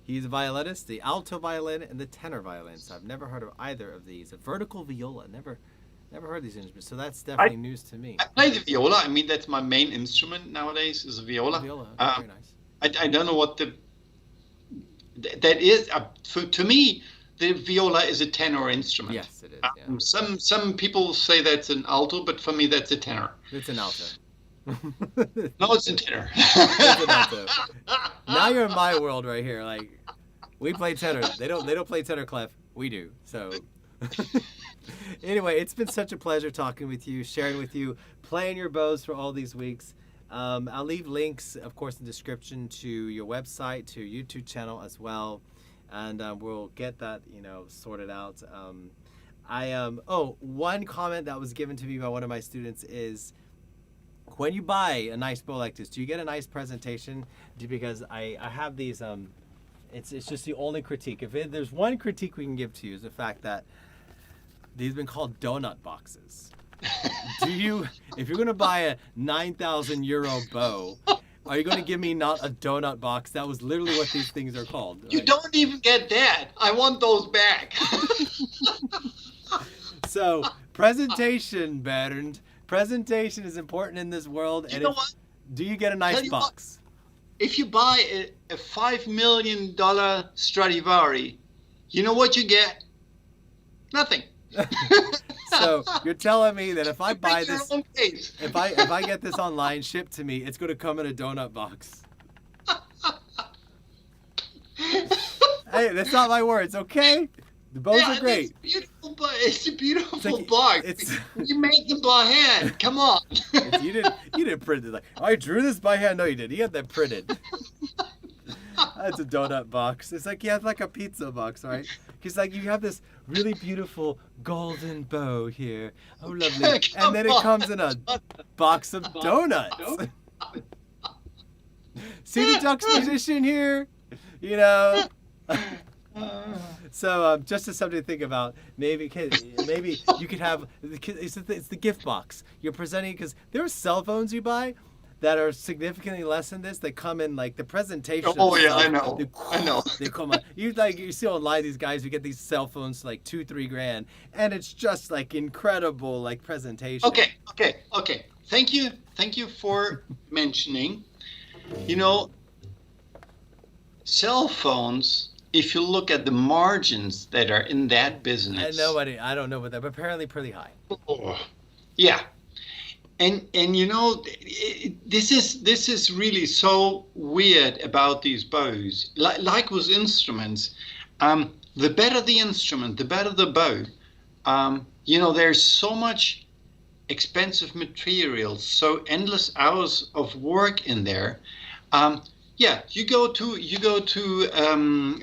he's a violinist, the alto violin and the tenor violin. So I've never heard of either of these. A vertical viola, never heard these instruments. So that's definitely news to me. I play the viola. I mean, that's my main instrument nowadays, is a viola. Viola, very nice. I don't know what that is. To me, the viola is a tenor instrument. Yes, it is. Yeah. Some people say that's an alto, but for me, that's a tenor. It's an alto. No, it's a tenor. It's an alto. Now you're in my world right here. Like, we play tenor. They don't play tenor clef. We do. So anyway, it's been such a pleasure talking with you, sharing with you, playing your bows for all these weeks. I'll leave links, of course, in the description to your website, to your YouTube channel as well, and we'll get that, sorted out. One comment that was given to me by one of my students is, when you buy a nice bow like this, do you get a nice presentation? Because I have these, it's just the only critique. If there's one critique we can give to you, is the fact that these have been called donut boxes. If you're going to buy a 9,000 euro bow, are you going to give me not a donut box? That was literally what these things are called. You don't even get that. I want those back. So, presentation, Bernd. Presentation is important in this world. You know what? Do you get a nice box? If you buy a $5 million Stradivari, you know what you get? Nothing. So you're telling me that if I buy this, if I get this online shipped to me, it's going to come in a donut box. Hey, that's not my words, okay? The bows are great. It's a beautiful box. You make them by hand. Come on. You didn't print it. Like, I drew this by hand. No, you didn't. You had that printed. That's a donut box. It's like you have like a pizza box, right? Because like you have this really beautiful golden bow here. Oh, lovely. And then it comes in a box of donuts. See the juxtaposition here? So just as something to think about, maybe you could have, it's the gift box. You're presenting, because there are cell phones you buy that are significantly less than this. They come in like the presentation. Oh yeah, stuff, I know. I know. They come on. You see online these guys who get these cell phones like $2-3 grand, and it's just like incredible like presentation. Okay. Thank you for mentioning. You know, cell phones. If you look at the margins that are in that business, I don't know about that, but apparently pretty high. Oh, yeah. And you know, this is really so weird about these bows. Like with instruments, the better the instrument, the better the bow. You know, there's so much expensive materials, so endless hours of work in there. Yeah, you go to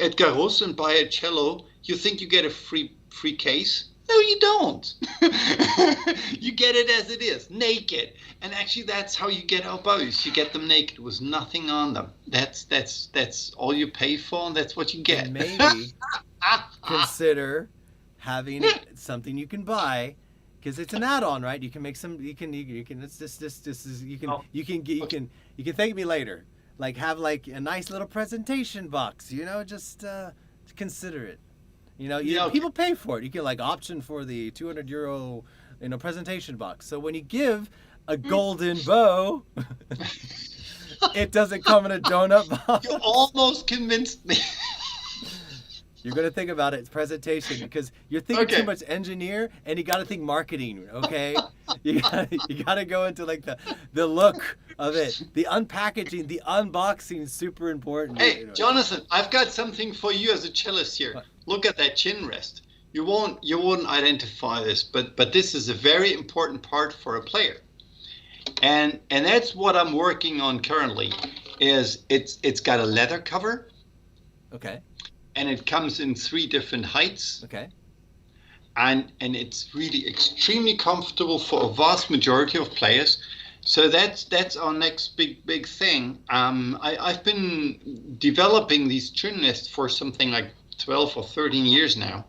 Edgar Ross and buy a cello. You think you get a free case? No, you don't. You get it as it is, naked. And actually, that's how you get our bows. You get them naked with nothing on them. That's all you pay for, and that's what you get. And maybe consider having something you can buy, because it's an add-on, right? You can make some. You can. It's this is. You can. Oh. You can thank me later. Like have like a nice little presentation box. You know, just consider it. You know, people pay for it. You get like option for the €200, presentation box. So when you give a golden bow, it doesn't come in a donut box. You almost convinced me. You're gonna think about it, presentation, because you're thinking too much engineer, and you got to think marketing. Okay, you gotta go into like the look of it, the unpackaging, the unboxing is super important. Hey, Jonathan, I've got something for you as a cellist here. What? Look at that chin rest. You wouldn't identify this, but this is a very important part for a player, and that's what I'm working on currently. Is it's got a leather cover. Okay. And it comes in 3 different heights. Okay. And it's really extremely comfortable for a vast majority of players. So that's our next big thing. I've been developing these chin rests for something like 12 or 13 years now.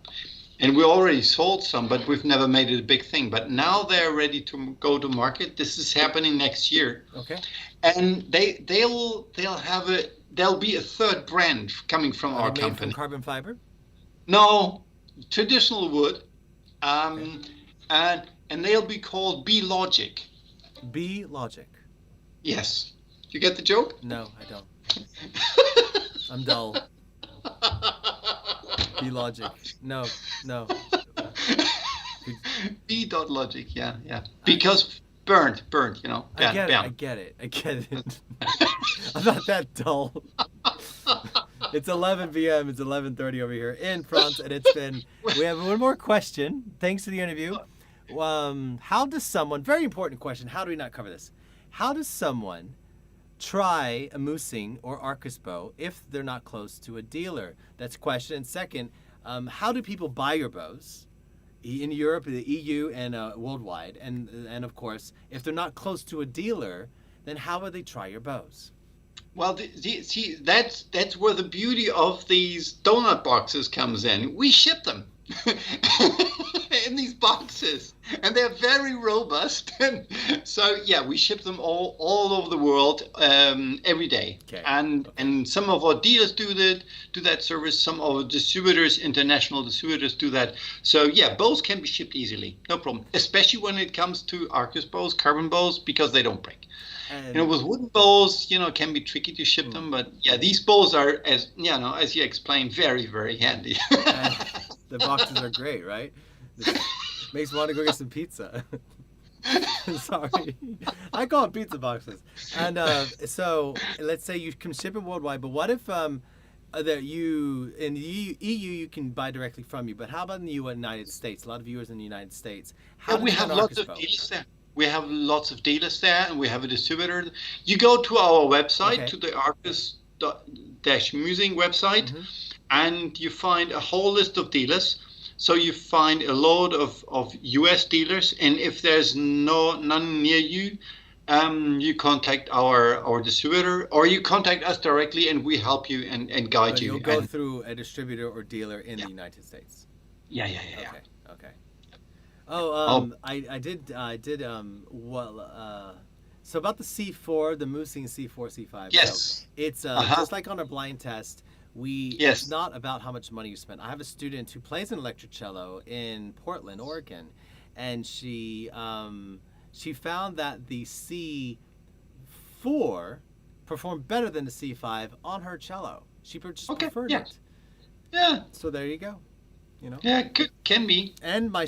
And we already sold some, but we've never made it a big thing. But now they're ready to go to market. This is happening next year. Okay. And there'll be a third brand coming from our made company. From carbon fiber? No, traditional wood. And they'll be called B-Logic. B-Logic. Yes. You get the joke? No, I don't. I'm dull. B-Logic. No. B.Logic, yeah. Because BERND, you know. I get it. I'm not that dull. It's 11 p.m. It's 11:30 over here in France, and we have one more question. Thanks to the interview. How does someone, very important question, how do we not cover this? How does someone try a MÜSING or ARCUS bow if they're not close to a dealer? That's question. And second, how do people buy your bows? In Europe, the EU, and worldwide, and of course, if they're not close to a dealer, then how would they try your bows? Well, see, that's where the beauty of these donut boxes comes in. We ship them in these boxes, and they're very robust. And so, yeah, we ship them all over the world every day. Okay. And some of our dealers do that service. Some of our distributors, international distributors, do that. So, yeah, bows can be shipped easily, no problem. Especially when it comes to ARCUS bows, carbon bows, because they don't break. And with wooden bows, it can be tricky to ship them, but yeah, these bows are, as you explained, very, very handy. The boxes are great, right? It makes me want to go get some pizza. Sorry, I call them pizza boxes. And so let's say you can ship it worldwide, but what if that you in the EU you can buy directly from you, but how about in the United States? A lot of viewers in the United States. How we have lots of dealers there. We have lots of dealers there, and we have a distributor. You go to our website, to the ARCUS-MÜSING website, and you find a whole list of dealers. So you find a load of US dealers, and if there's none near you, you contact our distributor, or you contact us directly, and we help you and guide you. You'll go through a distributor or dealer in the United States. Yeah. Okay. Oh, I did. So about the C4, the MÜSING C4, C5. So Yes. it's Uh-huh. just like on a blind test. It's Yes. not about how much money you spend. I have a student who plays an electric cello in Portland, Oregon, and she found that the C4 performed better than the C5 on her cello. She just Okay. preferred Yeah. it. Yeah. So there you go. You know. Yeah. Can be. And my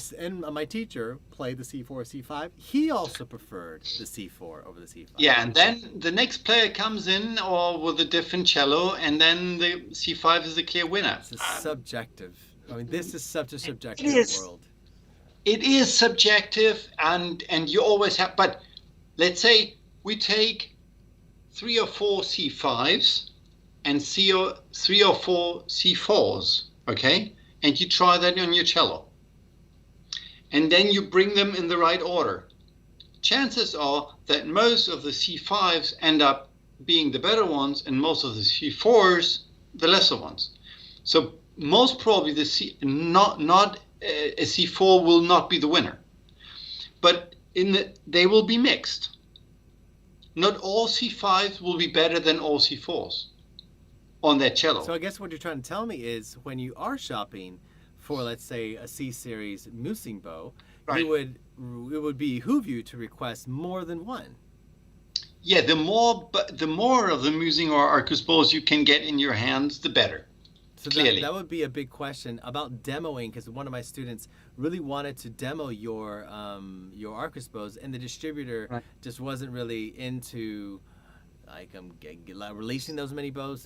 teacher played the C4, C5. He also preferred the C4 over the C5. Yeah, and then the next player comes in or with a different cello, and then the C5 is the clear winner. It's subjective. I mean, this is such a subjective It is. world. It is subjective, and you always have. But let's say we take 3 or 4 C5s and 3 or 4 C4s, okay? And you try that on your cello. And then you bring them in the right order. Chances are that most of the C5s end up being the better ones and most of the C4s the lesser ones. So most probably a C4 will not be the winner. But they will be mixed. Not all C5s will be better than all C4s on that cello. So I guess what you're trying to tell me is when you are shopping for, let's say, a C series MÜSING bow, Right. it would behoove you to request more than one. Yeah, the more of the MÜSING or ARCUS bows you can get in your hands, the better. So Clearly. that would be a big question about demoing, because one of my students really wanted to demo your ARCUS bows, and the distributor just wasn't really into like releasing those many bows.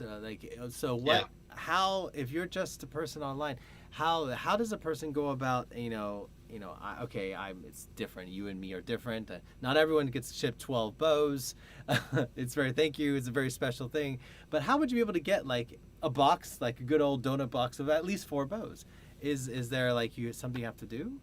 How, if you're just a person online, how does a person go about it's different. You and me are different. Not everyone gets shipped 12 bows. It's a very special thing. But how would you be able to get like a box, like a good old donut box of at least 4 bows? Is there like something you have to do?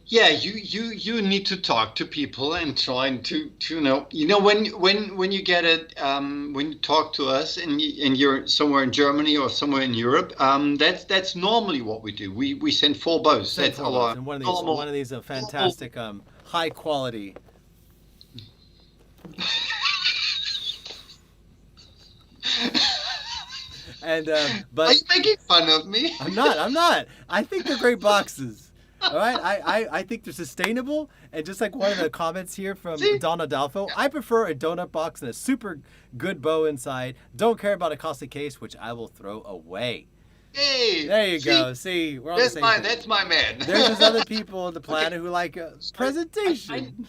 Yeah, you need to talk to people and try to know. When you get it, when you talk to us and you're somewhere in Germany or somewhere in Europe, that's normally what we do. We send 4 bows. That's our and one of these fantastic high quality. And but are you making fun of me? I'm not. I think they're great boxes. All right, I think they're sustainable, and just like one of the comments here from Don Adolfo, I prefer a donut box and a super good bow inside. Don't care about a costly case, which I will throw away. Hey, there you go. See, we're on the same page. That's my man. There's just other people on the planet who like presentation.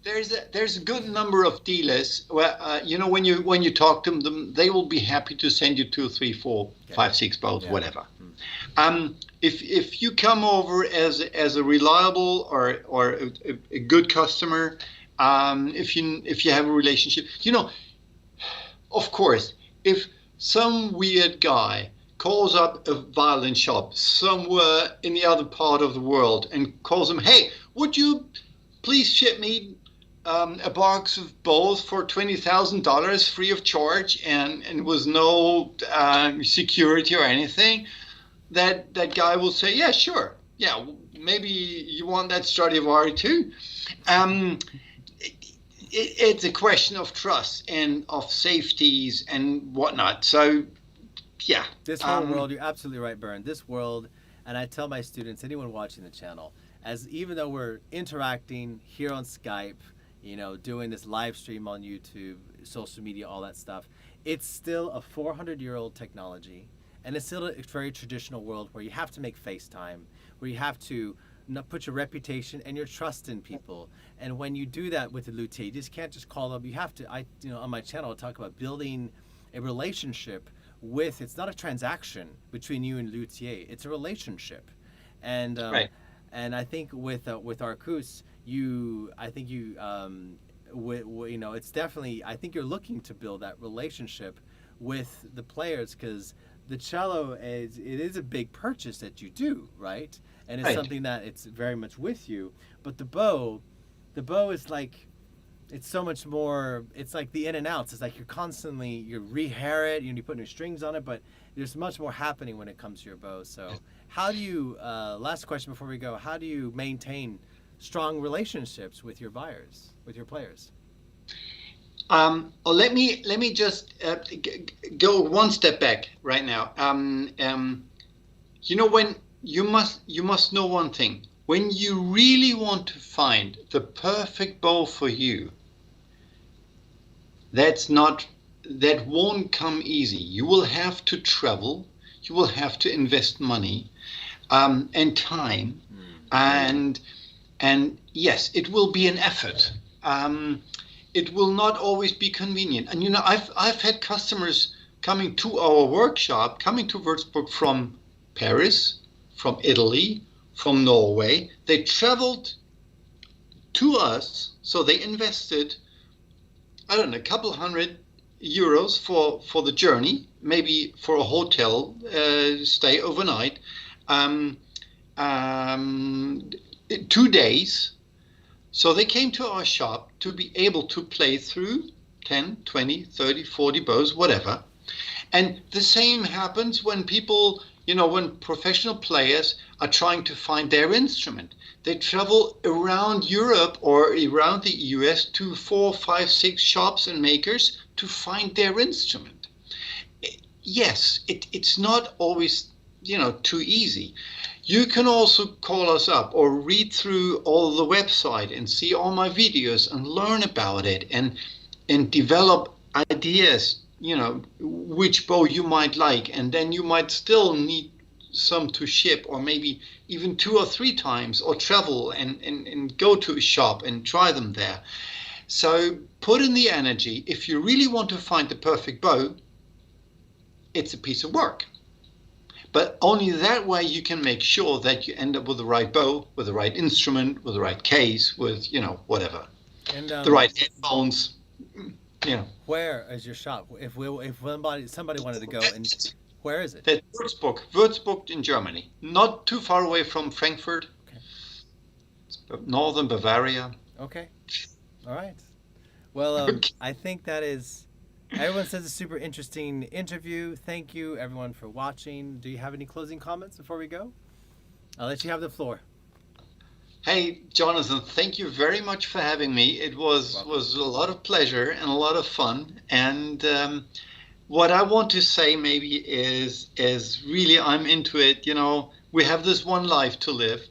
There's a good number of dealers where when you talk to them, they will be happy to send you 2, 3, 4, 5, 6 bows, whatever. If you come over as a reliable or a good customer, if you have a relationship, of course, if some weird guy calls up a violin shop somewhere in the other part of the world and calls them, hey, would you please ship me a box of bows for $20,000 free of charge and with no security or anything, that guy will say, yeah, sure. Yeah, maybe you want that Stradivari too. It's a question of trust and of safeties and whatnot. So, yeah. This whole world, you're absolutely right, Bernd. This world, and I tell my students, anyone watching the channel, even though we're interacting here on Skype, doing this live stream on YouTube, social media, all that stuff, it's still a 400-year-old technology, and it's still a very traditional world where you have to make FaceTime, where you have to put your reputation and your trust in people. And when you do that with a luthier, you just can't just call them. You have to. On my channel, I talk about building a relationship with. It's not a transaction between you and luthier. It's a relationship, and right. And I think with ARCUS, it's definitely. I think you're looking to build that relationship with the players, because the cello is a big purchase that you do, right? And it's something that it's very much with you. But the bow is like, it's so much more. It's like the in and outs. It's like you rehair it, you put new strings on it, but there's much more happening when it comes to your bow. So how do you, last question before we go, how do you maintain strong relationships with your buyers, with your players? Let me just go one step back right now. When you must know one thing. When you really want to find the perfect bow for you, that won't come easy. You will have to travel. You will have to invest money and time, and yes, it will be an effort. It will not always be convenient. And I've had customers coming to our workshop, coming to Würzburg from Paris, from Italy, from Norway. They traveled to us, so they invested, I don't know, a couple €100 for the journey, maybe for a hotel stay overnight, 2 days. So they came to our shop to be able to play through 10, 20, 30, 40 bows, whatever. And the same happens when people, when professional players are trying to find their instrument. They travel around Europe or around the US to 4, 5, 6 shops and makers to find their instrument. Yes, it's not always, too easy. You can also call us up or read through all the website and see all my videos and learn about it and develop ideas, which bow you might like, and then you might still need some to ship, or maybe even 2 or 3 times, or travel and go to a shop and try them there. So put in the energy. If you really want to find the perfect bow, it's a piece of work. But only that way you can make sure that you end up with the right bow, with the right instrument, with the right case, with, whatever. And the right headphones, Where is your shop? If somebody wanted to go, and where is it? At Würzburg in Germany. Not too far away from Frankfurt. Okay. It's northern Bavaria. Okay. All right. Well, I think that is... Everyone says a super interesting interview. Thank you, everyone, for watching. Do you have any closing comments before we go? I'll let you have the floor. Hey, Jonathan, thank you very much for having me. It was a lot of pleasure and a lot of fun. And what I want to say maybe is really I'm into it. We have this one life to live.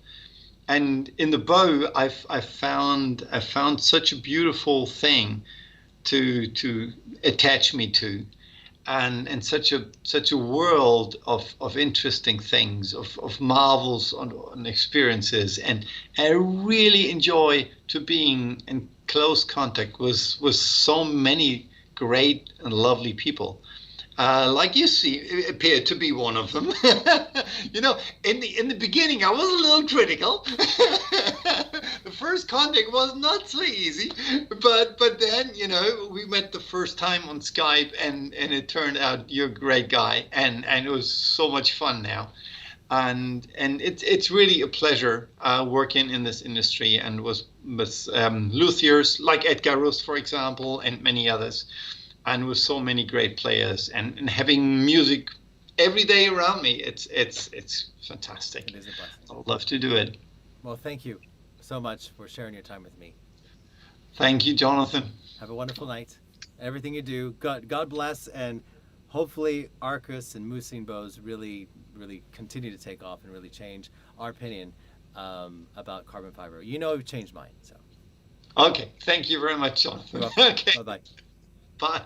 And in the bow, I found such a beautiful thing to attach me to, and such a world of interesting things, of marvels and experiences, and I really enjoy to being in close contact with so many great and lovely people. Like you see, appear to be one of them. In the beginning, I was a little critical. The first contact was not so easy, but then we met the first time on Skype, and it turned out you're a great guy, and it was so much fun now, and it's really a pleasure working in this industry, and with luthiers like Edgar Rust, for example, and many others. And with so many great players, and having music every day around me, it's fantastic. It is a blessing. I'd love to do it. Well, thank you so much for sharing your time with me. Thank you, Jonathan. Have a wonderful night. Everything you do, God bless, and hopefully ARCUS and MÜSING bows really continue to take off and really change our opinion about carbon fiber. You've changed mine. So. Okay, thank you very much, Jonathan. You're welcome. Okay. Bye-bye. Bye.